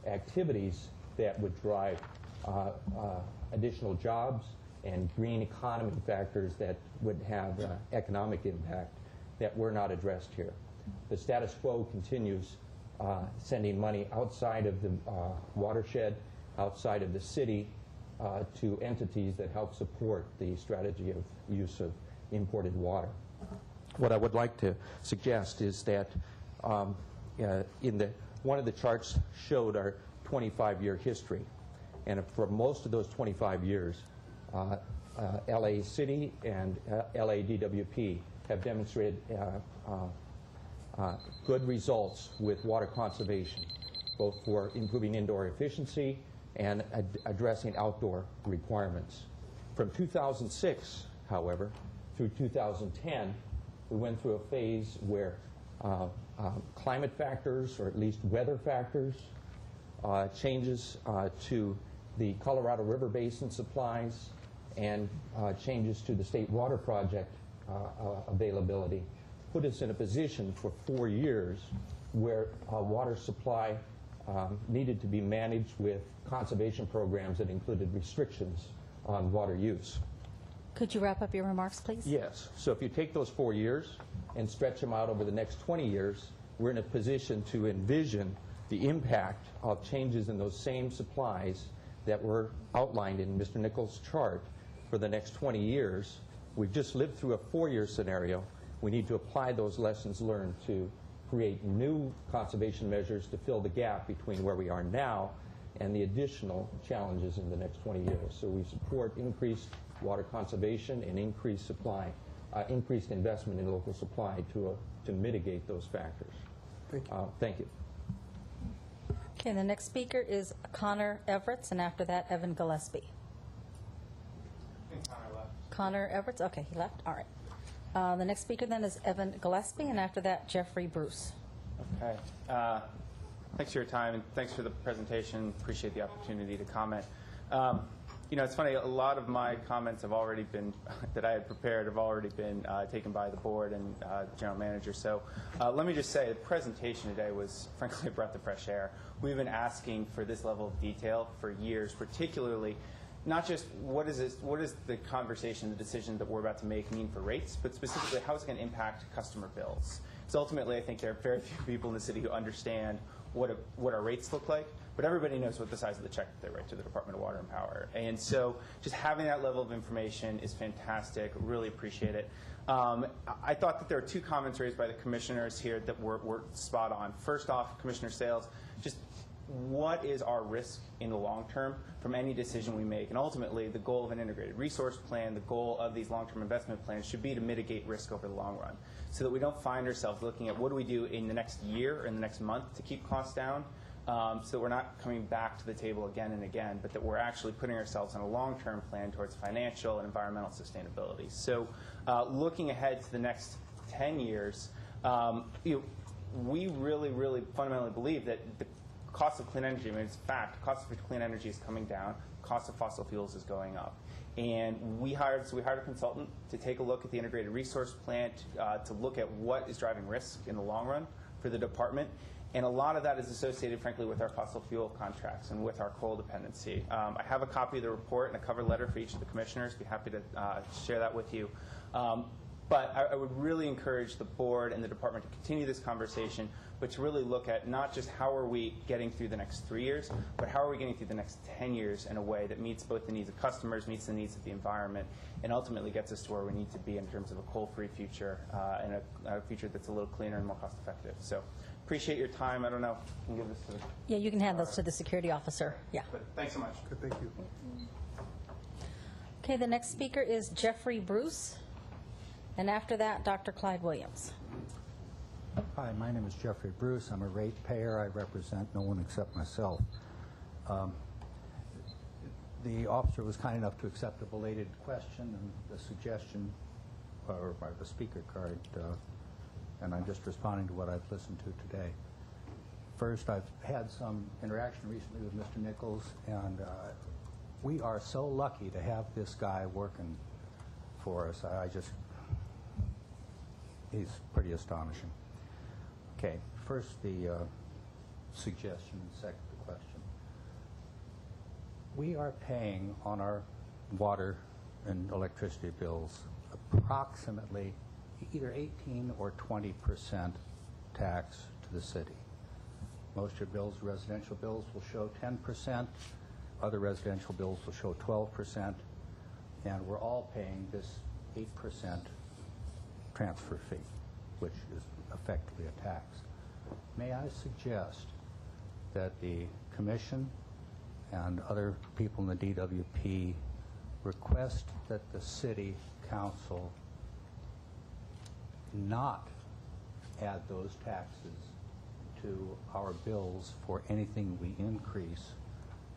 activities that would drive additional jobs and green economy factors that would have economic impact that were not addressed here. The status quo continues, sending money outside of the watershed, outside of the city, to entities that help support the strategy of use of imported water. What I would like to suggest is that one of the charts showed our 25-year history. And for most of those 25 years, LA City and LA DWP have demonstrated good results with water conservation, both for improving indoor efficiency and addressing outdoor requirements. From 2006, however, through 2010, we went through a phase where climate factors, or at least weather factors, changes to the Colorado River Basin supplies, and changes to the State Water Project availability put us in a position for 4 years where water supply needed to be managed with conservation programs that included restrictions on water use. Could you wrap up your remarks, please? Yes. So if you take those 4 years and stretch them out over the next 20 years, we're in a position to envision the impact of changes in those same supplies that were outlined in Mr. Nichols' chart for the next 20 years. We've just lived through a 4-year scenario. We need to apply those lessons learned to create new conservation measures to fill the gap between where we are now and the additional challenges in the next 20 years. So we support increased water conservation and increased supply, increased investment in local supply to mitigate those factors. Thank you. Okay, the next speaker is Connor Everett, and after that, Evan Gillespie. I think Connor left. Connor Everett, okay, he left, all right. The next speaker then is Evan Gillespie, and after that, Jeffrey Bruce. Okay. Thanks for your time, and thanks for the presentation. Appreciate the opportunity to comment. You know, it's funny, a lot of my comments have already been, that I had prepared, have already been taken by the board and the general manager. So let me just say, the presentation today was, frankly, a breath of fresh air. We've been asking for this level of detail for years, particularly not just what is the conversation, the decision that we're about to make mean for rates, but specifically how is it going to impact customer bills. So ultimately, I think there are very few people in the city who understand what our rates look like, but everybody knows what the size of the check that they write to the Department of Water and Power. And so just having that level of information is fantastic. Really appreciate it. I thought that there were 2 comments raised by the commissioners here that were spot on. First off, Commissioner Sales, just what is our risk in the long term from any decision we make. And ultimately, the goal of an integrated resource plan, the goal of these long-term investment plans should be to mitigate risk over the long run, so that we don't find ourselves looking at what do we do in the next year or in the next month to keep costs down, so that we're not coming back to the table again and again, but that we're actually putting ourselves on a long-term plan towards financial and environmental sustainability. So looking ahead to the next 10 years, we really, really fundamentally believe that the cost of clean energy, I mean, it's a fact, the cost of clean energy is coming down, the cost of fossil fuels is going up. And we hired a consultant to take a look at the integrated resource plan to look at what is driving risk in the long run for the department. And a lot of that is associated, frankly, with our fossil fuel contracts and with our coal dependency. I have a copy of the report and a cover letter for each of the commissioners. Be happy to share that with you. But I would really encourage the board and the department to continue this conversation, but to really look at not just how are we getting through the next 3 years, but how are we getting through the next 10 years in a way that meets both the needs of customers, meets the needs of the environment, and ultimately gets us to where we need to be in terms of a coal-free future and a future that's a little cleaner and more cost-effective. So appreciate your time. I don't know. Can you give this to the... Yeah, you can hand those to the security officer. Yeah. But thanks so much. Good, thank you. Okay, the next speaker is Jeffrey Bruce, and after that, Dr. Clyde Williams. Hi, my name is Jeffrey Bruce. I'm a ratepayer. I represent no one except myself. The officer was kind enough to accept a belated question and the suggestion, or the speaker card, and I'm just responding to what I've listened to today. First, I've had some interaction recently with Mr. Nichols, and we are so lucky to have this guy working for us. He's pretty astonishing. Okay, first the suggestion, and second the question. We are paying on our water and electricity bills approximately either 18 or 20% tax to the city. Most of your bills, residential bills, will show 10%. Other residential bills will show 12%. And we're all paying this 8% transfer fee, which is effectively a tax. May I suggest that the commission and other people in the DWP request that the city council not add those taxes to our bills for anything we increase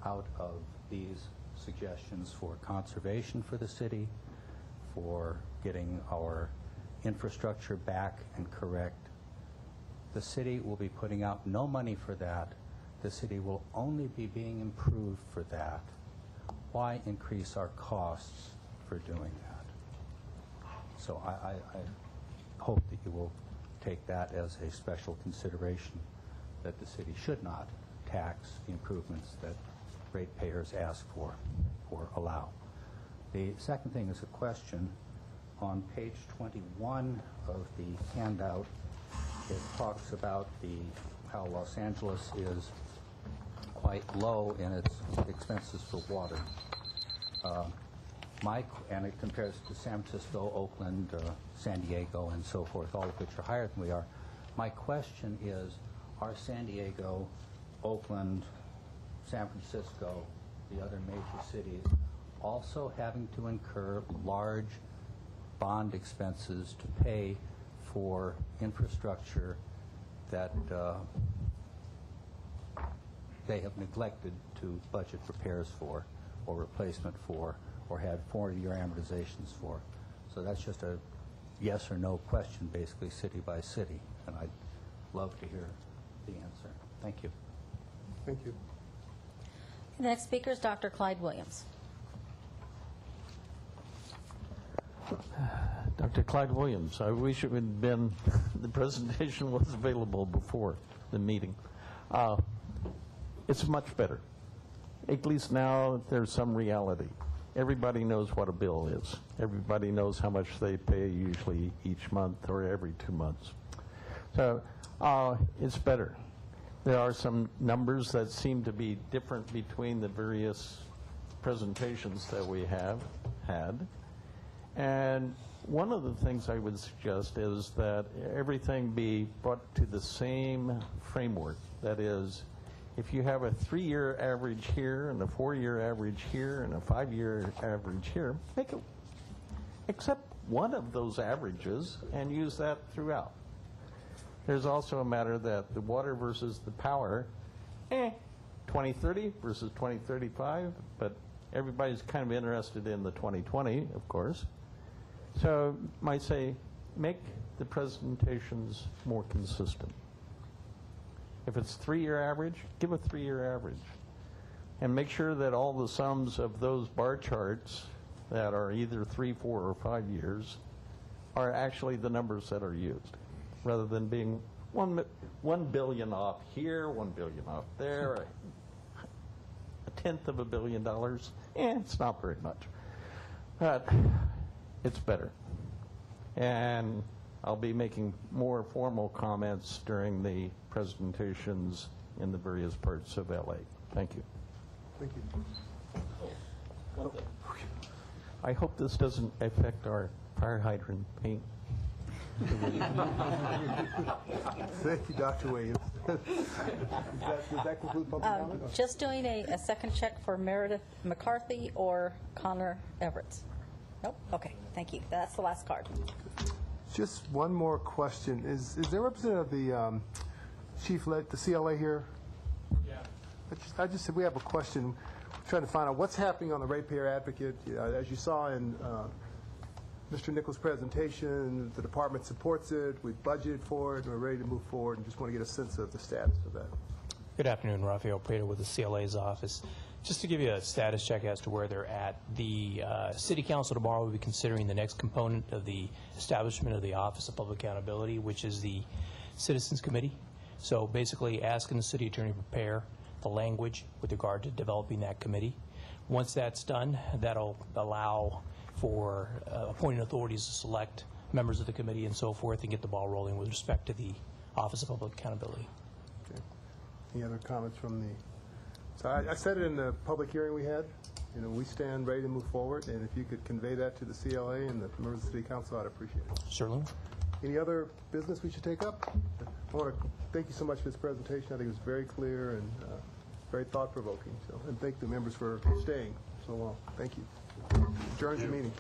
out of these suggestions for conservation for the city, for getting our infrastructure back and correct. The city will be putting out no money for that. The city will only be being improved for that. Why increase our costs for doing that? So I hope that you will take that as a special consideration, that the city should not tax the improvements that ratepayers ask for or allow. The second thing is a question. On page 21 of the handout, it talks about how Los Angeles is quite low in its expenses for water. And it compares to San Francisco, Oakland, San Diego, and so forth, all of which are higher than we are. My question is, are San Diego, Oakland, San Francisco, the other major cities, also having to incur large bond expenses to pay for infrastructure that they have neglected to budget repairs for, or replacement for, or had 4-year amortizations for? So that's just a yes or no question, basically city by city, and I'd love to hear the answer. Thank you. Thank you. The next speaker is Dr. Clyde Williams. Dr. Clyde Williams. I wish it had been, the presentation was available before the meeting. It's much better. At least now there's some reality. Everybody knows what a bill is. Everybody knows how much they pay usually each month or every 2 months. So it's better. There are some numbers that seem to be different between the various presentations that we have had. And one of the things I would suggest is that everything be brought to the same framework. That is, if you have a 3-year average here and a 4-year average here and a 5-year average here, accept one of those averages and use that throughout. There's also a matter that the water versus the power, 2030 versus 2035, but everybody's kind of interested in the 2020, of course. So might say, make the presentations more consistent. If it's 3-year average, give a 3-year average. And make sure that all the sums of those bar charts that are either 3, 4, or 5 years are actually the numbers that are used, rather than being 1 billion off here, 1 billion off there, $0.1 billion. It's not very much, but it's better. And I'll be making more formal comments during the presentations in the various parts of LA. Thank you. Thank you. I hope this doesn't affect our fire hydrant paint. Thank you, Dr. Williams. Does that conclude public comment? Just doing a second check for Meredith McCarthy or Connor Everett. Nope, okay, thank you. That's the last card. Just one more question. Is there a representative of the the CLA here? Yeah. I just said we have a question. We're trying to find out what's happening on the ratepayer advocate. As you saw in Mr. Nichols' presentation, the department supports it. We've budgeted for it. And we're ready to move forward, and just want to get a sense of the status of that. Good afternoon, Rafael Prado with the CLA's office. Just to give you a status check as to where they're at, the City Council tomorrow will be considering the next component of the establishment of the Office of Public Accountability, which is the Citizens Committee. So basically asking the city attorney to prepare the language with regard to developing that committee. Once that's done, that'll allow for appointing authorities to select members of the committee and so forth and get the ball rolling with respect to the Office of Public Accountability. Okay. Any other comments from the... So I said it in the public hearing we had. You know, we stand ready to move forward, and if you could convey that to the CLA and the members of the City Council, I'd appreciate it. Certainly. Any other business we should take up? I want to thank you so much for this presentation. I think it was very clear and very thought-provoking. So, and thank the members for staying so long. Thank you. Adjourn the meeting.